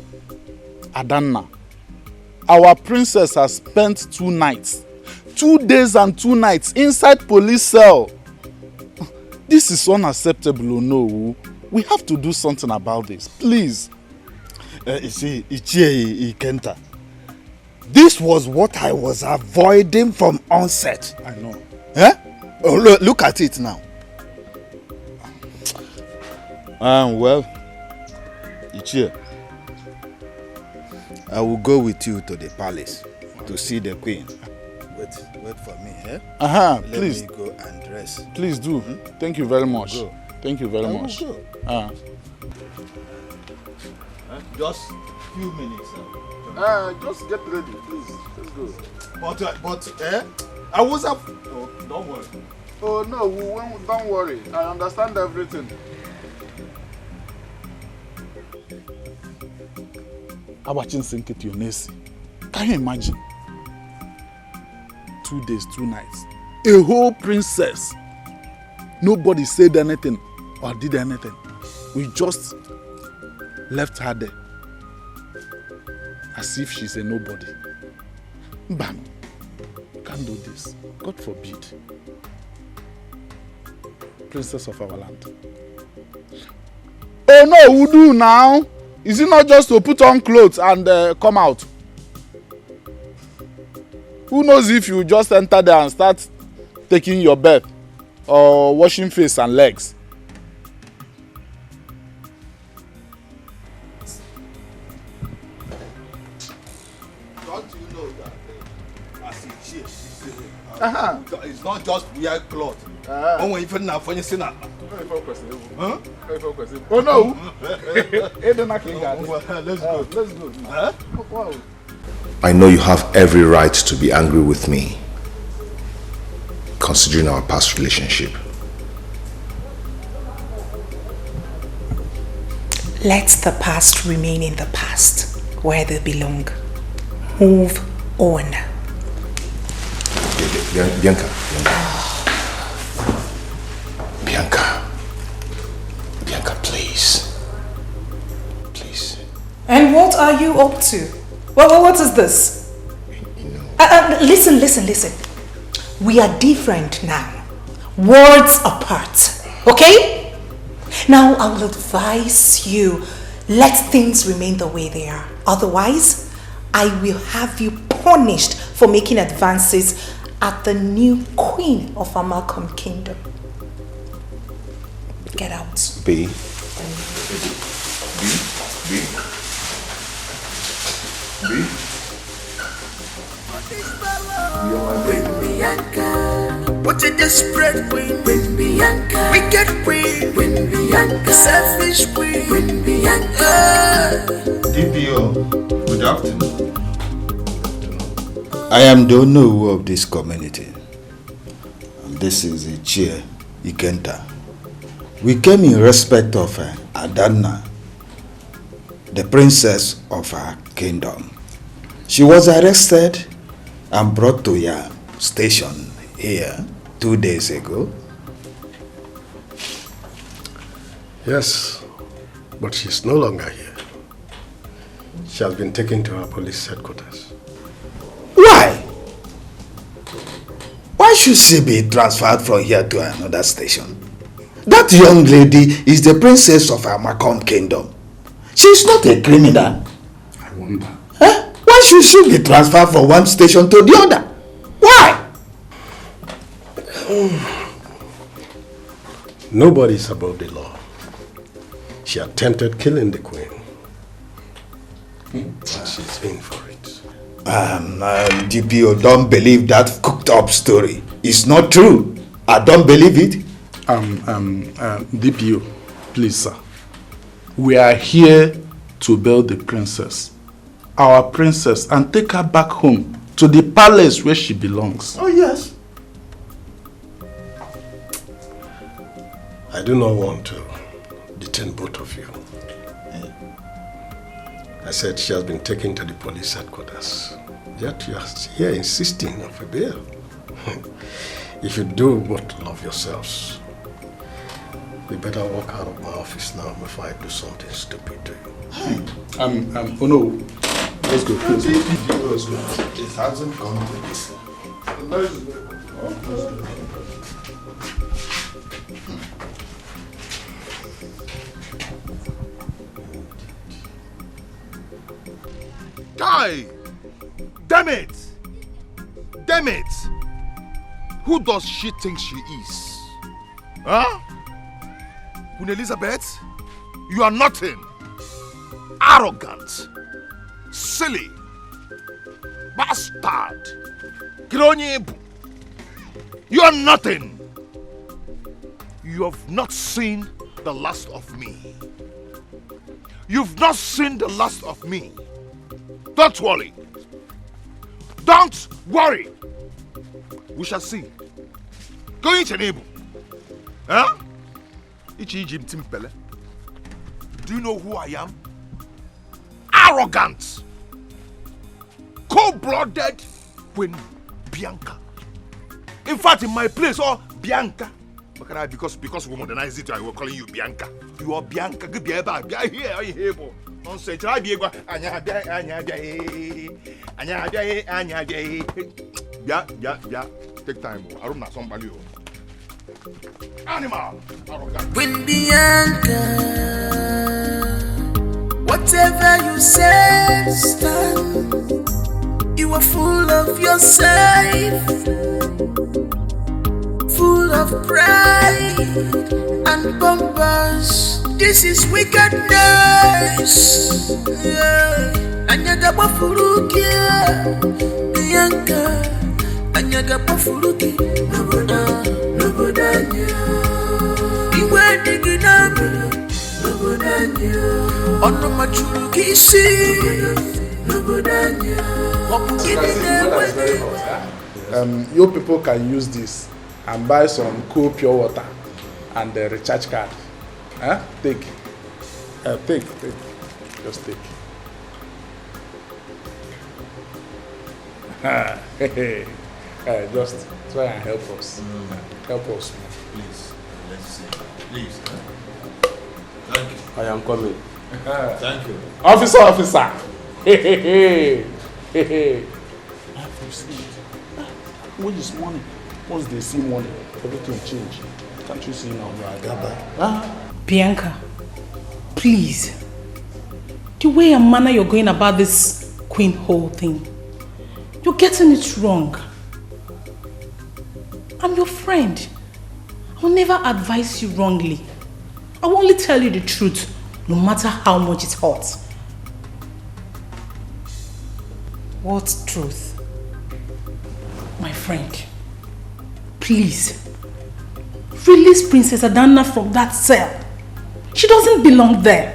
Adanna, our princess has spent 2 nights, 2 days and 2 nights inside police cell. This is unacceptable, no. We have to do something about this, please. You see, Ichie Ikenta, this was what I was avoiding from onset. I know. Eh? Oh, look at it now. Well, Ichie, I will go with you to the palace to see the queen. Wait for me, eh? Please. Let me go and dress. Please do. Thank you very much. Go. Thank you very much. Go. Just few minutes. Just get ready, please. Let's go. But I was up. Oh, don't worry. Oh no, don't worry. I understand everything. Abachin Senketi Onesi. Can you imagine? 2 days, 2 nights. A whole princess. Nobody said anything or did anything. We just left her there. As if she's a nobody. Bam. Can't do this. God forbid. Princess of our land. Oh no, who do now? Is it not just to put on clothes and come out? Who knows if you just enter there and start taking your bath or washing face and legs? Don't you know that as it's not just wear clothes. Oh, even now when you see that. Oh no! Let's go. Let's go. Huh? Wow. I know you have every right to be angry with me, considering our past relationship. Let the past remain in the past, where they belong. Move on. Bianca. Bianca, please. Please. And what are you up to? What is this? Listen. We are different now. Worlds apart. Okay? Now I will advise you, let things remain the way they are. Otherwise, I will have you punished for making advances at the new queen of our Malcolm kingdom. Get out. B. What a desperate queen, Queen Bianca. Wicked queen, Queen Bianca. Selfish queen, Queen Bianca. DPO, good afternoon. I am the owner of this community. And this is the chair, Ikenta. We came in respect of Adanna, the princess of our kingdom. She was arrested and brought to your station here 2 days ago. Yes, but she's no longer here. She has been taken to our police headquarters. Why? Why should she be transferred from here to another station? That young lady is the princess of our Macomb kingdom. She's not a criminal. I wonder. Huh? Why should she be transferred from one station to the other? Why? Nobody's above the law. She attempted killing the queen. And she's in for it. DPO, don't believe that cooked up story. It's not true. I don't believe it. DPO, please, sir. We are here to bail the princess, our princess, and take her back home to the palace where she belongs. Oh, yes. I do not want to detain both of you. I said she has been taken to the police headquarters. Yet you are here insisting of a bail. If you do both love yourselves, we better walk out of my office now before I do something stupid to you. Oh no. Let's go, please. Let's go. It hasn't come to this. Let's go. Guy! Damn it! Damn it! Who does she think she is? Huh? Queen Elizabeth? You are nothing. Arrogant. Silly. Bastard. Gronyebu. You are nothing. You have not seen the last of me. You've not seen the last of me. Don't worry. Don't worry. We shall see. Go into your neighbor. Huh? Do you know who I am? Arrogant. Cold-blooded Queen Bianca. In fact, in my place, Bianca. Because we modernized it, I was calling you Bianca. You are Bianca. Here. Nonsense. Take time. I don't know somebody. Animal. Queen Bianca, whatever you say, stand. You are full of yourself, full of pride and bombers. This is wickedness. Anyaga bafuruki, Bianca. Anyaga bafuruki, nobodanya. Iwe diginami, nobodanya. Ono machuruki si, nobodanya. You people can use this and buy some cool pure water and the recharge card. Huh? Take. Take. Just take. Just try and help us. Help us. Please. Let's see. Please. Thank you. I am coming. Thank you. Officer. I have to see it. When is money? Once they see money, everything change. Can't you see now? Bianca, please. The way and manner you're going about this queen whole thing, you're getting it wrong. I'm your friend. I will never advise you wrongly. I will only tell you the truth, no matter how much it hurts. What truth? My friend, please, release Princess Adana from that cell. She doesn't belong there.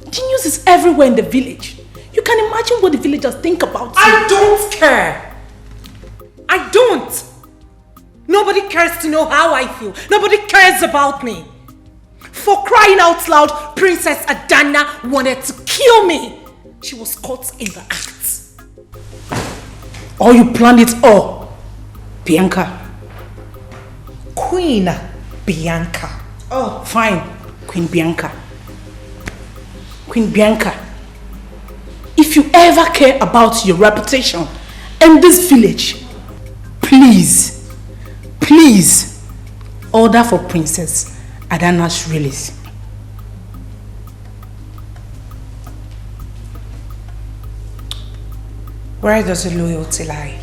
The news is everywhere in the village. You can imagine what the villagers think about you. I don't care. I don't. Nobody cares to know how I feel. Nobody cares about me. For crying out loud, Princess Adana wanted to kill me. She was caught in the act. Or you planned it all, Bianca. Queen Bianca. Oh, fine, Queen Bianca. Queen Bianca, if you ever care about your reputation in this village, please order for Princess Adana's release. Where does the loyalty lie?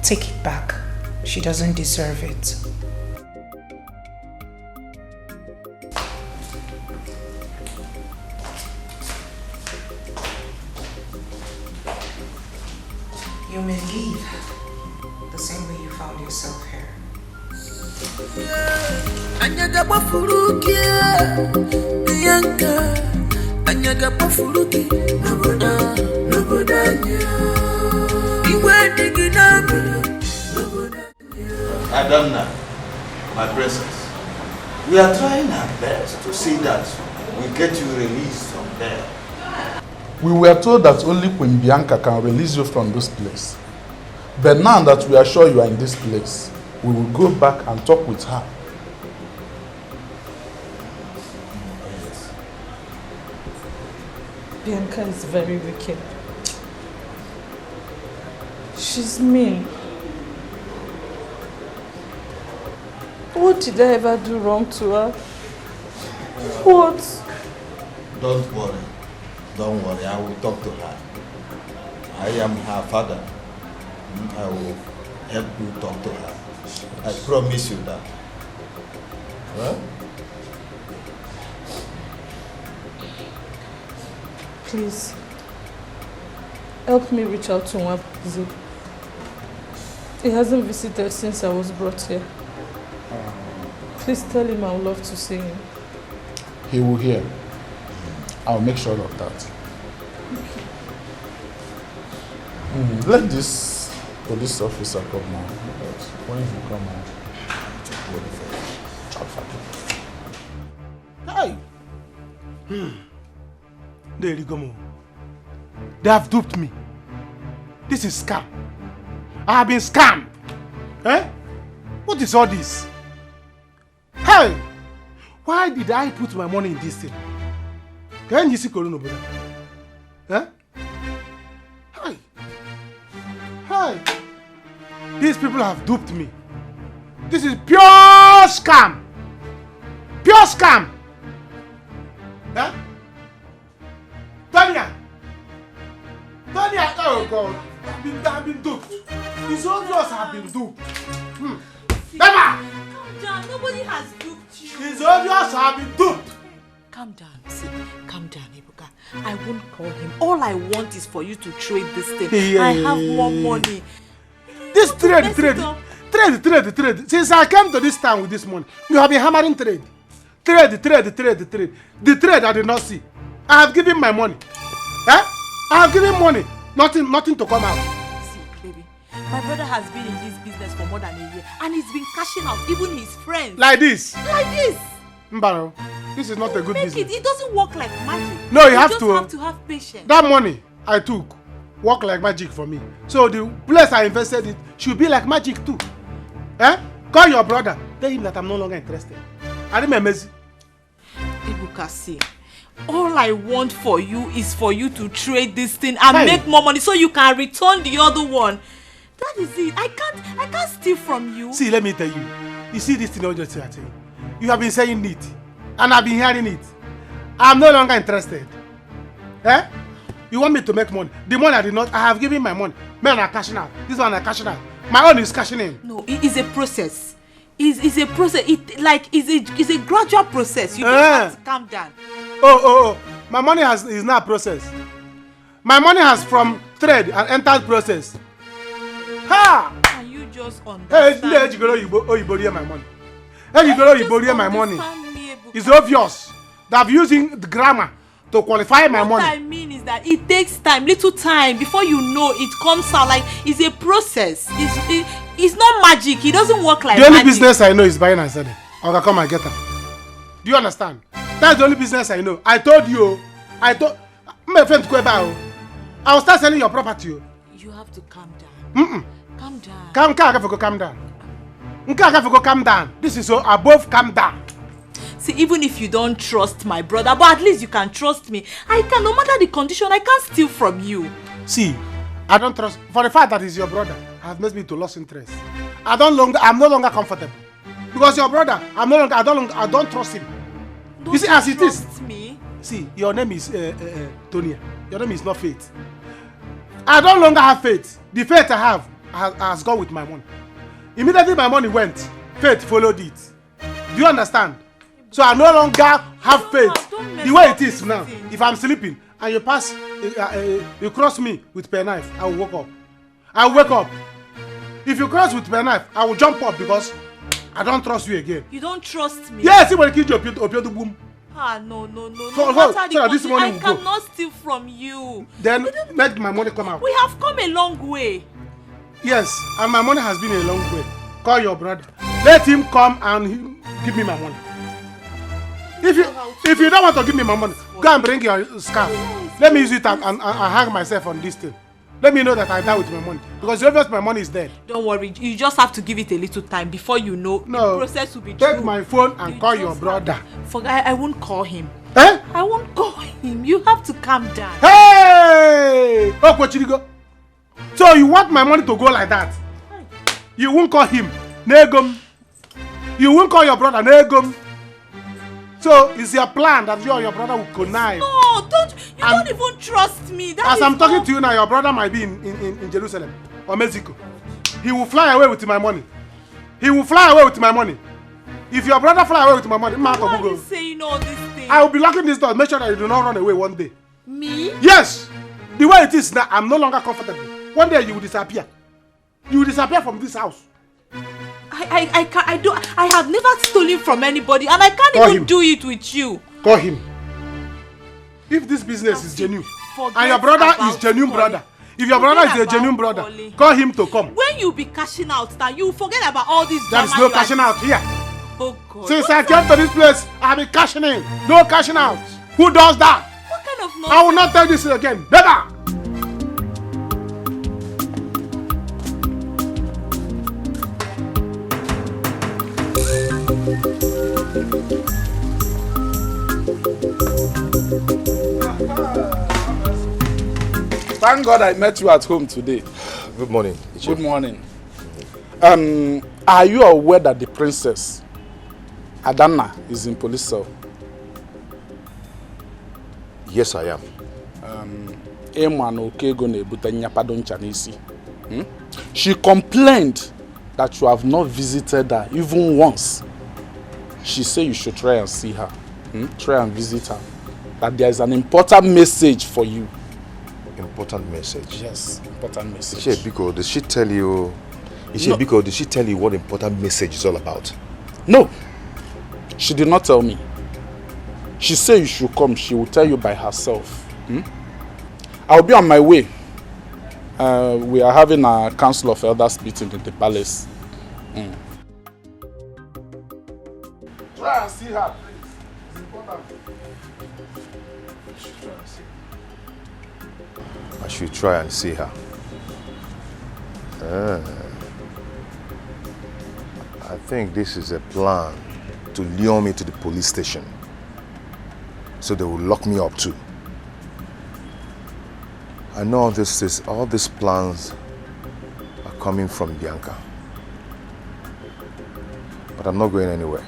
Take it back. She doesn't deserve it. You may leave. found yourself here. Anyaga bafuruki, Bianca. Anyaga bafuruki, nobodanya. Iwe diginabi, Adamna, my princess, we are trying our best to see that we get you released from there. We were told that only Queen Bianca can release you from this place. But now that we are sure you are in this place, we will go back and talk with her. Bianca is very wicked. She's mean. What did I ever do wrong to her? What? Don't worry. Don't worry. I will talk to her. I am her father. I will help you talk to her. I promise you that. Huh? Please, help me reach out to Nwabuzi. He hasn't visited since I was brought here. Please tell him I would love to see him. He will hear. I'll make sure of that. Let this police officer come now. But when he come out, Hey! There you go. They have duped me. This is scam. I have been scammed. Eh? What is all this? Hey! Why did I put my money in this thing? Can you see Corona, brother? Eh? Hey! Hey! These people have duped me. This is pure scam. Pure scam. Eh? Tonya! Tonya! Oh God! I've been duped. It's obvious I've been duped. Never! Calm down. Nobody has duped you. It's obvious I've been duped. Calm down. See, calm down, Ebuka. I won't call him. All I want is for you to trade this thing. Yeah. I have more money. This trade. Since I came to this town with this money, you have been hammering trade. Trade. The trade I did not see. I have given my money. Eh? I have given money. Nothing to come out. See, baby, my brother has been in this business for more than a year and he's been cashing out, even his friends. Like this. Like this. Mbaro, this is not a good business. It doesn't work like magic. No, you just have to have patience. That money I took work like magic for me. So the place I invested it should be like magic too. Eh? Call your brother. Tell him that I'm no longer interested. I remember. Ebuka, see, all I want for you is for you to trade this thing and make more money so you can return the other one. That is it. I can't steal from you. See, let me tell you. You see this thing I just say. You have been saying it, and I've been hearing it. I'm no longer interested. Eh? You want me to make money? The money I did not. I have given my money. Men are cashing out. This one are cashing out. My own is cashing in. No, it is a process. It's a process. It's a gradual process. You just have to calm down. Oh. My money is not process. My money has from trade and entered process. Ha! Can you just understand? Hey, you borrow my money. Hey, you borrow my money. It's obvious that I'm using the grammar to qualify my money. What I mean is that it takes time, little time, before you know it comes out. Like, it's a process. It's not magic. It doesn't work like magic. The only magic. business I know is buying and selling. I can come and get them. Do you understand? That's the only business I know. I told you. My friend Kweba. I will start selling your property. You have to calm down. Calm down. Calm down. This is so above calm down. See, even if you don't trust my brother, but at least you can trust me. I can, no matter the condition, I can't steal from you. See, I don't trust. For the fact that he's your brother, has made me to lose interest. I'm no longer comfortable. Because your brother, I don't trust him. You see, as it is. Me? See, your name is Tonya. Your name is not Faith. I don't longer have faith. The faith I have has gone with my money. Immediately my money went, faith followed it. Do you understand? So I no longer have faith. The way it is now, if I'm sleeping and you pass, you cross me with penknife, I will wake up. If you cross with my knife, I will jump up because I don't trust you again. You don't trust me? Yes, you will kill your boom. Ah, no. So, No matter the this money I will go. cannot steal from you. Then let my money come out. We have come a long way. Yes, and my money has been a long way. Call your brother. Let him come and give me my money. If you don't want to give me my money, go and bring your scarf. Let me use it and hang myself on this thing. Let me know that I die with my money. Because obviously my money is dead. Don't worry, you just have to give it a little time before you know the process will be take true. my phone and call your brother. I won't call him. Eh? I won't call him. You have to calm down. Hey! So you want my money to go like that? You won't call him. Negum. You won't call your brother. Negum. So it's your plan that you and your brother will connive. No, don't even trust me. As I'm talking to you now, your brother might be in Jerusalem or Mexico. He will fly away with my money. He will fly away with my money. If your brother fly away with my money, why are you saying all these things? I will be locking this door. Make sure that you do not run away one day. Me? Yes. The way it is now, I'm no longer comfortable. One day you will disappear. You will disappear from this house. I have never stolen from anybody, and I can't even do it with you. Call him. If this business is genuine, and your brother is genuine brother, if your brother is a genuine brother, call him to come. When you be cashing out now, you forget about all this drama. There is no cashing out here. Oh God. Since I came to this place, I have been cashing in. No cashing out. Who does that? What kind of nonsense? I will not tell this again. Never. Thank God I met you at home today. Good morning. Good morning. Are you aware that the princess, Adana, is in police cell? Yes, I am. She complained that you have not visited her even once. She said you should try and see her. Try and visit her. That there is an important message for you. Important message? Yes, important message. Ishebiko, did she tell you? Ishebiko, did she tell you what important message is all about? No, she did not tell me. She said you should come. She will tell you by herself. I'll be on my way. We are having a council of elders meeting in the palace. Try and see her, please. It's important. I should try and see her. I think this is a plan to lure me to the police station. So they will lock me up too. I know all these plans are coming from Bianca. But I'm not going anywhere.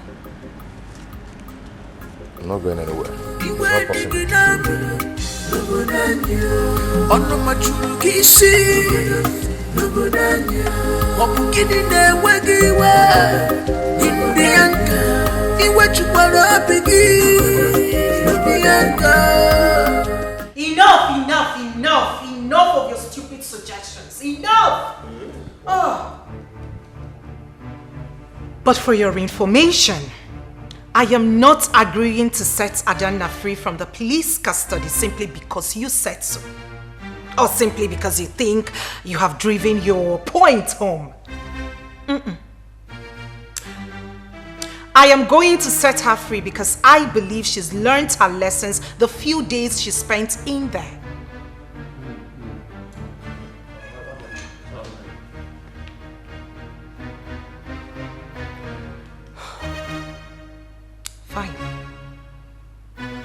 I'm not going anywhere. It's not possible. Ono machuru kisi Wapukini newegiwa Bianca Iwe chukwara bigi Bianca. Enough of your stupid suggestions. Enough! But for your information, I am not agreeing to set Adana free from the police custody simply because you said so. Or simply because you think you have driven your point home. I am going to set her free because I believe she's learned her lessons the few days she spent in there. Fine.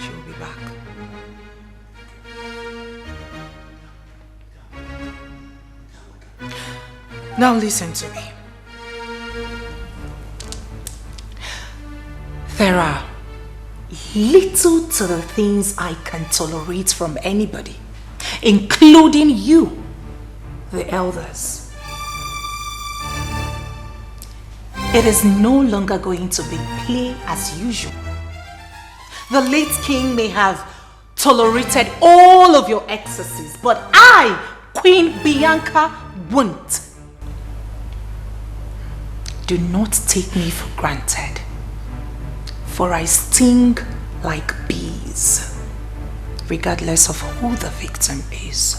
She will be back. Now listen to me. There are little to the things I can tolerate from anybody, including you, the elders. It is no longer going to be play as usual. The late king may have tolerated all of your excesses, but I, Queen Bianca, won't. do not take me for granted, for I sting like bees, regardless of who the victim is.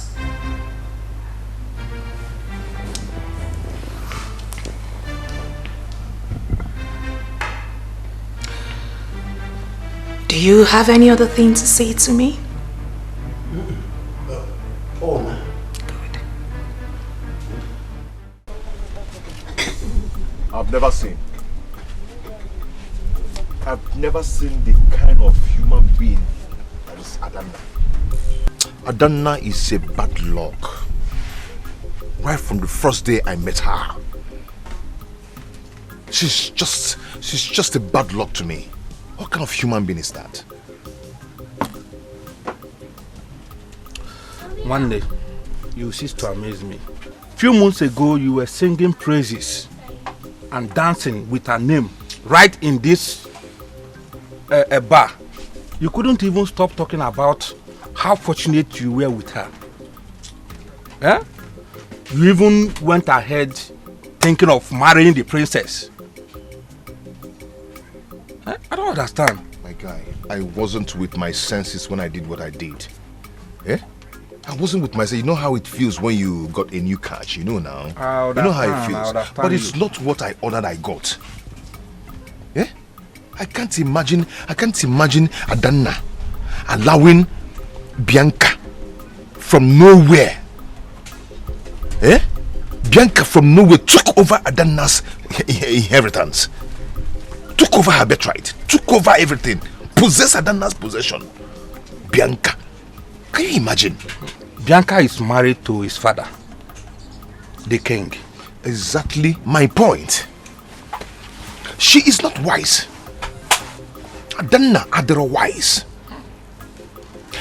Do you have any other thing to say to me? Oh, no. I've never seen the kind of human being that is Adanna. Adanna is a bad luck. Right from the first day I met her. She's just a bad luck to me. What kind of human being is that? One day, you cease to amaze me. Few months ago, you were singing praises and dancing with her name right in this bar. You couldn't even stop talking about how fortunate you were with her. Eh? You even went ahead thinking of marrying the princess. Eh? I don't understand. My guy, I wasn't with my senses when I did what I did. Eh? I wasn't with myself. You know how it feels when you got a new catch, you know now. You know how it feels. But it's not what I ordered I got. Yeah? I can't imagine Adanna allowing Bianca from nowhere. Eh? Bianca from nowhere took over Adanna's inheritance. Took over her birthright. Took over everything. Possessed Adanna's possession. Bianca. Can you imagine? Bianca is married to his father, the king. Exactly my point. She is not wise. Adanna Adara wise.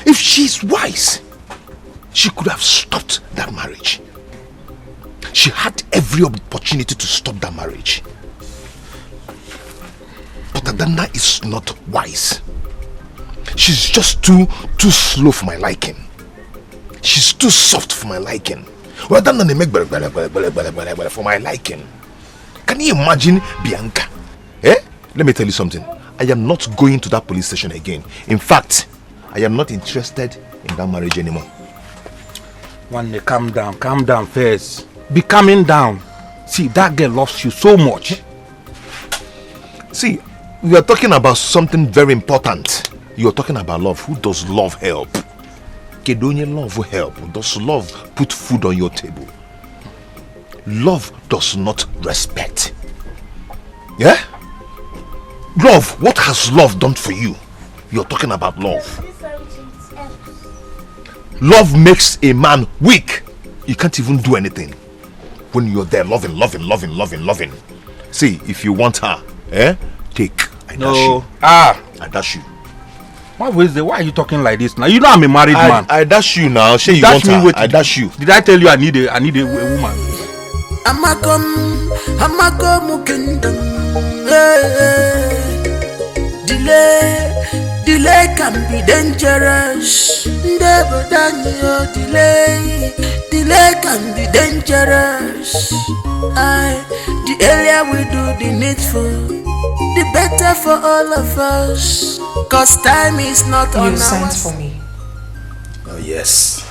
If she's wise, she could have stopped that marriage. She had every opportunity to stop that marriage. But Adanna is not wise. She's just too slow for my liking. She's too soft for my liking. Well, Adanna they make for my liking. Can you imagine Bianca? Eh? Let me tell you something. I am not going to that police station again. In fact, I am not interested in that marriage anymore. One day, calm down first. Be calming down. See, that girl loves you so much. See, we are talking about something very important. You are talking about love. Who does love help? Kedonye love will help. Does love put food on your table? Love does not respect. Yeah? Love, what has love done for you? You're talking about love. Love makes a man weak. You can't even do anything when you're there loving. See, if you want her, take. I dash you. I dash you. Why are you talking like this now? You know I'm a married man. I dash you now. Say you want her. I dash you. Did I tell you I need a woman? Delay can be dangerous. Delay can be dangerous. The earlier we do the needful, the better for all of us. Cause time is not on our side. You sent for me. Oh yes.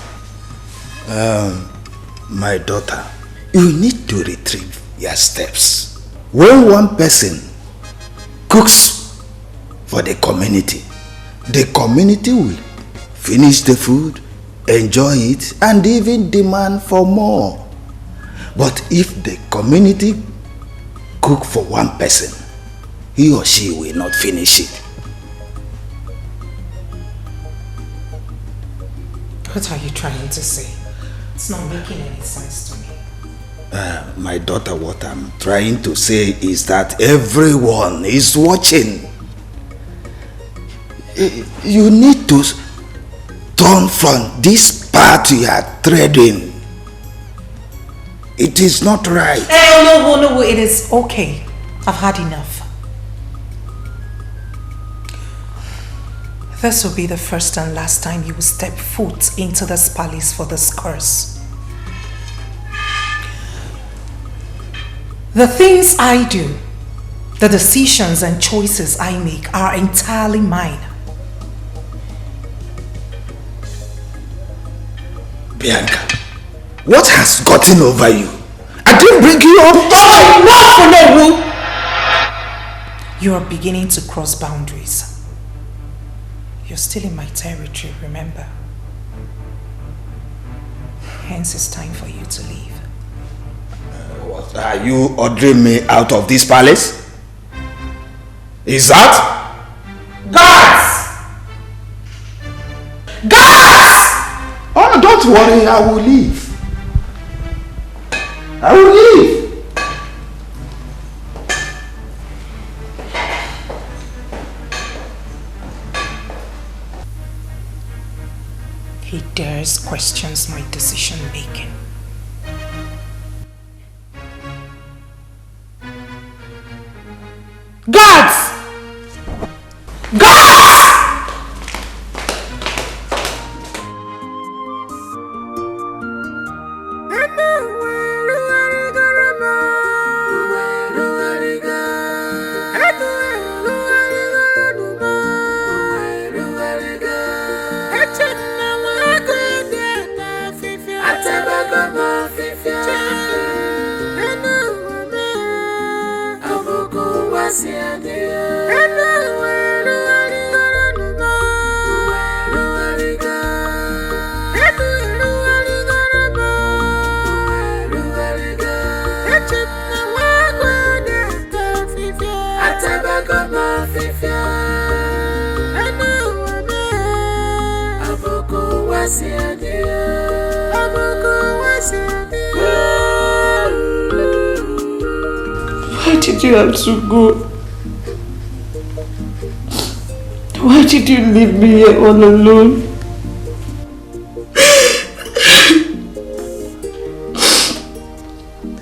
My daughter, you need to retrieve your steps. When one person cooks for the community will finish the food, enjoy it, and even demand for more. But if the community cook for one person, he or she will not finish it. What are you trying to say? It's not making any sense to me. My daughter, what I'm trying to say is that everyone is watching. You need to turn from this path you are treading. It is not right. No, it is okay. I've had enough. This will be the first and last time you will step foot into this palace for this curse. The things I do, the decisions and choices I make are entirely mine. Bianca, what has gotten over you? I didn't bring you up. Enough, you are beginning to cross boundaries. You're still in my territory, remember? Hence, it's time for you to leave. What, are you ordering me out of this palace? Is that? Guards! Guards! Oh, don't worry, I will leave. I will leave. He dares questions my decision making. Guards! Guards! Why did you have to go? Why did you leave me here all alone?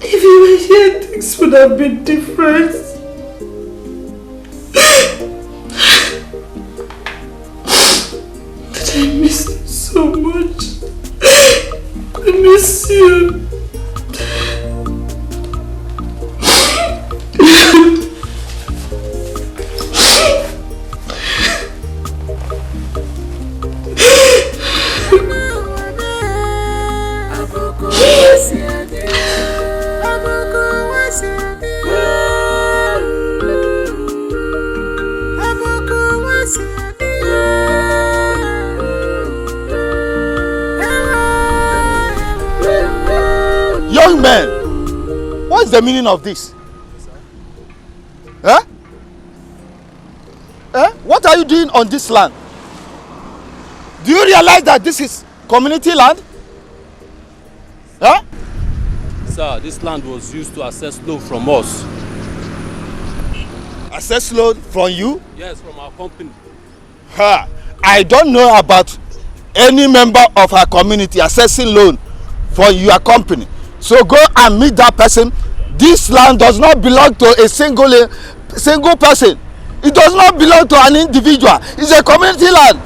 If you were here, things would have been different. But I miss you so much. I miss you. Young men, what's the meaning of this? Huh? What are you doing on this land? Do you realize that this is community land? Huh? Sir, this land was used to access loan from us. Access loan from you? Yes, from our company. I don't know about any member of our community accessing loan for your company. So go and meet that person. This land does not belong to a single person. It does not belong to an individual. It's a community land.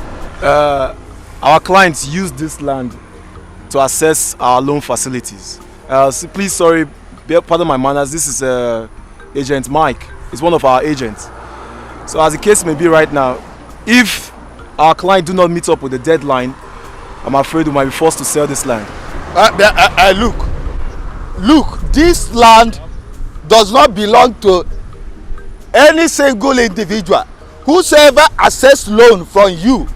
Our clients use this land to access our loan facilities. Please, sorry, pardon my manners. This is Agent Mike. He's one of our agents. So as the case may be right now, if our client do not meet up with the deadline, I'm afraid we might be forced to sell this land. Look, this land does not belong to any single individual. Whosoever access loan from you,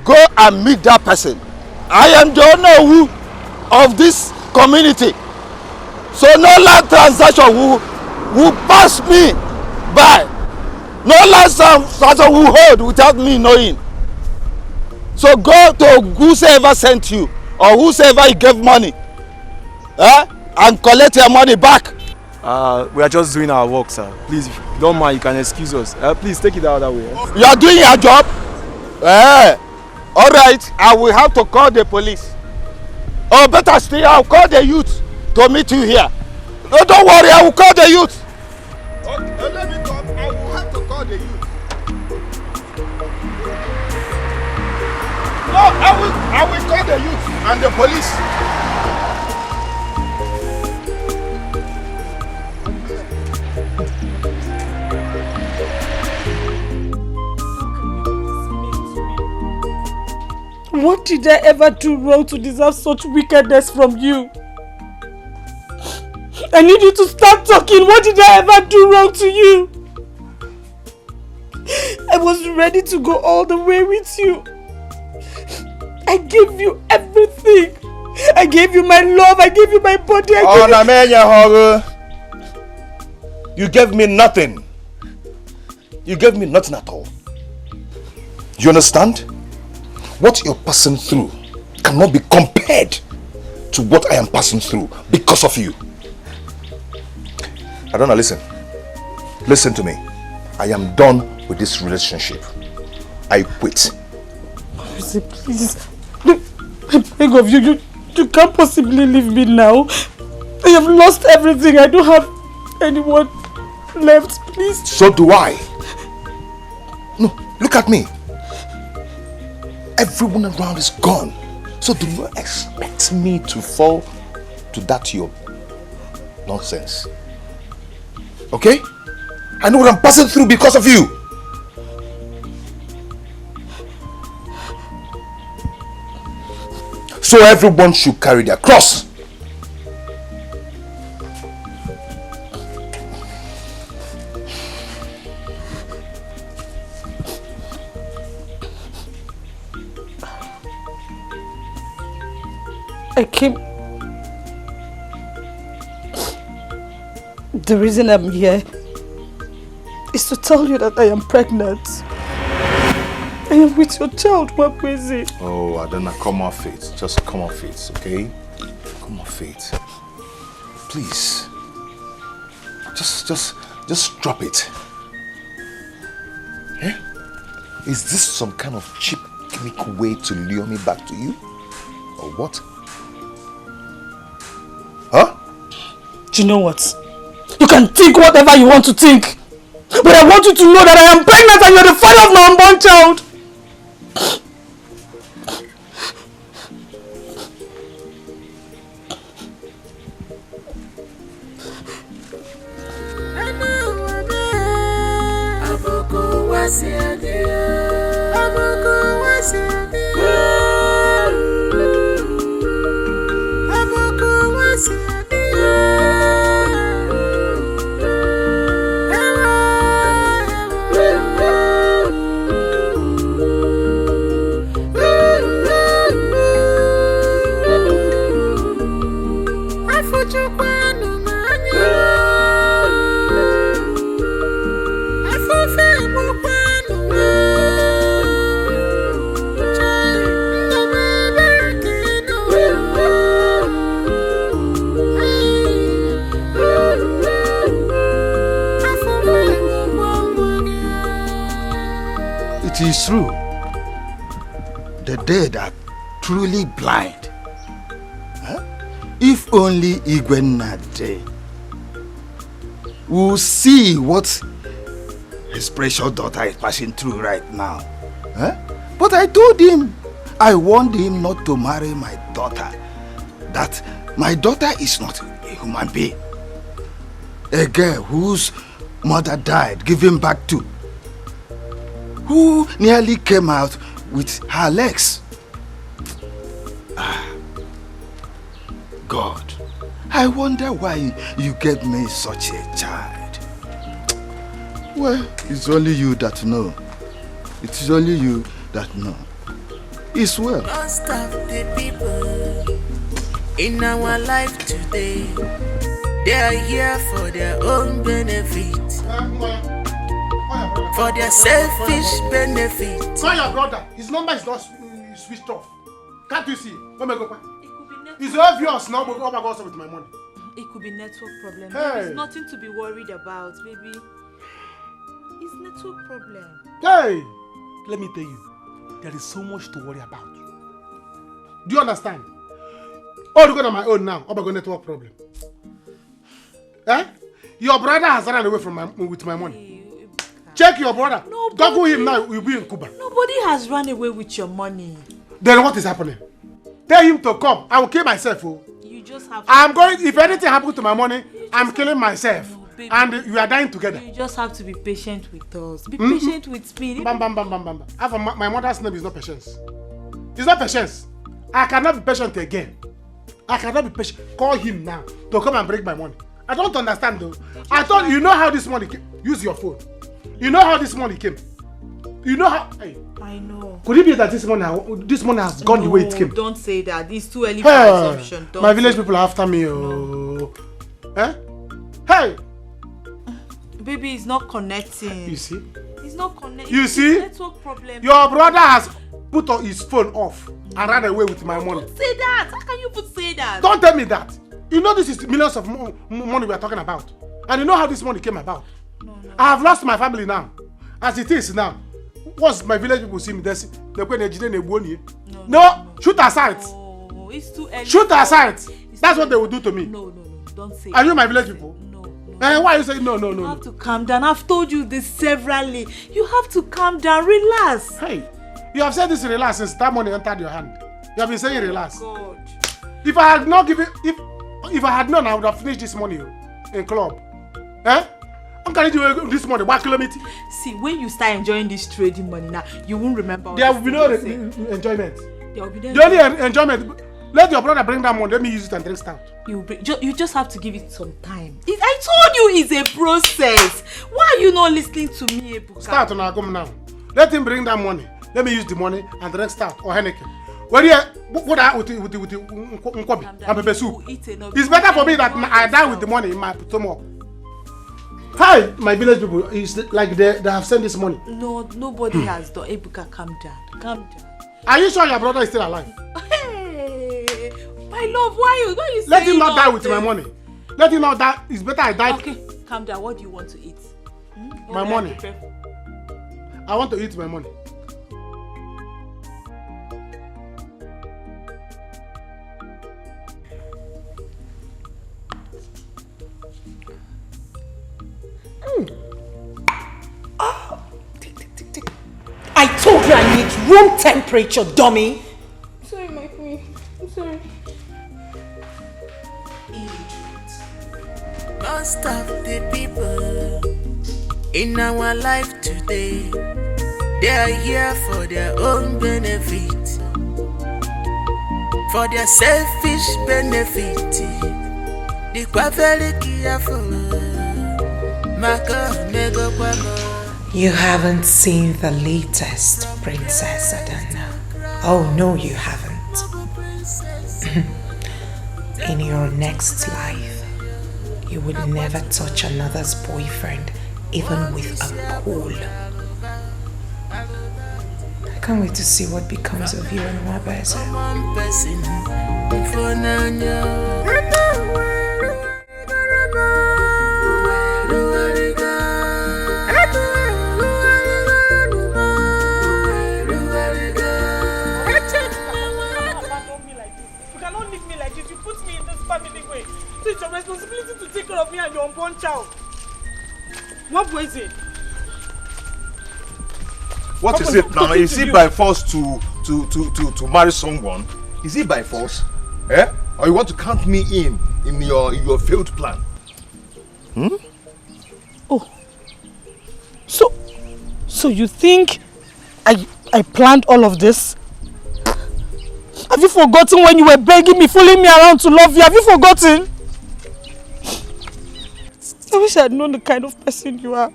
go and meet that person. I am the owner of this community. So no land transaction will pass me by. No land transaction will hold without me knowing. So go to whosoever sent you or whosoever you gave money. And collect your money back. We are just doing our work, sir. Please, if you don't mind, you can excuse us. Please take it out that way. You are doing your job? All right, I will have to call the police. Or better still, I'll call the youth to meet you here. No, don't worry, I will call the youth. Okay, let me come. I will have to call the youth. No, I will call the youth and the police. What did I ever do wrong to deserve such wickedness from you? I need you to start talking. What did I ever do wrong to you? I was ready to go all the way with you. I gave you everything. I gave you my love. I gave you my body. You gave me nothing. You gave me nothing at all. You understand? What you're passing through cannot be compared to what I am passing through because of you. Adonna, listen. Listen to me. I am done with this relationship. I quit. Please. I beg of you. You can't possibly leave me now. I have lost everything. I don't have anyone left. Please. So do I. No, look at me. Everyone around is gone. So do you expect me to fall to that your nonsense? Okay? I know what I'm passing through because of you. So everyone should carry their cross. I came. The reason I'm here is to tell you that I am pregnant. I am with your child, Wakwezi. Oh, Adonna, come off it. Just come off it, okay? Come off it. Please. Just drop it. Eh? Is this some kind of cheap gimmick way to lure me back to you? Or what? Huh? Do you know what? You can think whatever you want to think. But I want you to know that I am pregnant and you're the father of my unborn child. It is true. The dead are truly blind. Huh? If only Igwenade will see what his precious daughter is passing through right now. Huh? But I told him, I warned him not to marry my daughter. That my daughter is not a human being. A girl whose mother died, given back to, who nearly came out with her legs. God, I wonder why you gave me such a child. Well, it's only you that know. It is only you that know. It's well. Most of the people in our life today, they are here for their own benefit. For their selfish benefit. Call your brother. His number is not switched off. Can't you see? It's obvious now, but what about with my money? It could be network problem. Hey. There is nothing to be worried about, baby. It's network problem. Hey! Let me tell you, there is so much to worry about. Do you understand? Oh, look at my own now. About network problem. Eh? Your brother has run away from with my money. Check your brother. Google him now. We'll be in Cuba. Nobody has run away with your money. Then what is happening? Tell him to come. I will kill myself. Oh. You just have. I'm going. If anything happens to my money, I'm killing myself. No, and you are dying together. You just have to be patient with us. Be patient with me. Bam, bam, bam, bam, bam. My mother's name is not Patience. It's not patience. I cannot be patient again. I cannot be patient. Call him now to come and bring my money. I don't understand though. I thought you know how this money came. Use your phone. You know how this money came. You know how. Hey. I know. Could it be that this money has gone the way it came? Don't say that. It's too early for assumption. My village people are after me. Oh. Eh? Hey! Baby, it's not connecting. You see? It's not connecting. You see? Network problem. Your brother has put his phone off and ran away with my money. Don't say that. How can you say that? Don't tell me that. You know this is millions of money we are talking about. And you know how this money came about. No. I have lost my family now. As it is now. Once my village people see me, they No, shoot aside. No, it's too early. Shoot aside. That's what they will do to me. No. Don't say Are you my village people? No. Why are you saying no? You have to calm down. I've told you this severally. You have to calm down. Relax. Hey, you have said this relax since that money entered your hand. You have been saying relax. God. If I had not given, if I had known, I would have finished this money in club. Eh? I'm carrying you this money 1 kilometer. See, when you start enjoying this trading money now, you won't remember. There will be no enjoyment. There will be no the only enjoyment. Let your brother bring that money. Let me use it and drink stout. You just have to give it some time. I told you it's a process. Why are you not listening to me, Ebuka? Start on our come now. Let him bring that money. Let me use the money and drink stout or Henneken. What I with and pepper soup. It's better for me that I die with the money in my stomach. Hi, my village people. It's like they have sent this money. No, nobody has done. Ebuka, calm down. Calm down. Are you sure your brother is still alive? Hey, my love, why you Let him not die with my money. Let him not die. It's better I die. Okay, calm down. What do you want to eat? My money. I want to eat my money. I told you I need room temperature, dummy. Sorry, my queen. I'm sorry. Most of the people in our life today, they are here for their own benefit, for their selfish benefit. They are very careful. You haven't seen the latest Princess Adana. Oh no, you haven't. In your next life, you would never touch another's boyfriend, even with a pole. I can't wait to see what becomes of you and Wabese. So it's your responsibility to take care of me and your unborn child. What was it? What is it now? Is it by force to marry someone? Is it by force? Eh? Or you want to count me in your failed plan? Hmm? Oh. So you think I planned all of this? Have you forgotten when you were begging me, fooling me around to love you? Have you forgotten? I wish I had known the kind of person you are.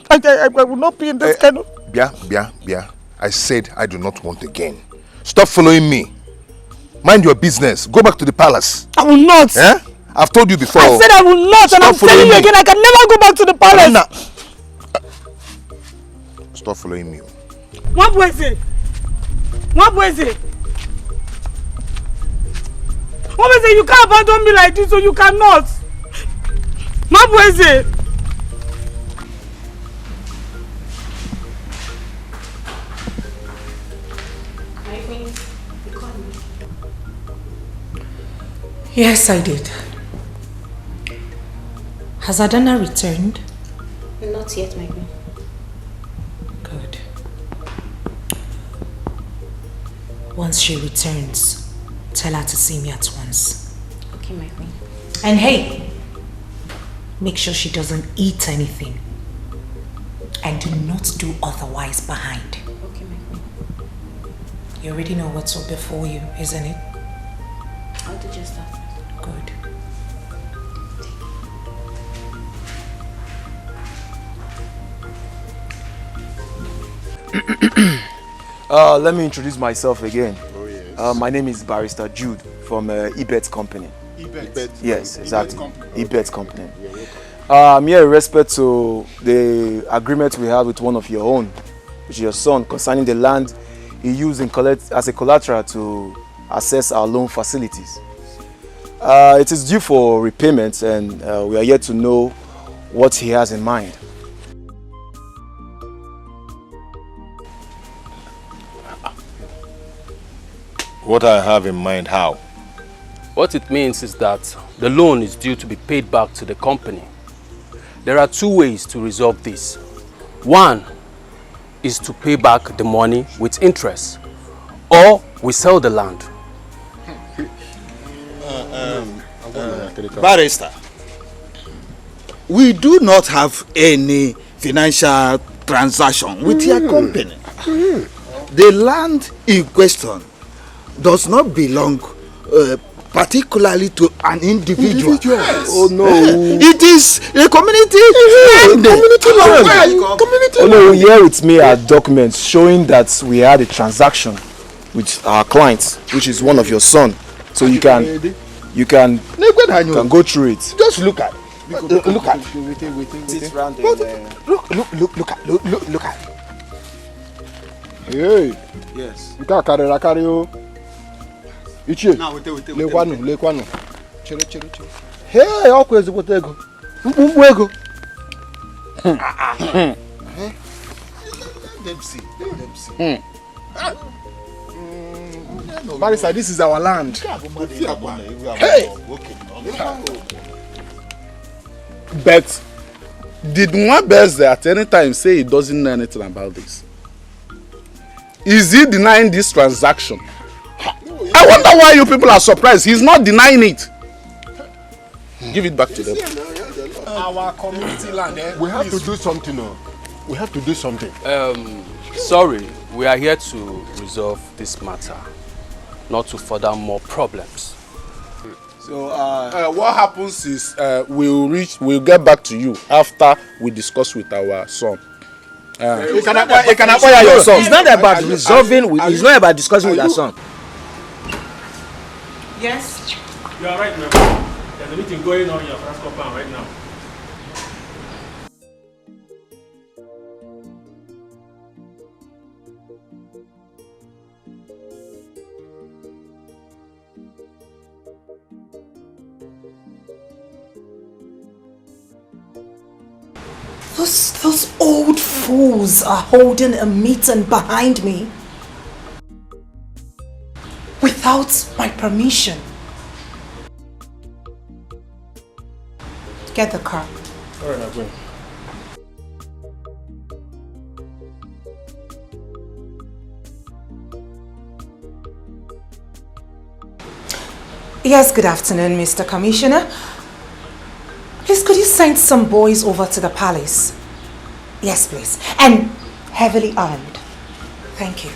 I would not be in this kind of... Bia. I said I do not want again. Stop following me. Mind your business. Go back to the palace. I will not. Eh? I've told you before. I said I will not. Stop, and I'm telling you again, I can never go back to the palace. Stop following me. What was it? What was it? What was it? You can't abandon me like this, so you cannot. What was it? Yes, I did. Has Adana returned? Not yet, my queen. Good. Once she returns, tell her to see me at once. Okay, my queen. And hey, make sure she doesn't eat anything. And do not do otherwise behind. Okay, my queen. You already know what's up before you, isn't it? I'll do just that. Good. Let me introduce myself again. Oh, yes. My name is Barrister Jude from eBet Company. eBet? Yes, exactly. eBet Company. Yeah, I'm here in respect to the agreement we had with one of your own, which is your son, concerning the land he used as a collateral to access our loan facilities. It is due for repayment, and we are yet to know what he has in mind. What I have in mind, how? What it means is that the loan is due to be paid back to the company. There are two ways to resolve this. One is to pay back the money with interest, or we sell the land. Barrister, we do not have any financial transaction with your company. The land in question does not belong particularly to an individual. Oh no. It is a community land. Oh no, here with me are documents showing that we had a transaction with our client, which is one of your son. So you can go through it. Just look at. Look at. Look at. Hey. Yes. Carry you. Ichie. Lekwanu. Chere. Hey, okwe ezigbote ego. Mkpumkpu ego. Them see. Barrister, this is our land. Hey! But did Nwabeze at any time say he doesn't know anything about this? Is he denying this transaction? I wonder why you people are surprised. He's not denying it. Give it back to them. Our community land. We have to do something now. We have to do something. Sorry, we are here to resolve this matter, not to further more problems. So what happens is we'll get back to you after we discuss with our son. It's not about resolving, it's not about discussing with our son. Yes? You are right now. There's a meeting going on in your first compound right now. Those old fools are holding a meeting behind me without my permission. Get the car. All right, I'm going. Yes, good afternoon, Mr. Commissioner. Please, could you send some boys over to the palace? Yes, please. And heavily armed. Thank you.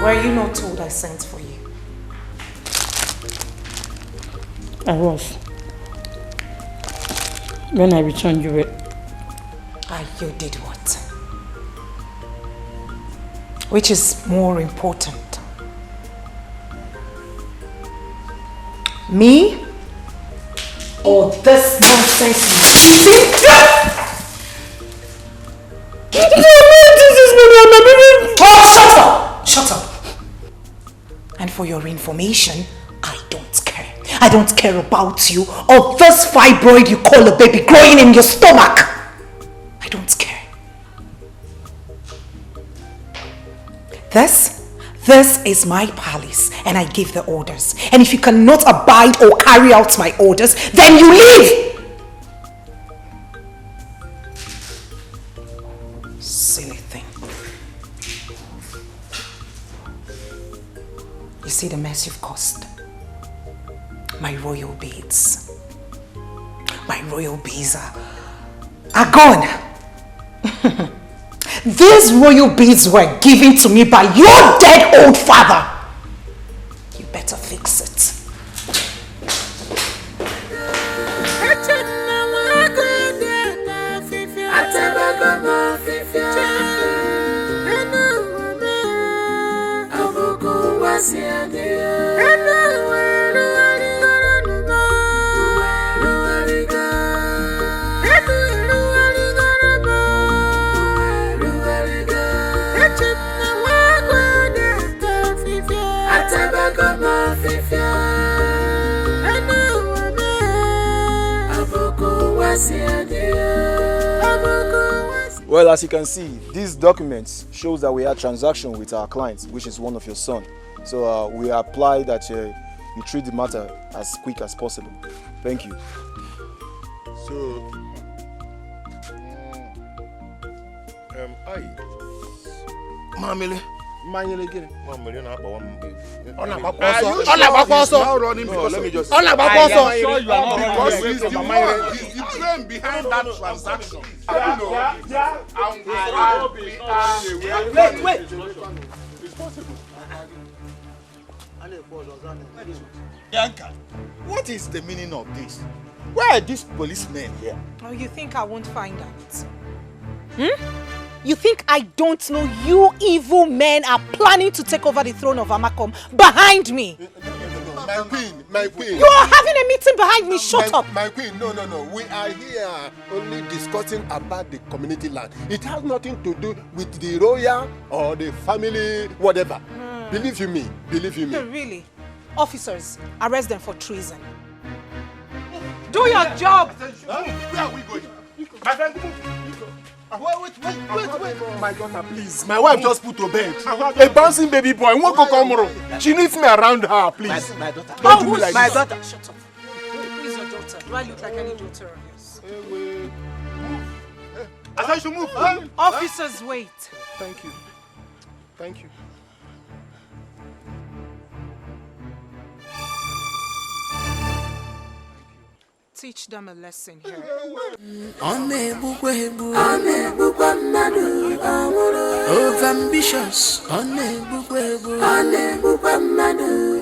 Were you not told I sent for you? I was. When I returned, you were... You did what? Which is more important? Me? Or this nonsense you cheating? Oh, shut up! And for your information, I don't care. I don't care about you or this fibroid you call a baby growing in your stomach. This is my palace and I give the orders. And if you cannot abide or carry out my orders, then you leave! Silly thing. You see the mess you've caused? My royal beads. My royal beads are gone. These royal beads were given to me by your dead old father. You better fix it. Well, as you can see, these documents shows that we had transaction with our client, which is one of your son. So we apply that you treat the matter as quick as possible. Thank you. So, Mamele. Mamele again. Mamele na akpa one babe. Let me just. Because he's the brain behind that transaction. Wait. Bianca, what is the meaning of this? Where are these policemen here? Oh, you think I won't find out? You think I don't know you evil men are planning to take over the throne of Amakom behind me? My queen. You are having a meeting behind me. Shut up. My queen, no. We are here only discussing about the community land. It has nothing to do with the royal or the family, whatever. Believe you me. Really? Officers, arrest them for treason. Do your job. Where are we going? My friend, Wait. My daughter, please. My wife just put to bed. A bouncing baby boy. Won't go come. She needs me around her, please. My daughter. Don't do me like this. Daughter. Shut up. Who is your daughter? Do I look like any daughter of yours? I said you should move. Officers, wait. Thank you. Teach them a lesson here. Overambitious,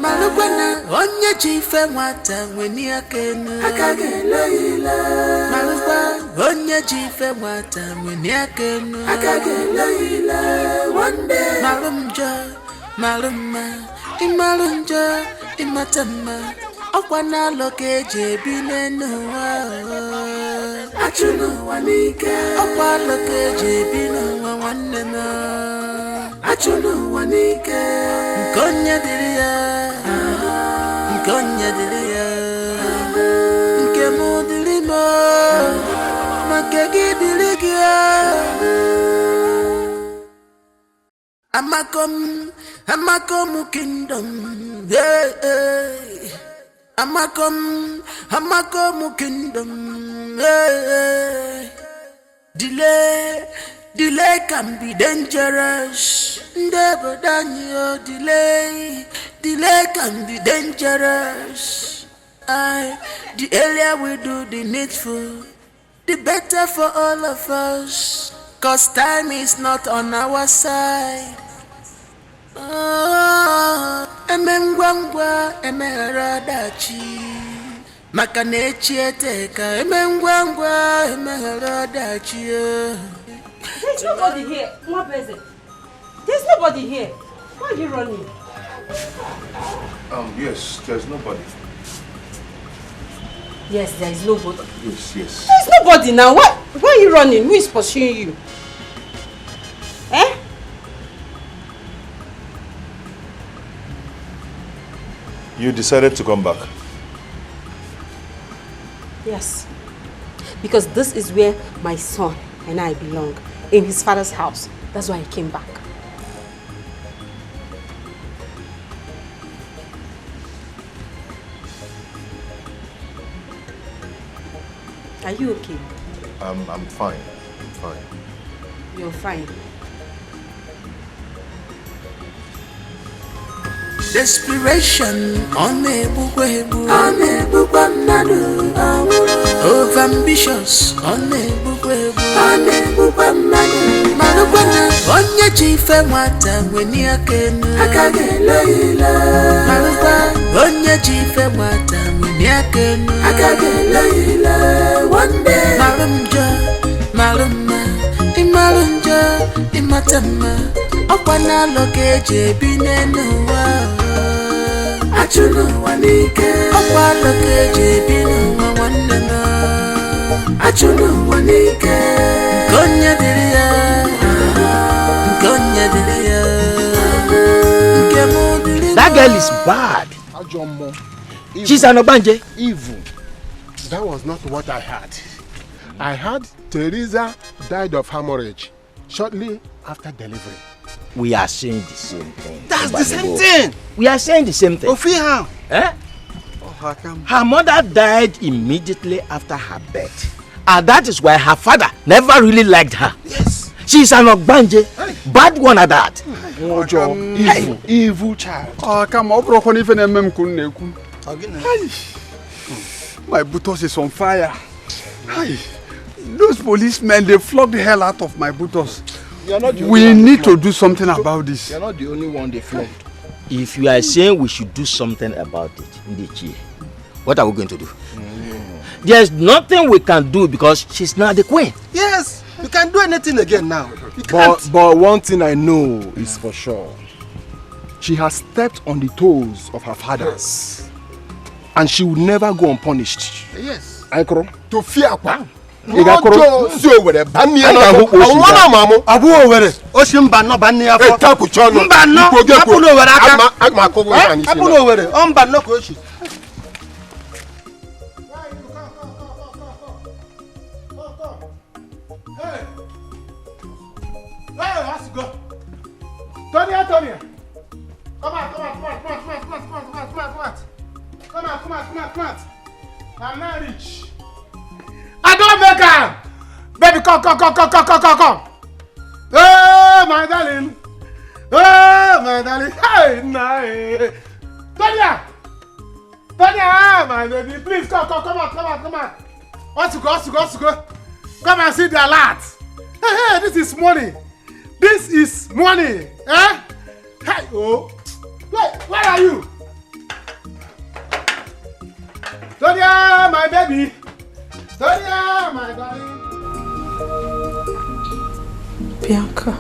Malukwana, onye chife nwata weni akenu. Malukwa, onye chife nwata weni akenu. One day. Malumma, imalunja, imatama. Okwana loke jebi nenuwa. Achunu wanike. Okwa loke jebi nuwa wanena. Achunu wanike. Nkonya diria. Nkemu dilima. Makegi diligia. Amakom kingdom. Hey. Amakom kingdom. Hey. Delay can be dangerous. Never done your delay can be dangerous. The earlier we do the needful, the better for all of us. 'Cause time is not on our side. Emengwangwa emeharadachi makanechi eteka emengwangwa emeharadachi. There's nobody here. What is it? There's nobody here. Why are you running? Yes, there's nobody. Yes, there is nobody. Yes. There's nobody now. Why are you running? Who is pursuing you? Eh? You decided to come back? Yes. Because this is where my son and I belong. In his father's house. That's why I came back. Are you okay? I'm fine. I'm fine. You're fine. Desperation, unable, over ambitious, unable, Malukwana, onye chife mwata mweni akenu Malukwa, onye chife mwata mweni akenu One day Malumma, imatama Okwana lokeje binenu Achunu wanike Okwa lokeje binenu wandena Achunu wanike Gonya diria That girl is bad. She's an Obanje. Evil. That was not what I heard. I heard Teresa died of hemorrhage shortly after delivery. We are saying the same thing. That's the same thing. We are saying the same thing. Ofia. Eh? Her mother died immediately after her birth. And that is why her father never really liked her. Yes. She's an Ogbanje. Bad one at that. Evil child. Oh, come on, broken even a mem couldn't. My buttocks is on fire. Hey, those policemen, they flogged the hell out of my buttocks. We need to do something about this. You're not the only one they flogged. If you are saying we should do something about it, Ndichi, what are we going to do? There's nothing we can do because she's not the queen. Yes, you can't do anything again now. But one thing I know is for sure. She has stepped on the toes of her fathers. And she will never go unpunished. Yes. Aikro? To fear what? Igakoro. So where bannia no. Awana mamu. Abu were. Oshimba no bannia fo. Taku chono. Mba no. Apu no were aka. Agma ko wo ani. Apu no were. Omba no ko oshi. Tonya. Come on. I'm not rich. I don't make her. Baby, come. Oh, my darling. Hey, nah. Tonya, my baby, please come on. Let's go. Come and see the alert. Hey, this is money. Eh? Hey, oh. Wait, where are you? Tonya, my baby. Tonya, my darling. Bianca.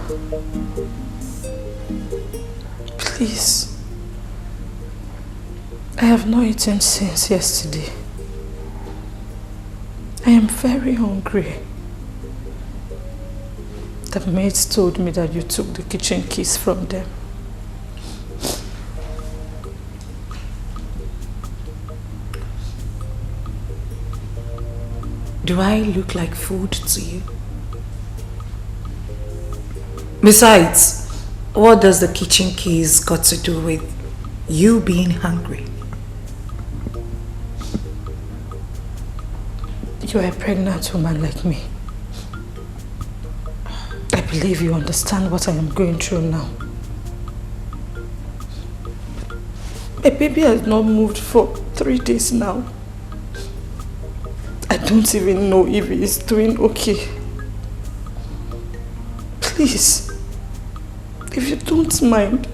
Please. I have not eaten since yesterday. I am very hungry. The maids told me that you took the kitchen keys from them. Do I look like food to you? Besides, what does the kitchen keys got to do with you being hungry? You are a pregnant woman like me. I believe you understand what I am going through now. My baby has not moved for 3 days now. I don't even know if he is doing okay. Please, if you don't mind,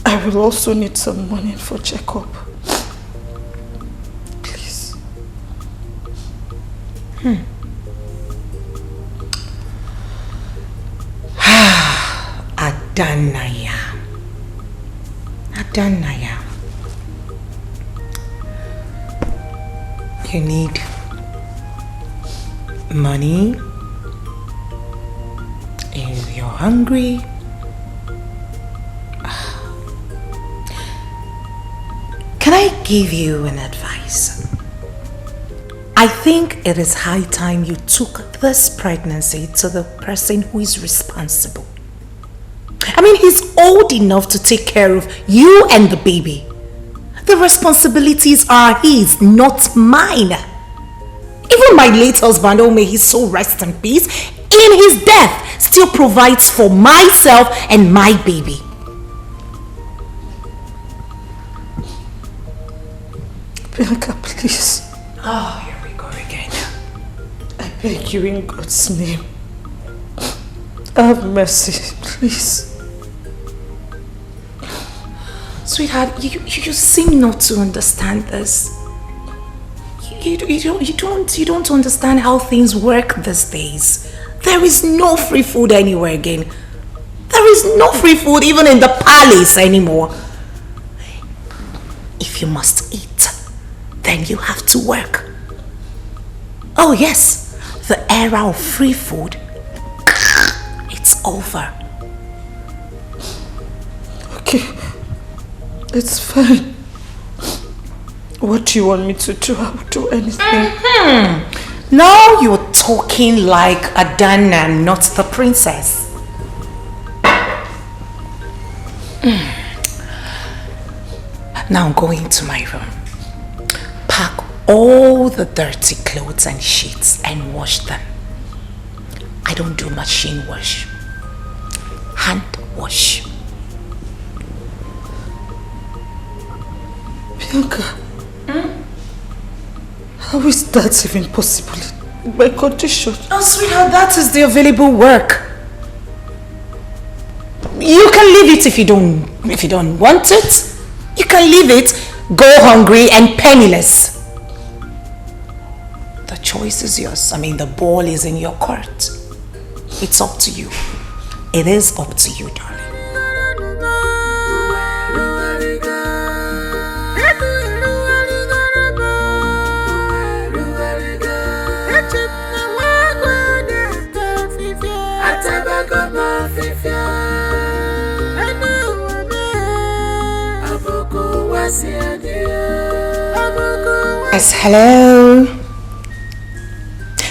I will also need some money for checkup. Please. Adanaya. You need money. If you're hungry. Can I give you an advice? I think it is high time you took this pregnancy to the person who is responsible. I mean, he's old enough to take care of you and the baby. The responsibilities are his, not mine. Even my late husband, oh may his soul rest in peace, in his death still provides for myself and my baby. Bianca, please. Oh, here we go again. I beg you in God's name. Have mercy, please. Sweetheart, you seem not to understand this. You don't understand how things work these days. There is no free food anywhere again. There is no free food even in the palace anymore. If you must eat, then you have to work. Oh yes, the era of free food, it's over. Okay, it's fine. What do you want me to do? I will do anything. Now you're talking like Adana, not the princess. Now go into my room. Pack all the dirty clothes and sheets and wash them. I don't do machine wash. Hand wash. Bianca, how is that even possible in my condition? Oh, sweetheart, that is the available work. You can leave it if you don't want it. You can leave it, go hungry and penniless. The choice is yours. I mean, the ball is in your court. It's up to you. It is up to you, darling. Yes, hello.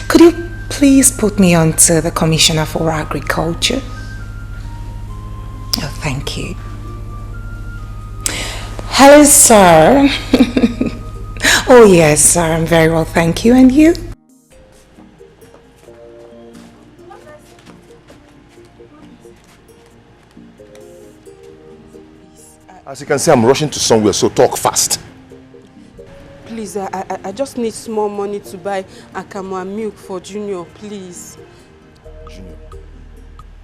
Could you please put me on to the Commissioner for Agriculture? Oh, thank you. Hello, sir. Oh, yes, sir. I'm very well, thank you. And you? As you can see, I'm rushing to somewhere, so talk fast. Please, I just need small money to buy akamu and milk for Junior, please. Junior?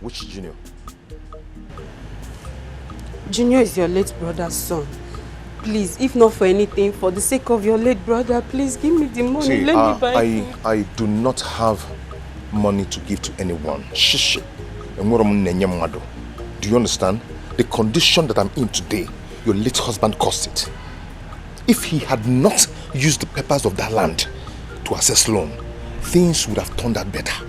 Which Junior? Junior is your late brother's son. Please, if not for anything, for the sake of your late brother, please give me the money. See, let me buy food. I do not have money to give to anyone. Shishi. Do you understand? The condition that I'm in today, your late husband caused it. If he had not used the papers of that land to assess loan, things would have turned out better.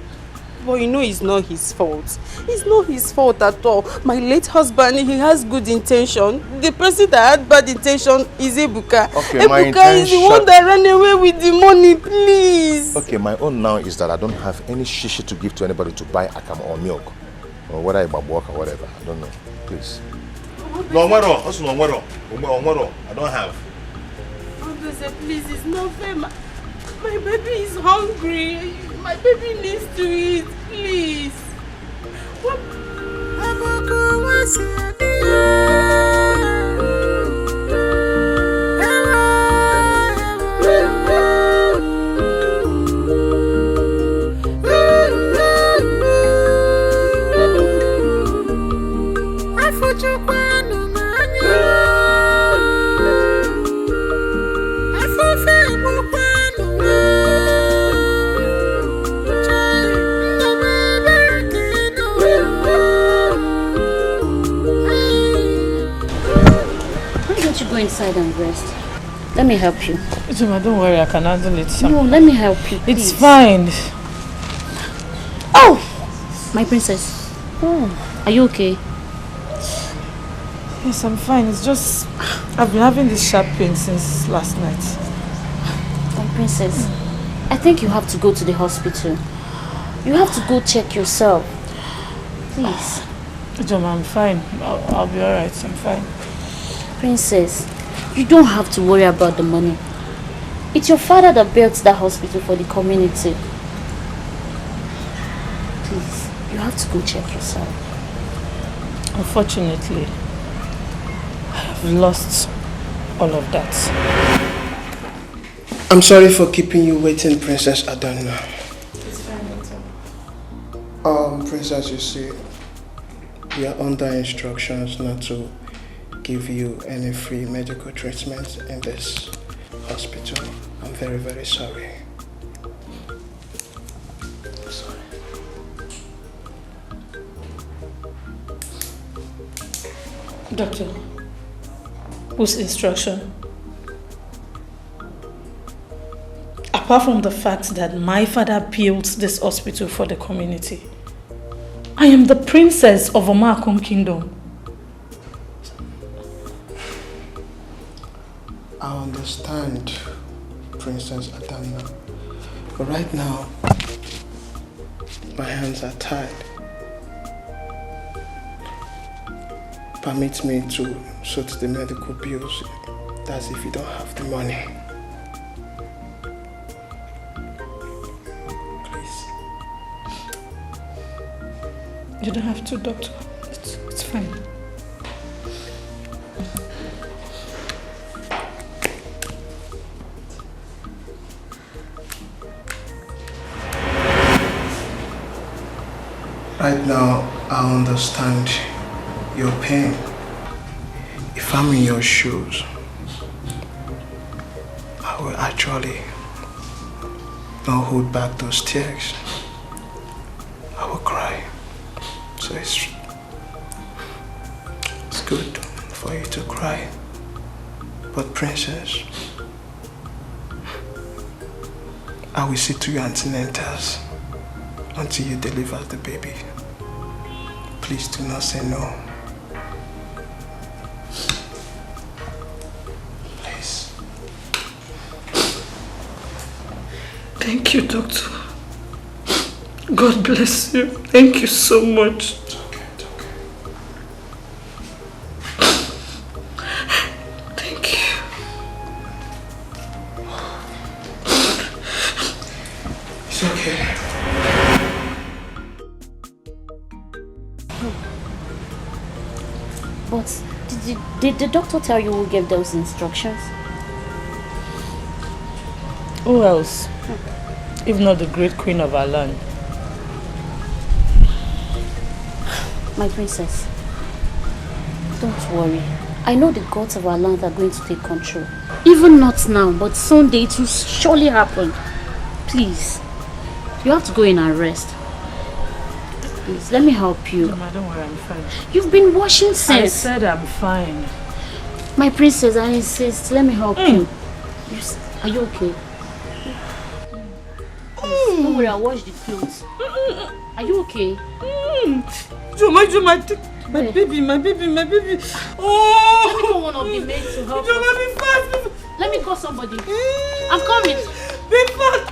But you know it's not his fault. It's not his fault at all. My late husband, he has good intention. The person that had bad intention is Ebuka. Okay, Ebuka is the one that ran away with the money, please. Okay, my own now is that I don't have any shishi to give to anybody to buy akam or milk. Or whether I work or whatever. I don't know. Please. No, I don't have. Please, it's not fair. My baby is hungry. My baby needs to eat, please. Go inside and rest. Let me help you. Juma, don't worry, I can handle it. No, let me help you, please. It's fine. Oh! My princess. Oh, are you okay? Yes, I'm fine. It's just I've been having this sharp pain since last night. My princess, I think you have to go to the hospital. You have to go check yourself. Please. Juma, I'm fine. I'll be alright. I'm fine. Princess, you don't have to worry about the money. It's your father that built that hospital for the community. Please, you have to go check yourself. Unfortunately, I have lost all of that. I'm sorry for keeping you waiting, Princess Adana. It's fine, Doctor. Princess, you see, we are under instructions not to give you any free medical treatment in this hospital. I'm very, very sorry. I'm sorry. Doctor, whose instruction? Apart from the fact that my father built this hospital for the community, I am the princess of Omakum Kingdom. I understand, Princess Adana. But right now, my hands are tied. Permit me to sort the medical bills. That's if you don't have the money. Please. You don't have to, Doctor. It's fine. Right now, I understand your pain. If I'm in your shoes, I will actually not hold back those tears. I will cry. So it's good for you to cry. But Princess, I will see to your antenatals until you deliver the baby. Please do not say no. Please. Thank you, Doctor. God bless you. Thank you so much. It's okay, it's okay. Thank you. It's okay. But did the doctor tell you who gave those instructions? Who else? If not the great queen of our land. My princess, don't worry. I know the gods of our land are going to take control. Even not now, but someday it will surely happen. Please, you have to go in and rest. Please, let me help you. Mama, don't worry, I'm fine. You've been washing since. I said I'm fine. My princess, I insist. Let me help you. Are you okay? Don't worry, I'll wash the clothes. Are you okay? Joma, my baby. Oh! Let me call one of the maids to help Joma, us. be fast. Let me call somebody. I'm coming. Be fast.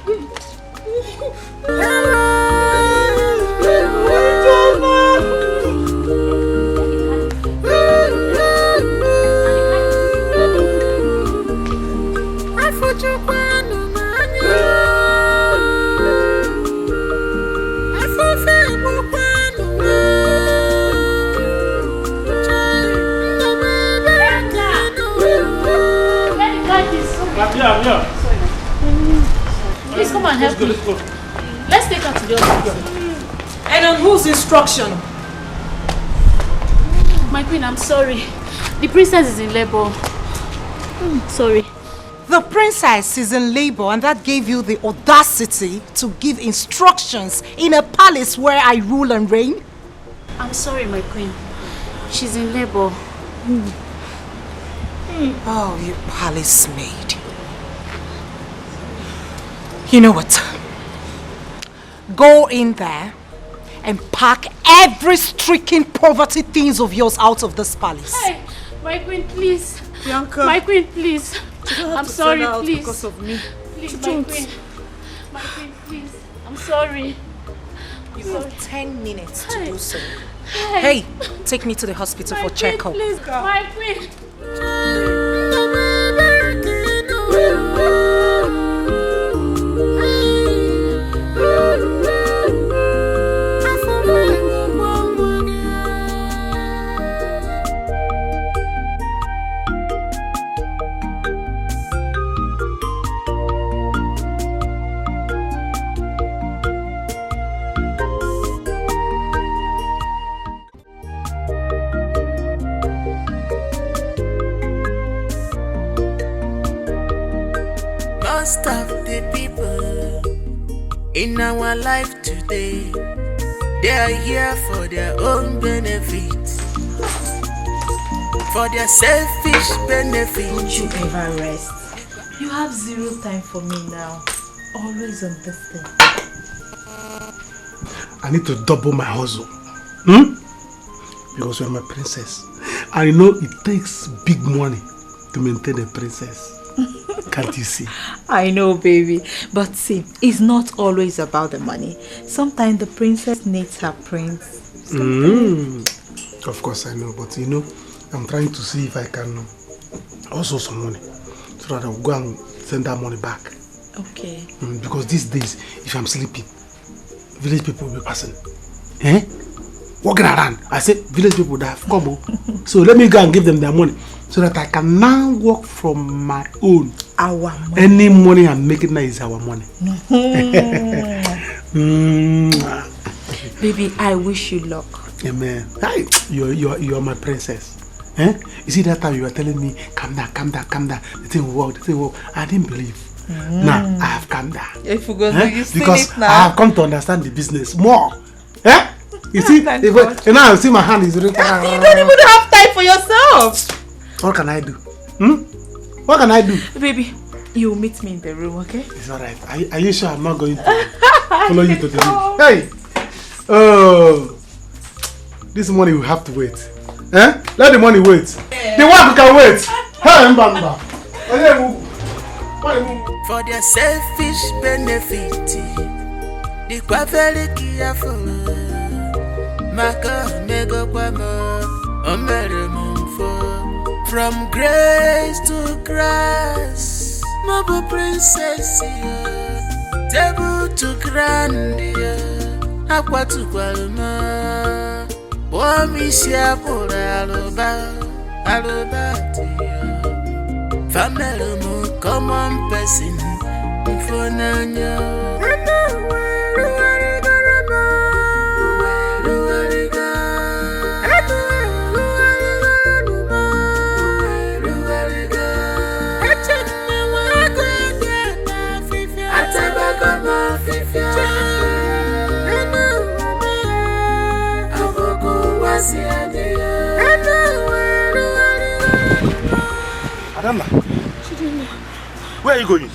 I'm here. Please come and help me. Let's take her to the hospital. And on whose instruction? My queen, I'm sorry. The princess is in labor. Sorry. The princess is in labor, and that gave you the audacity to give instructions in a palace where I rule and reign? I'm sorry, my queen. She's in labor. Oh, you palace maid. You know what? Go in there and pack every stricken poverty things of yours out of this palace. Hey, my queen, please. Bianca. My queen, please. I'm sorry, please. Because of me. Please, my queen. My queen, please. I'm sorry. You have 10 minutes to do so. Hey, take me to the hospital my for checkup. queen, please, my queen. most of the people in our life today, they are here for their own benefit, for their selfish benefit. Don't you ever rest. You have zero time for me now. Always on this thing. I need to double my hustle. Because you're my princess. I know it takes big money to maintain a princess. Can't you see? I know, baby. But see, it's not always about the money. Sometimes the princess needs her prince. Of course I know, but you know, I'm trying to see if I can also some money so that I'll go and send that money back. Okay. Because these days, if I'm sleeping, village people will be passing. Walking around. I say, village people that have come. So let me go and give them their money so that I can now work from my own. Our money. Any money I'm making now is our money. Baby, I wish you luck. Amen. Hey, you're my princess. You see that time you were telling me, calm down. The thing will work. I didn't believe. Now I have calmed down. If you go, because I have come to understand the business more. You see, now I see my hand is really. You don't even have time for yourself. What can I do? What can I do? Baby, you meet me in the room, okay? It's alright. Are you sure I'm not going to follow you to the room? Hey! Oh, this money will have to wait. Let the money wait. The work can wait. Hey, Mbamba. For their selfish benefit, the very careful. Maka mego kwamo, omere mumfo. From grace to grass, Mobo princess, table to grandia, aqua to Gualma, Wamisia for Alobati, family mo common person, for Nanya. Adama, where are you going?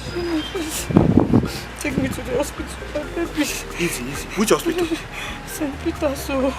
Take me to the hospital, baby. Easy. Which hospital? St. Peter's. So.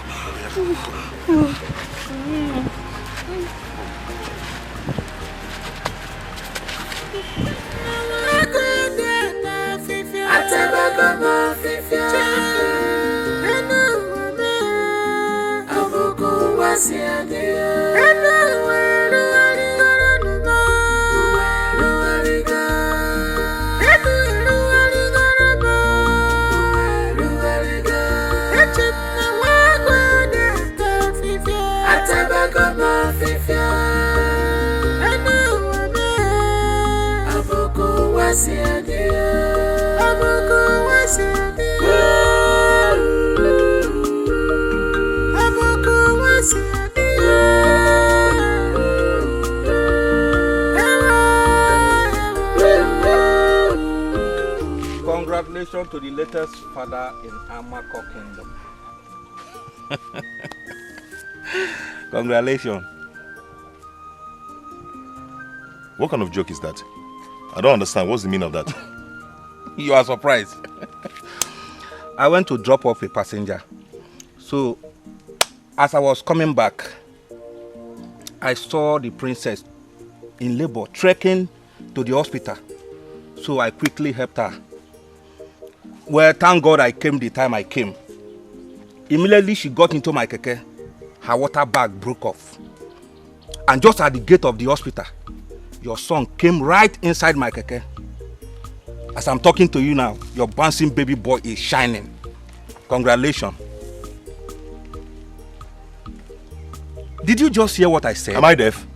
Congratulations to the latest father in Amako Kingdom. Congratulations. What kind of joke is that? I don't understand. What's the meaning of that? You are surprised. I went to drop off a passenger. So, as I was coming back, I saw the princess in labor, trekking to the hospital. So I quickly helped her. Well, thank God I came the time I came. Immediately she got into my keke. Her water bag broke off. And just at the gate of the hospital, your son came right inside my keke. As I'm talking to you now, your bouncing baby boy is shining. Congratulations. Did you just hear what I said? Am I deaf?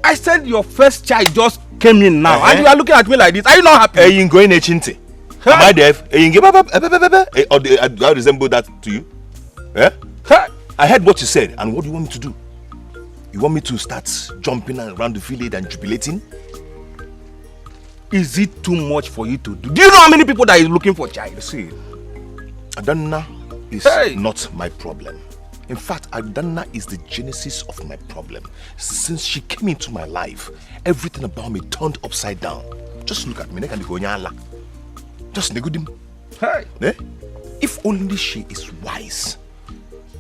I said your first child just came in now, and you are looking at me like this. Are you not happy? Hey, you going chinti? Am I deaf? Hey, do I resemble that to you? I heard what you said, and what do you want me to do? You want me to start jumping around the village and jubilating? is it too much for you to do? Do you know how many people that is looking for child? See, Adanna is not my problem. In fact, Adanna is the genesis of my problem. Since she came into my life, everything about me turned upside down. Just look at me. Just negudim. Hey. Eh? If only she is wise,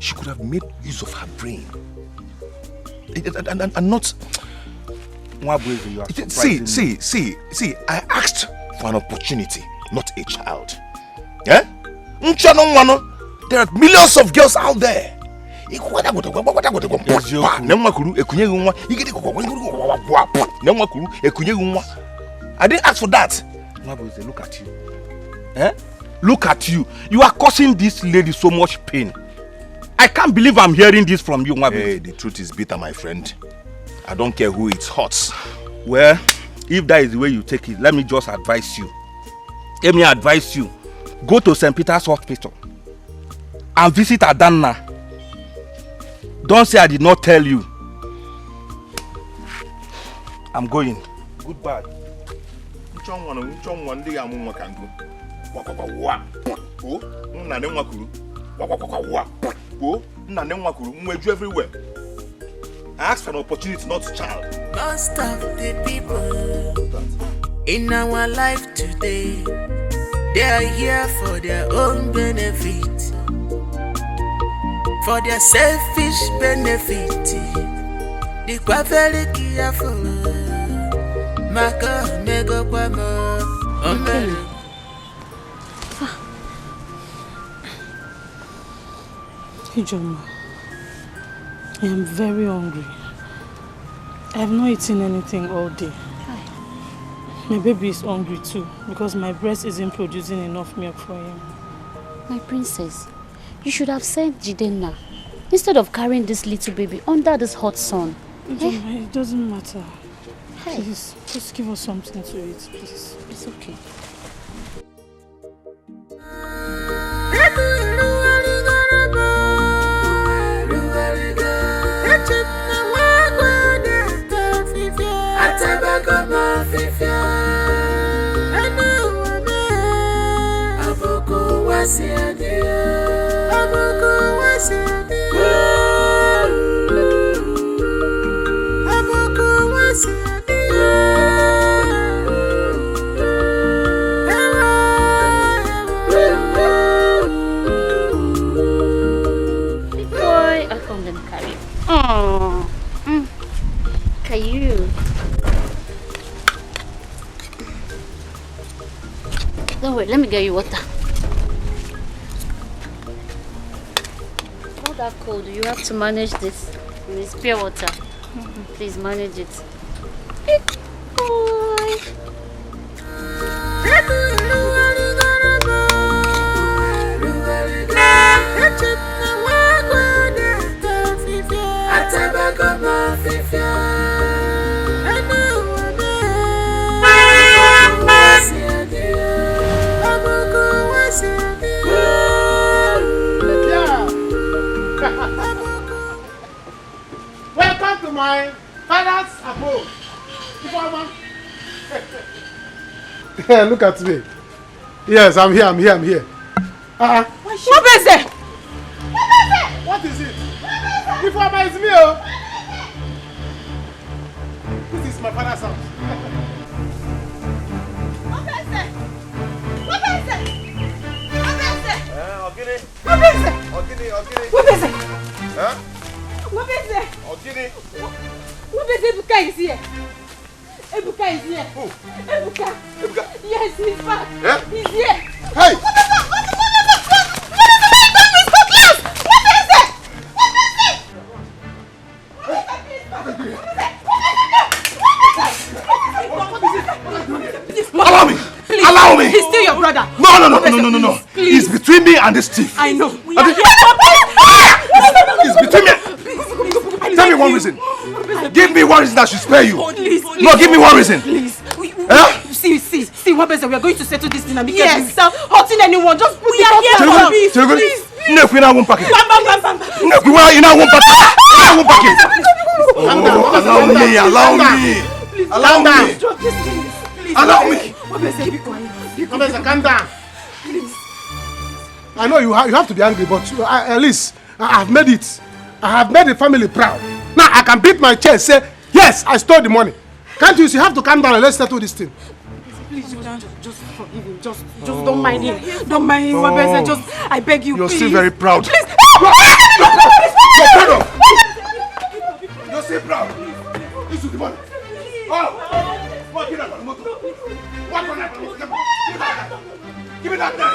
she could have made use of her brain. And not... See, I asked for an opportunity, not a child. Eh? There are millions of girls out there. I didn't ask for that. Look at you. Eh? Look at you. You are causing this lady so much pain. I can't believe I'm hearing this from you, Mwabu. Hey, the truth is bitter, my friend. I don't care who it hurts. Well, if that is the way you take it, let me just advise you. Let me advise you. Go to St. Peter's Hospital and visit Adanna. Don't say I did not tell you. I'm going. Goodbye. Everywhere. I asked for an opportunity, not a child. Most of the people in our life today, they are here for their own benefit, for their selfish benefit. They are very careful. Maka mego kwamo. Ijoma, I am very hungry. I have not eaten anything all day. My baby is hungry too because my breast isn't producing enough milk for him. My princess, you should have sent Jidenna instead of carrying this little baby under this hot sun. Ijoma, it doesn't matter. Hey. Please, just give us something to eat, please. It's okay. Don't worry, let me get you water. Not that cold, you have to manage this. It's pure water. Please manage it. Big boy. Welcome to my father's abode. Look at me. Yes, I'm here. What is it? What is it? Ifeoma is me, oh. This is my father's house. Ebuka is here. Ebuka is here. Who? Ebuka. Yes, he's back. Yeah? He's here. Hey! Allow me! Please. Allow me! He's still your brother. No. It's between me and this thief. I know. It's between me. Tell me one reason. Give me one reason that should spare you. Please. No, give me one reason. Please. See, what better? We are going to settle this thing and be careful without hurting anyone. Just we are here for peace. Please. Allow me. Allow me. Please. Allow me. Wabese, be quiet. Wabese, calm down. Please. I know you have to be angry, but at least I have made it. I have made the family proud. Now I can beat my chest, say, yes, I stole the money. Can't you? You have to calm down and let's settle this thing. Please, just forgive him. Just don't mind him. Don't mind him, Wabese. Just, I beg you, You're please. still very proud. Please. You're proud of. You're still proud. This is the money. Oh, what give me that motor? What on that? Give me that thing.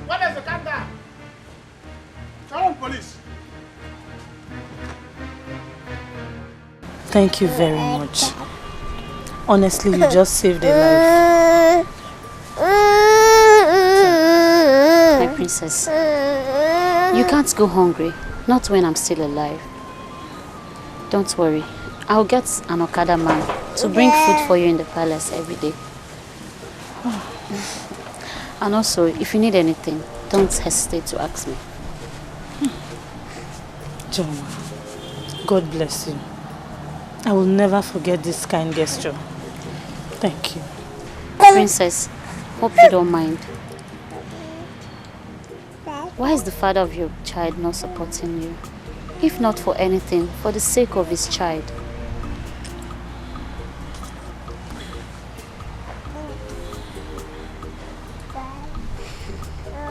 What is the calm? Call police. Thank you very much. Honestly, you just saved a life. My princess, you can't go hungry. Not when I'm still alive. Don't worry. I'll get an Okada man to bring food for you in the palace every day. And also, if you need anything, don't hesitate to ask me. John, God bless you. I will never forget this kind gesture. Thank you. Princess, hope you don't mind. Why is the father of your child not supporting you? If not for anything, for the sake of his child.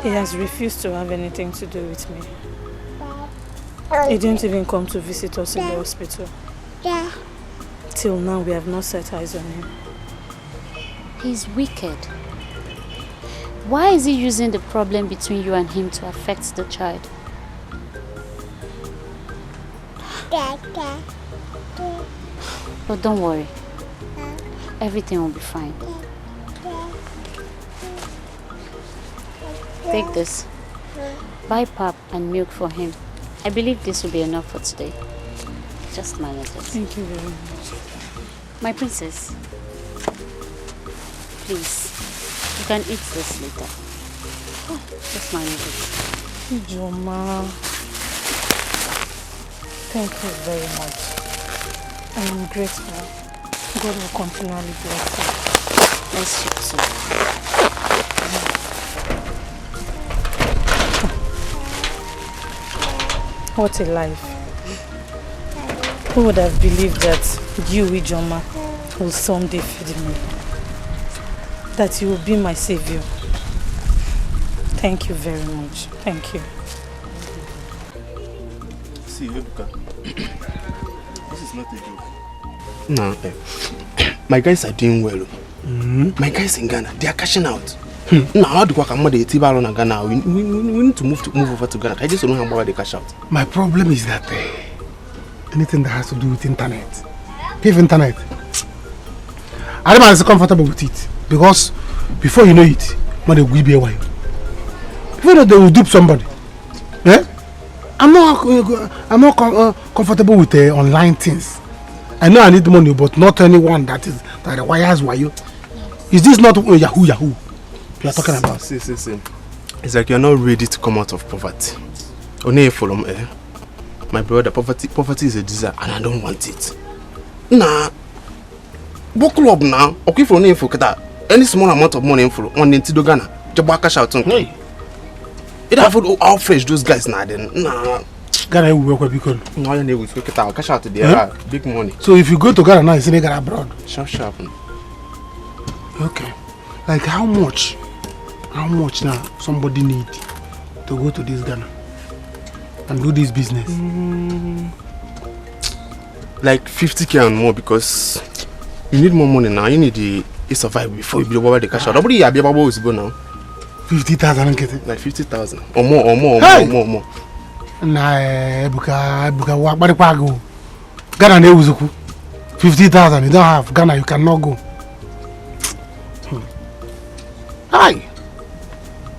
He has refused to have anything to do with me. He didn't even come to visit us in the hospital. Till now, we have not set eyes on him. He's wicked. Why is he using the problem between you and him to affect the child? But don't worry. Everything will be fine. Take this. Buy pap and milk for him. I believe this will be enough for today. Just manage it. Thank you very much. My princess, please, you can eat this later. Just manage it. Joma, thank you very much. I am grateful. God will continually bless you. Bless you too. What a life. Who would have believed that you, Ijoma, will someday feed me? That you will be my savior. Thank you very much. Thank you. See, Ebuka, this is not a joke. No, my guys are doing well. My guys in Ghana, they are cashing out. Now, how do I come to Ghana? We need to move over to Ghana. I just don't know how they cash out. My problem is that anything that has to do with internet, pay internet, I don't comfortable with it because before you know it, money will be away. Before you know, they will dupe somebody. Eh? I'm not comfortable with online things. I know I need money, but not anyone that requires wayo. Is this not Yahoo? You are talking about? See. It's like you're not ready to come out of poverty. Only from my brother, poverty is a disease and I don't want it. Nah. Book club now. Okay for any small amount of money info on the Ghana. Just cash out. Hey. It have how fresh those guys now then. Nah. Ghana will work because no, you need to get out. Cash out there. Big money. So if you go to Ghana now, it's in Ghana abroad. Sharp. Okay. Like how much now somebody need to go to this Ghana and do this business? Like 50k and more because you need more money now. You need to survive before you be able to cash out. Nobody be able to go now. 50,000 and get it. Like 50,000 or more. Nah, Ebuka, what go? Ghana ne uzuku. 50,000 you don't have. Ghana you cannot go. Hi.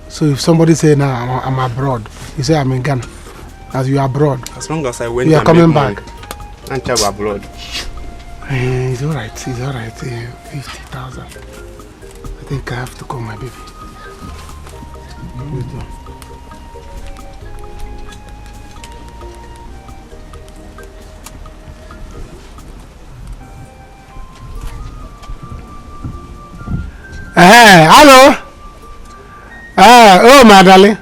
So if somebody say now I'm abroad, you say I'm in Ghana. As you are abroad. As long as I went, you are coming back. And travel abroad. It's alright. 50,000. I think I have to call my baby. Hello. Oh, my darling.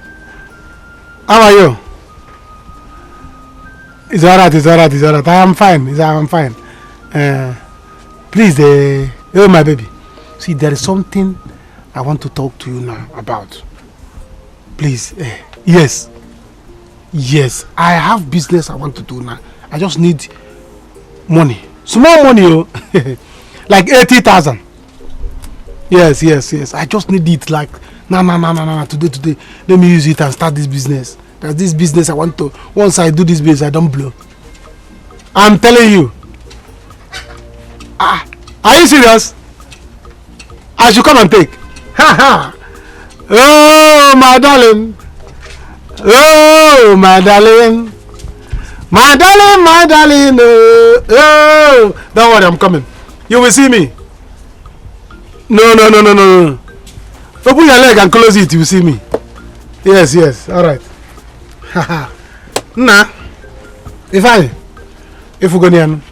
How are you? It's alright. I'm fine. Please, oh, my baby. See, there is something I want to talk to you now about. Please, yes, I have business I want to do now. I just need money, small money, oh, like 80,000. Yes. I just need it like no. Today. Let me use it and start this business. That's this business I want to. Once I do this business, I don't blow. I'm telling you. Are you serious? I should come and take. Oh, my darling. Oh, don't worry, I'm coming. You will see me. No. Open your leg and close it, you will see me. Yes, alright. Nah. If we go near, I'm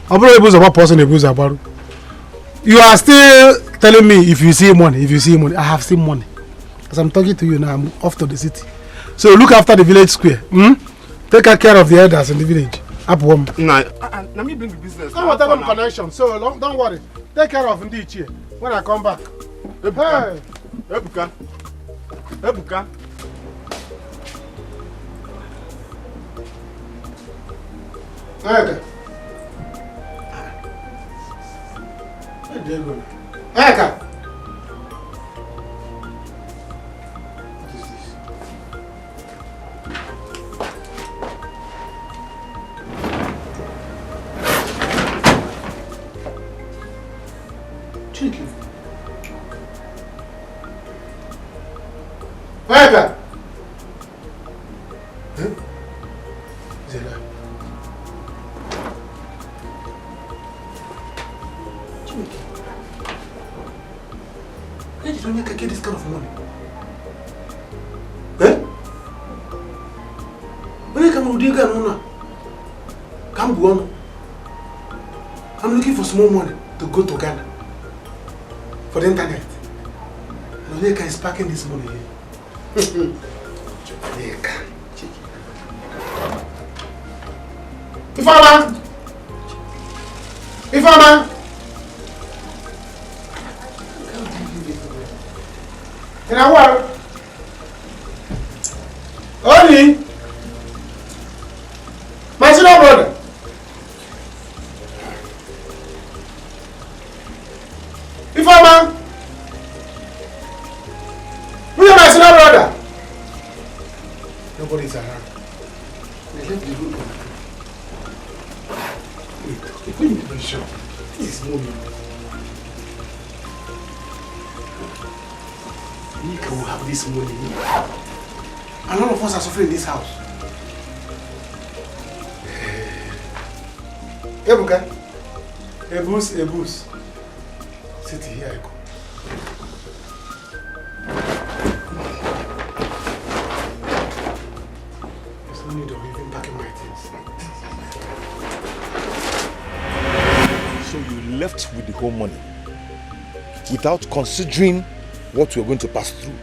probably about person about. You are still telling me if you see money. I have seen money. As I'm talking to you now, I'm off to the city. So look after the village square. Take care of the elders in the village. Up home. Nah. Let me bring the business. Come on, tell them connection. So don't worry. Take care of the here when I come back. Ebuka. Eka. Eka. What is this? Chicken. Eka. Zela. Where did Onyeka get this kind of money? Onyeka Maudiga Nuna. Come go on. I'm looking for small money to go to Ghana for the internet. Onyeka is packing this money here. Onyeka. Ifama! In a while. Only my senior brother. Ifama. Who is my senior brother? Nobody's around. They left the room. Wait, let me be sure. This is mommy. Nika will have this money. And all of us are suffering in this house. Ebuka. Ebus. Sit here, I go. There's no need of even packing my things. So you left with the whole money without considering what we're going to pass through.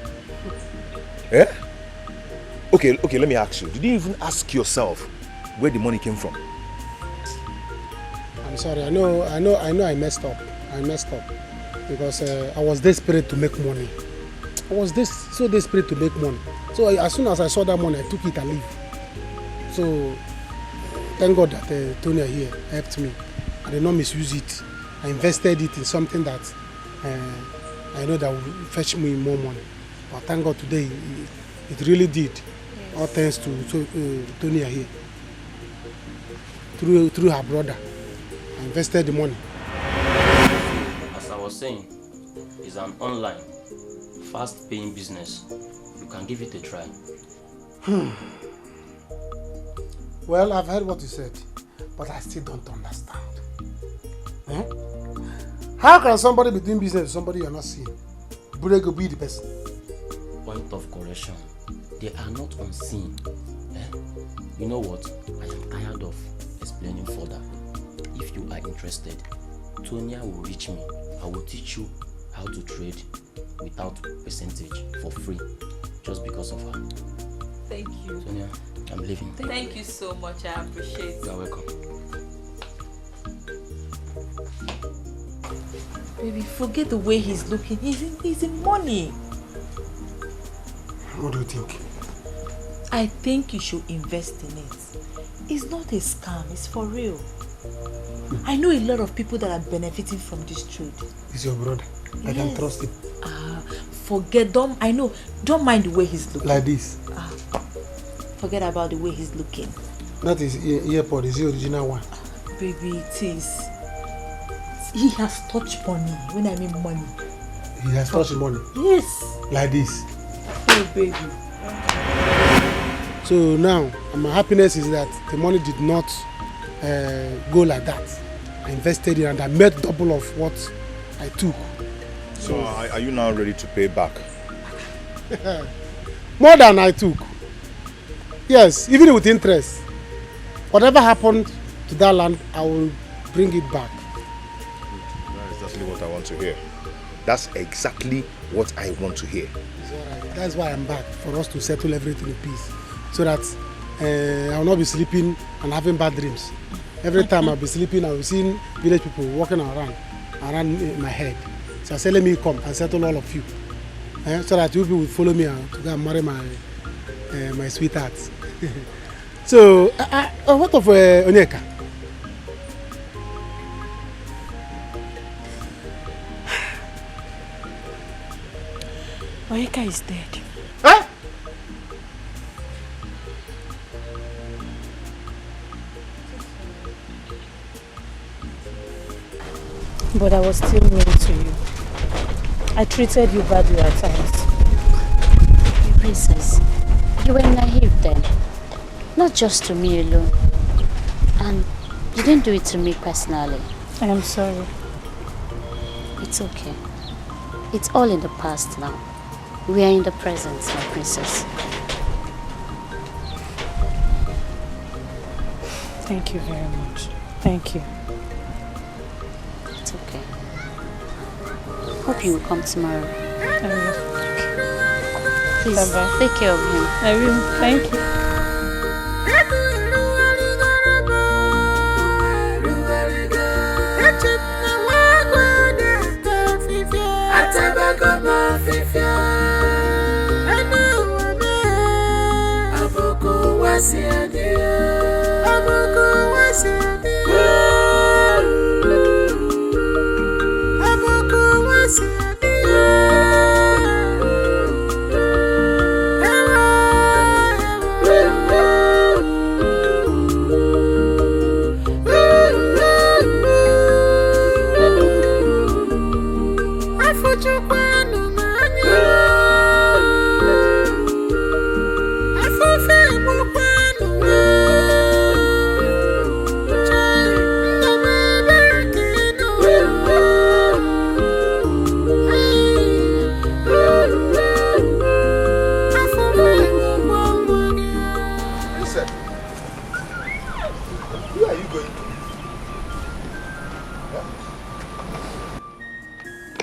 Eh? Okay, let me ask you. Did you even ask yourself where the money came from? I'm sorry, I know I messed up. Because I was desperate to make money. So desperate to make money. So as soon as I saw that money, I took it and leave. So thank God that Tonya here helped me. I did not misuse it. I invested it in something that I know that will fetch me more money. But thank God today it really did. Yes. All thanks to Tonya here. Through her brother. I invested the money. As I was saying, it's an online, fast-paying business. You can give it a try. Well, I've heard what you said, but I still don't understand. How can somebody be doing business with somebody you're not seeing? Burego be the person. Point of correction. They are not unseen. You know what? I am tired of explaining further. If you are interested, Tonya will reach me. I will teach you how to trade without percentage for free just because of her. Thank you. Sonia, I'm leaving. Thank you so much. I appreciate it. You are welcome. Baby, forget the way he's looking. He's in money. What do you think? I think you should invest in it. It's not a scam, it's for real. I know a lot of people that are benefiting from this trade. He's your brother. I can trust him. Forget, don't mind the way he's looking. Like this. Forget about the way he's looking. That is earpod, is the original one. Baby, it is. He has touched money. When I mean money. He has touched money? Yes. Like this. Oh, baby. So now, my happiness is that the money did not go like that. I invested in and I made double of what I took. So are you now ready to pay back? More than I took. Yes, even with interest. Whatever happened to that land, I will bring it back. That's exactly what I want to hear. That's exactly what I want to hear. It's all right. That's why I'm back, for us to settle everything in peace. So that I will not be sleeping and having bad dreams. Every time I'll be sleeping, I'll be seeing village people walking around in my head. So I say, let me come and settle all of you. So that you people will follow me to go and marry my sweetheart. So, what of Onyeka? Onyeka is dead. Huh? But I was still mean to you. I treated you badly at times. Princess, you were naive then. Not just to me alone. And you didn't do it to me personally. I am sorry. It's okay. It's all in the past now. We are in the present, my princess. Thank you very much. Thank you. It's okay. Hope you will come tomorrow. I will. Please, Bye-bye. take care of him. I will. Thank you.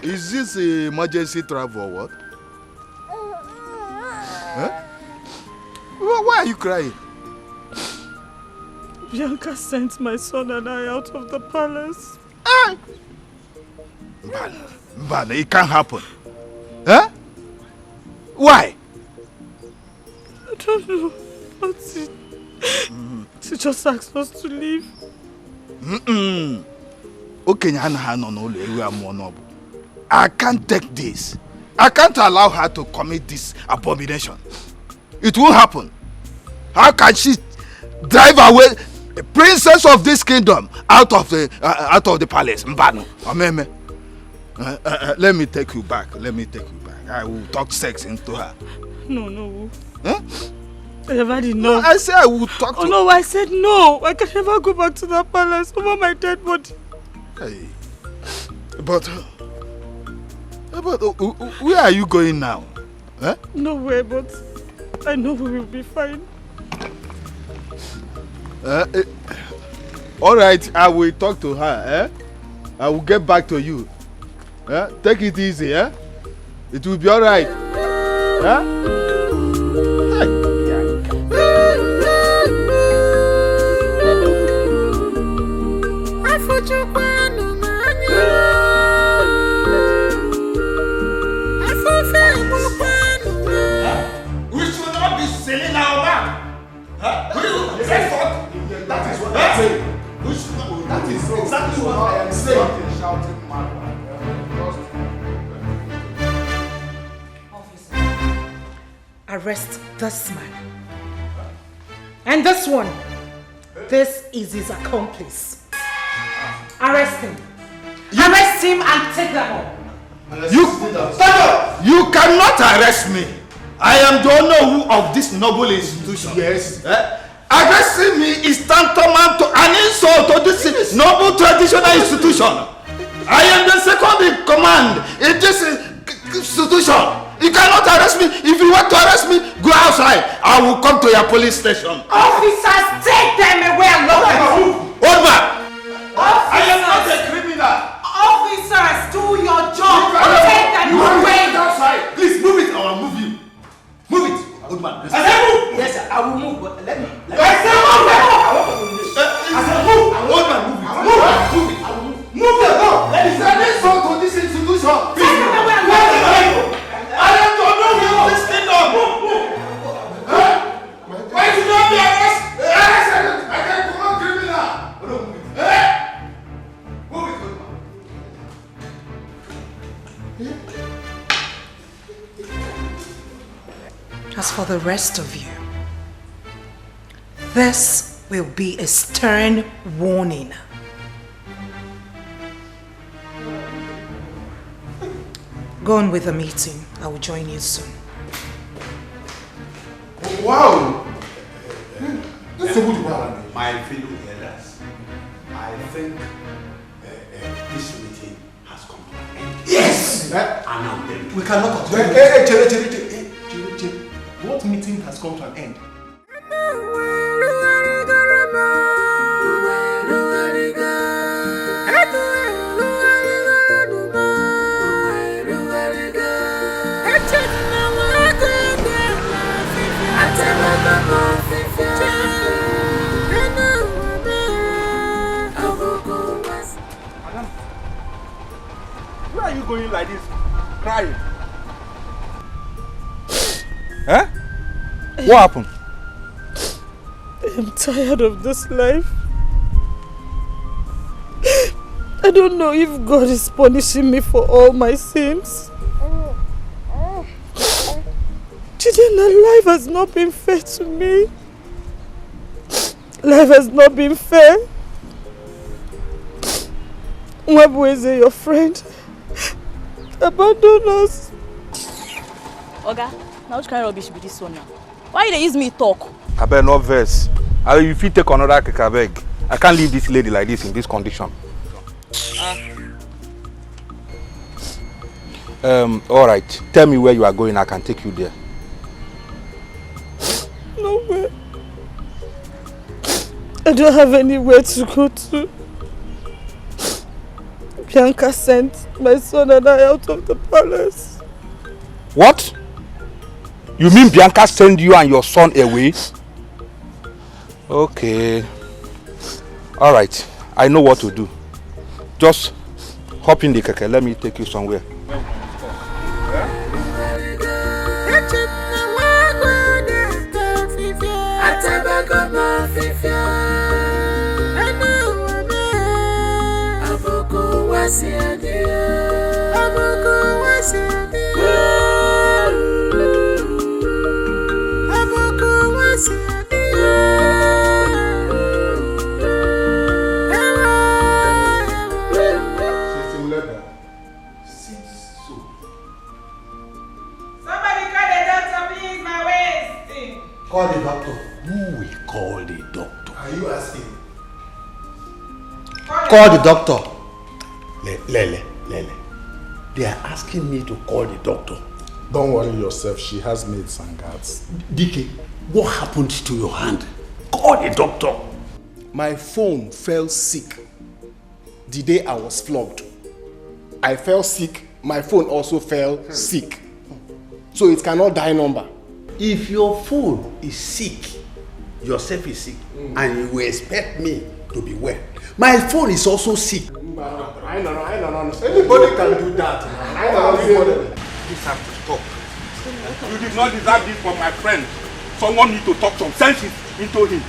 Is this emergency travel or what? Huh? Why are you crying? Bianca sent my son and I out of the palace. Mbana, it can't happen. Huh? Why? I don't know. But she just asked us to leave. I can't take this. I can't allow her to commit this abomination. It won't happen. How can she drive away the princess of this kingdom out of the palace? Mbano, Ameme. Let me take you back. Let me take you back. I will talk sex into her. No. Huh? I have had enough. No, I said I will talk to... Oh no, I said no. I can never go back to that palace over my dead body. Hey. But where are you going now? Huh? Nowhere, but I know we will be fine. All right, I will talk to her. I will get back to you. Take it easy, It will be alright. We should not be selling our man. That is what I'm saying. That is exactly what I am saying. Shouting mad. Arrest this man. And this one. This is his accomplice. Arrest him. Arrest him and take them all. You cannot arrest me. I am the owner of this noble institution. Yes. Arresting me is tantamount to an insult to this noble traditional institution. I am the second in command in this institution. You cannot arrest me. If you want to arrest me, go outside. I will come to your police station. Officers, take them away and lock them up. Old man. I am not a criminal. Officers, do your job. Take them away. Outside. Please move it or I'll move you. Move it, old man. I said move. Yes, sir. I will move, but let me. I said move. I said move. Old man, move it. Move it. I will move. Move the door. Let me. Send this one to this institution. Take them away. I am the owner of this kingdom. Why should not be arrested? I can command criminal. Move it. Move it, old man. As for the rest of you, this will be a stern warning. Go on with the meeting. I will join you soon. Wow! This is a good one. My fellow elders, I think this meeting has come to an end. Yes! And now then, we cannot continue. Hey, what meeting has come to an end? Where are you going like this? Crying? Eh? What happened? I'm tired of this life. I don't know if God is punishing me for all my sins. Chidinna, life has not been fair to me. Life has not been fair. Mwabweze, your friend, abandoned us. Oga, now which kind of rubbish be this one now? Why they use me talk? I better not verse. If you take another cake, I beg. I can't leave this lady like this in this condition. Alright. Tell me where you are going, I can take you there. Nowhere. I don't have anywhere to go to. Bianca sent my son and I out of the palace. What? You mean Bianca sent you and your son away? Okay. Alright. I know what to do. Just hop in the keke. Let me take you somewhere. Call the doctor. Who will call the doctor? Are you asking? Call the doctor. Lele. They are asking me to call the doctor. Don't worry yourself. She has maids and guards. DK, what happened to your hand? Call the doctor. My phone fell sick the day I was flogged. I fell sick, my phone also fell sick. So it cannot die number. If your phone is sick, yourself is sick, and you expect me to be well, my phone is also sick. I know. Anybody can do that. I know. This has to stop. You did not deserve this from my friend. Someone need to talk some sense into him.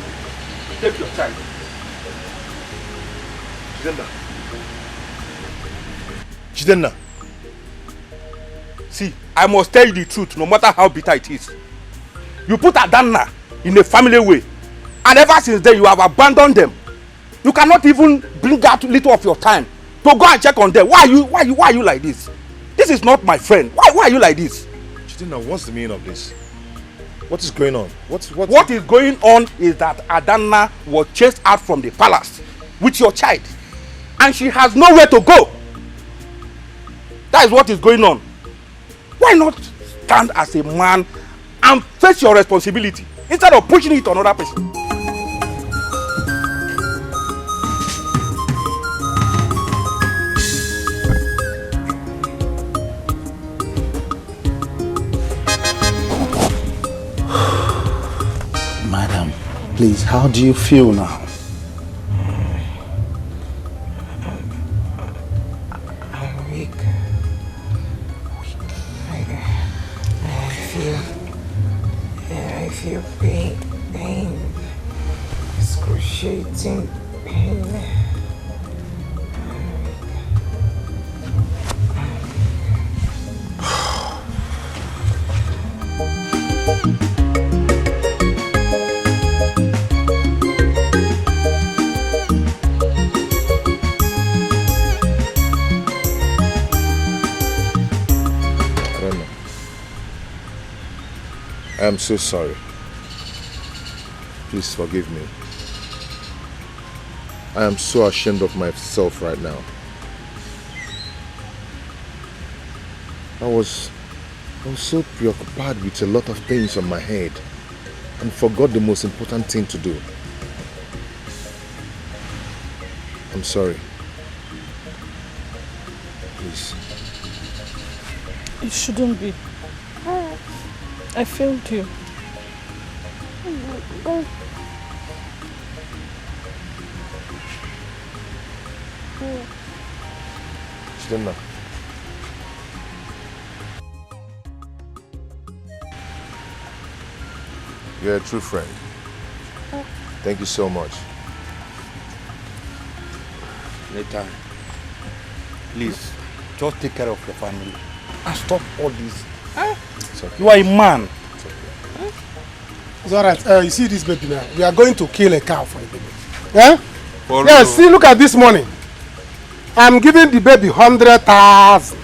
Take your child. Jidenna. See, I must tell you the truth, no matter how bitter it is. You put Adanna in a family way, and ever since then you have abandoned them. You cannot even bring out little of your time to go and check on them. Why are you like this? This is not my friend. Why are you like this? Jidenna, what's the meaning of this? What is going on? What is going on is that Adanna was chased out from the palace with your child, and she has nowhere to go. That is what is going on. Why not stand as a man and face your responsibility instead of pushing it on another person? Madam, please, how do you feel now? I'm weak. I feel pain, excruciating pain. I am so sorry. Please forgive me. I am so ashamed of myself right now. I was so preoccupied with a lot of things on my head and forgot the most important thing to do. I'm sorry. Please. You shouldn't be. I failed you. Jidenna. You're a true friend. Thank you so much. Later, please, just take care of your family and stop all this. Okay. You are a man. It's alright. You see this baby now? We are going to kill a cow for the baby. Yeah? For Yeah, real? see, look at this money. I'm giving the baby 100,000.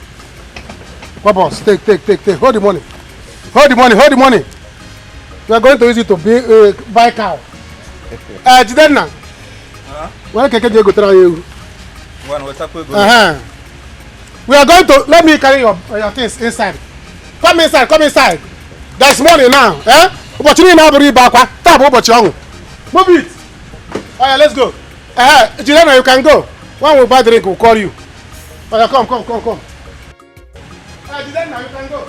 Boss, take. Hold the money. Hold the money. We are going to use it to buy cow. Jidenna. When can you go to you? We are going to, let me carry your things inside. Come inside. There's money now. Opportunity now to back. Tap opportunity. Move it. Oh yeah, let's go. Jidenna, you can go. When we buy drink, we'll call you. Oh yeah, come. Jidenna, you can go.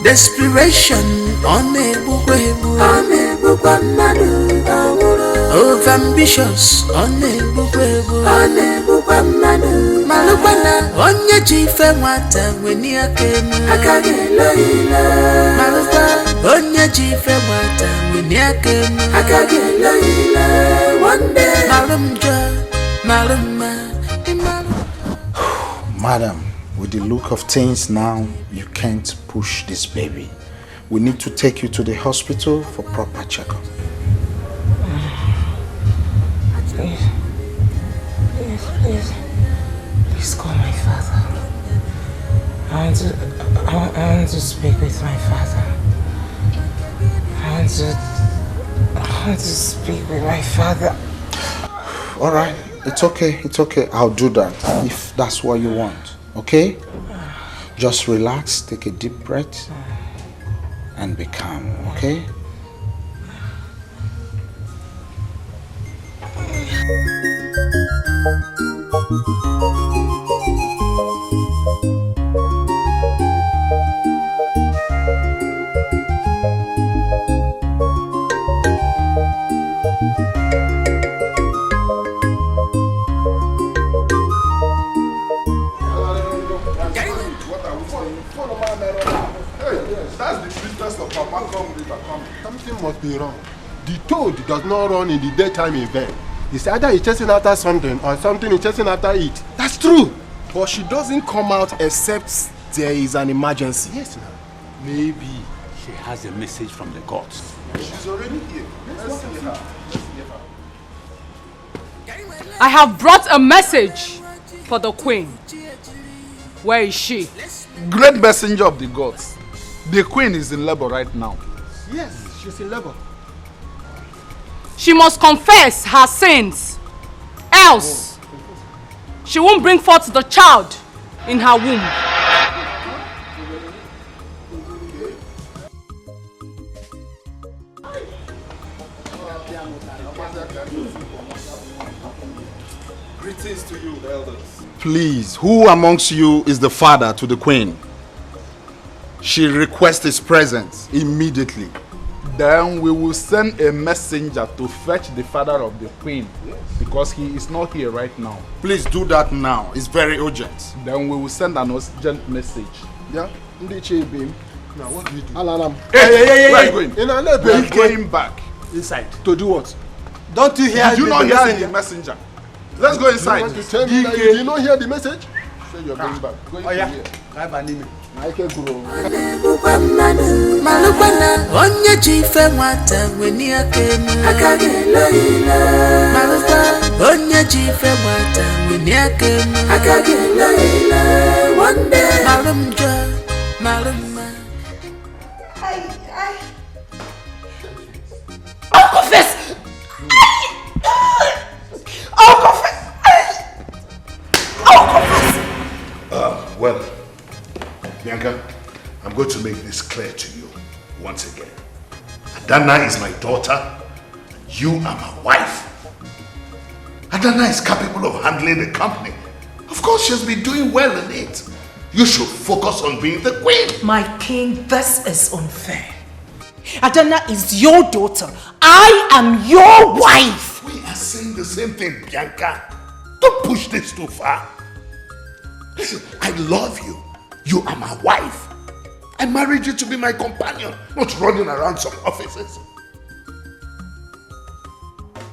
Desperation overambitious malukwana onye chife nwata weni akenu malukwa onye chife nwata weni akenu one day malumma. Madam, with the look of things now, you can't push this baby. We need to take you to the hospital for proper checkup. Please call my father. I want to speak with my father. I want to speak with my father. All right, it's okay. I'll do that if that's what you want, okay? Just relax, take a deep breath, and be calm, okay? yes, that's the business of Papa. Come, Something must be wrong. The toad does not run in the daytime event. It's either he's chasing after something or something is chasing after it. That's true. But she doesn't come out except there is an emergency. Yes, now. Maybe she has a message from the gods. She's already here. Let's see her. I have brought a message for the queen. Where is she? Great messenger of the gods. The queen is in labor right now. Yes, she's in labor. She must confess her sins. Else, she won't bring forth the child in her womb. Greetings to you, elders. Please, who amongst you is the father to the queen? She requests his presence immediately. Then we will send a messenger to fetch the father of the queen because he is not here right now. Please do that now. It's very urgent. Then we will send an urgent message. Yeah? Now what do we do? Where are you going? We're going back. Inside. To do what? Don't you hear Did you not hear the messenger? Let's go inside. You want to tell me that you did not hear the message? Say you're going back. Going Oh, yeah. here. Malukwana onye jife nwata weni akenu akagelo ile Malukwa onye jife nwata weni akenu akagelo ile one day malumma I'll confess. I'll confess. Well, Bianca, I'm going to make this clear to you once again. Adana is my daughter. You are my wife. Adana is capable of handling the company. Of course, she has been doing well in it. You should focus on being the queen. My king, this is unfair. Adana is your daughter. I am your wife. We are saying the same thing, Bianca. Don't push this too far. Listen, I love you. You are my wife. I married you to be my companion, not running around some offices.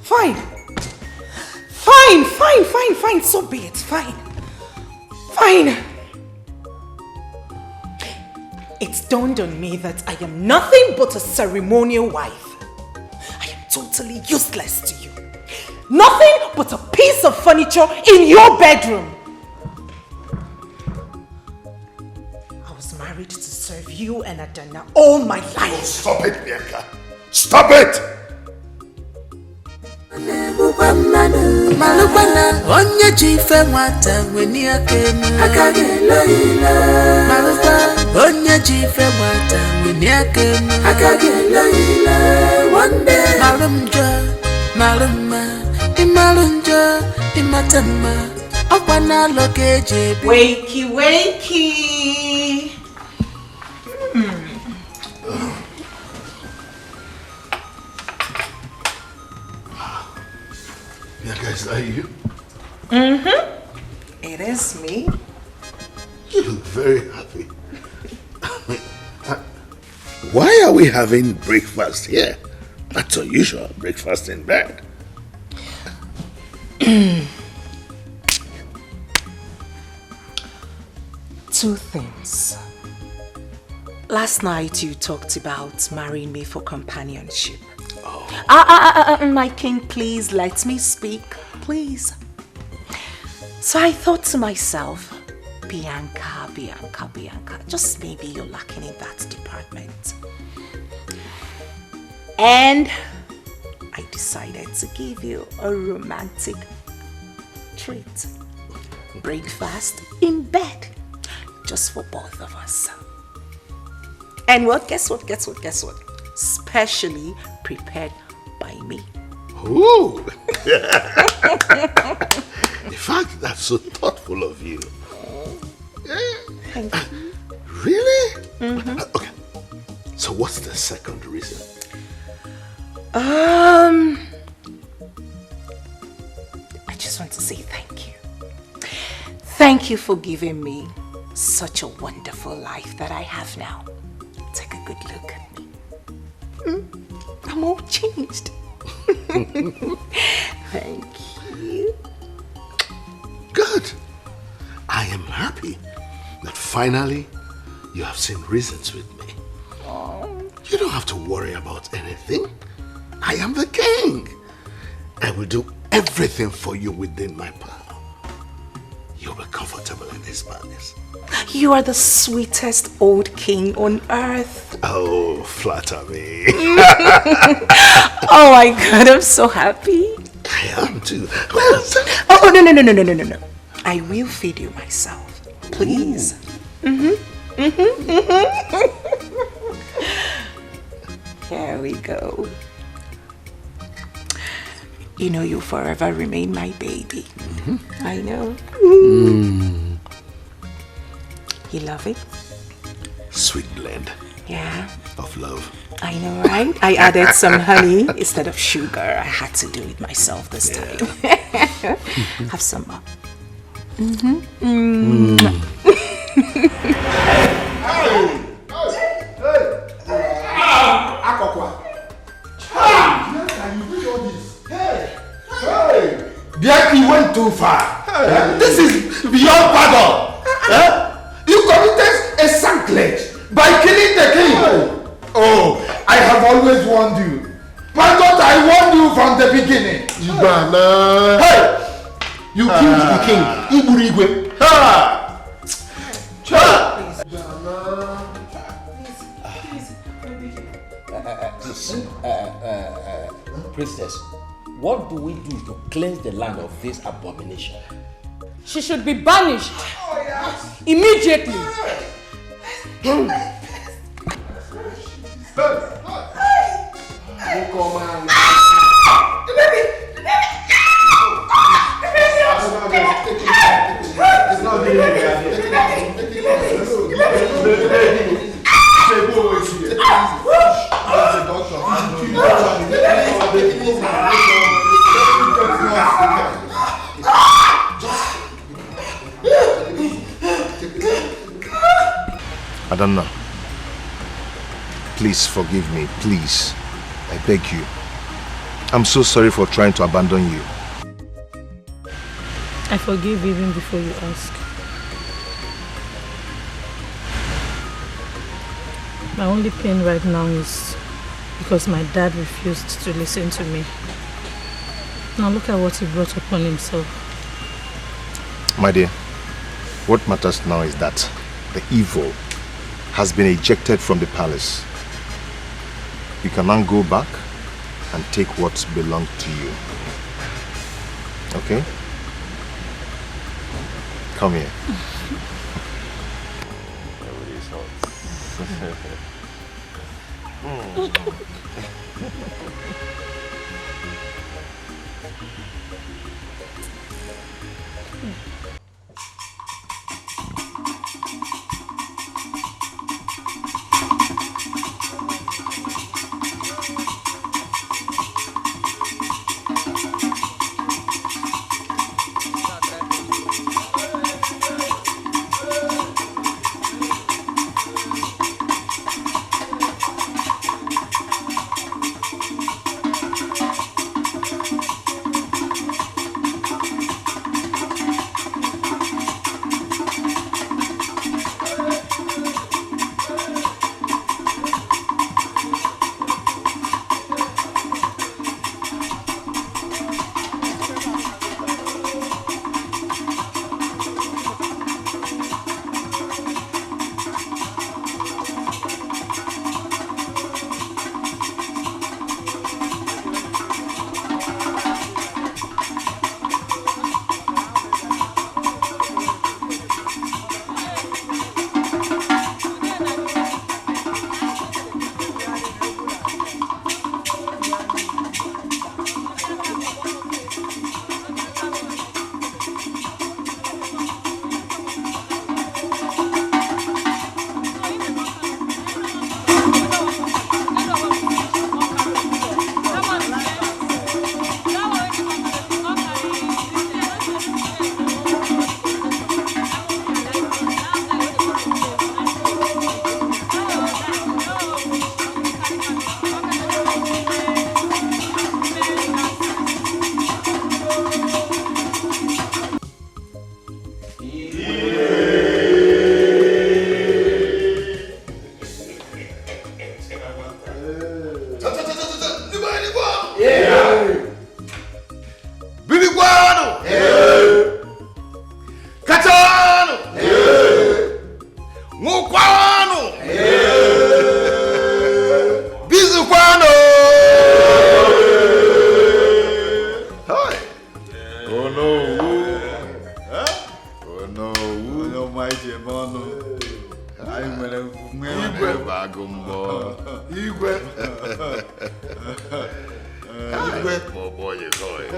Fine. Fine. So be it. Fine. It's dawned on me that I am nothing but a ceremonial wife. I am totally useless to you. Nothing but a piece of furniture in your bedroom. I was married to serve you and Adana all my life. Oh, stop it, Bianca. Stop it! Malukwana onye jife nwata weni akenu akagelo ile Malukwa onye jife nwata weni akenu akagelo ile one day malumma imalunjo imatama okwana lokeje Wakey. Bianca, is that you? It is me. You look very happy. Why are we having breakfast here? That's unusual, breakfast in bed. Two things. Last night you talked about marrying me for companionship. My king, please let me speak, please. So I thought to myself, Bianca, just maybe you're lacking in that department. And I decided to give you a romantic treat. Breakfast in bed, just for both of us. And what? Guess what? Specially prepared by me. Ooh! In fact, that's so thoughtful of you. Thank you. Really? Okay. So what's the second reason? I just want to say thank you. Thank you for giving me such a wonderful life that I have now. Take a good look at me. I'm all changed. Thank you. Good. I am happy that finally you have seen reasons with me. You don't have to worry about anything. I am the king. I will do everything for you within my power. You'll be comfortable in this palace. You are the sweetest old king on earth. Oh, flatter me. Oh my God, I'm so happy. I am too. Well, oh, no. I will feed you myself. Please. Here we go. You know you'll forever remain my baby. I know. You love it? Sweet blend. Yeah. Of love. I know, right? I added some honey instead of sugar. I had to do it myself this time. Have some more. Biaki went too far. This is beyond pardon. You committed a sacrilege by killing the king. Oh, I have always warned you. Why don't I warn you from the beginning? Hey, you killed the king. Iburigwe. Princess, what do we do to cleanse the land of this abomination? She should be banished immediately. Adanna, please forgive me, please. I beg you. I'm so sorry for trying to abandon you. I forgive even before you ask. My only pain right now is because my dad refused to listen to me. Now look at what he brought upon himself. My dear, what matters now is that the evil has been ejected from the palace. You can now go back and take what belonged to you. Okay? Come here. Bagumbo. Igwe. Oh boy, you know it.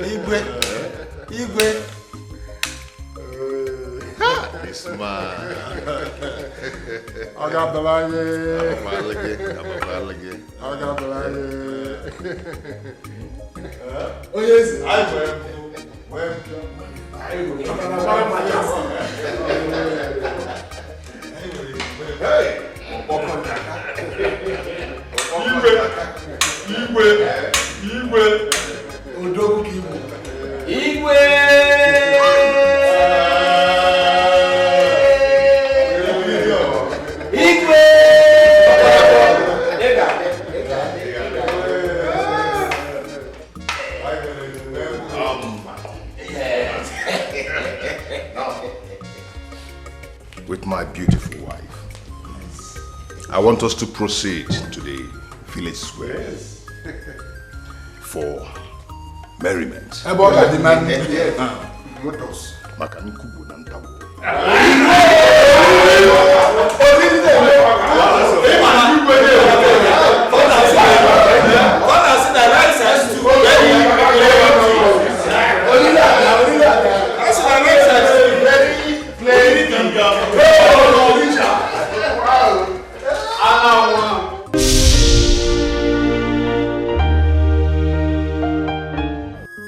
Igwe. This man. I got the line. Oh yes, I will. Igwe. Odogu kibu. Igwe. With my beautiful wife, I want us to proceed to the village square for merriment.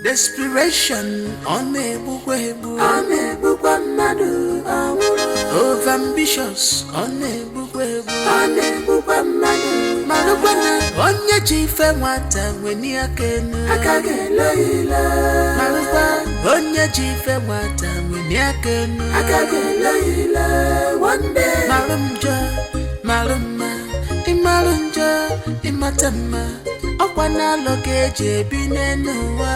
Desperation on me over ambitious on me Malukwana onye chife nwata weni akenu akagelo ila Malukwa onye chife nwata weni akenu akagelo ila one day malumma imalunja imatama okwana lokeje binenuwa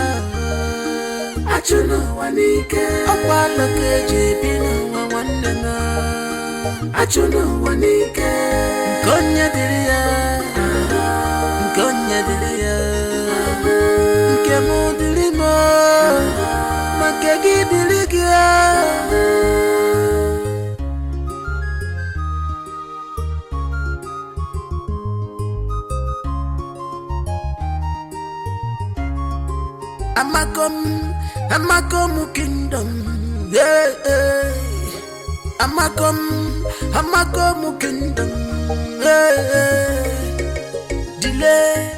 achuno wanike okwa lokeje binenuwa wannena achuno wanike konya diria nke mudilimo makegi diligia Amakom kingdom, yeah. Amakom kingdom, yeah. Delay.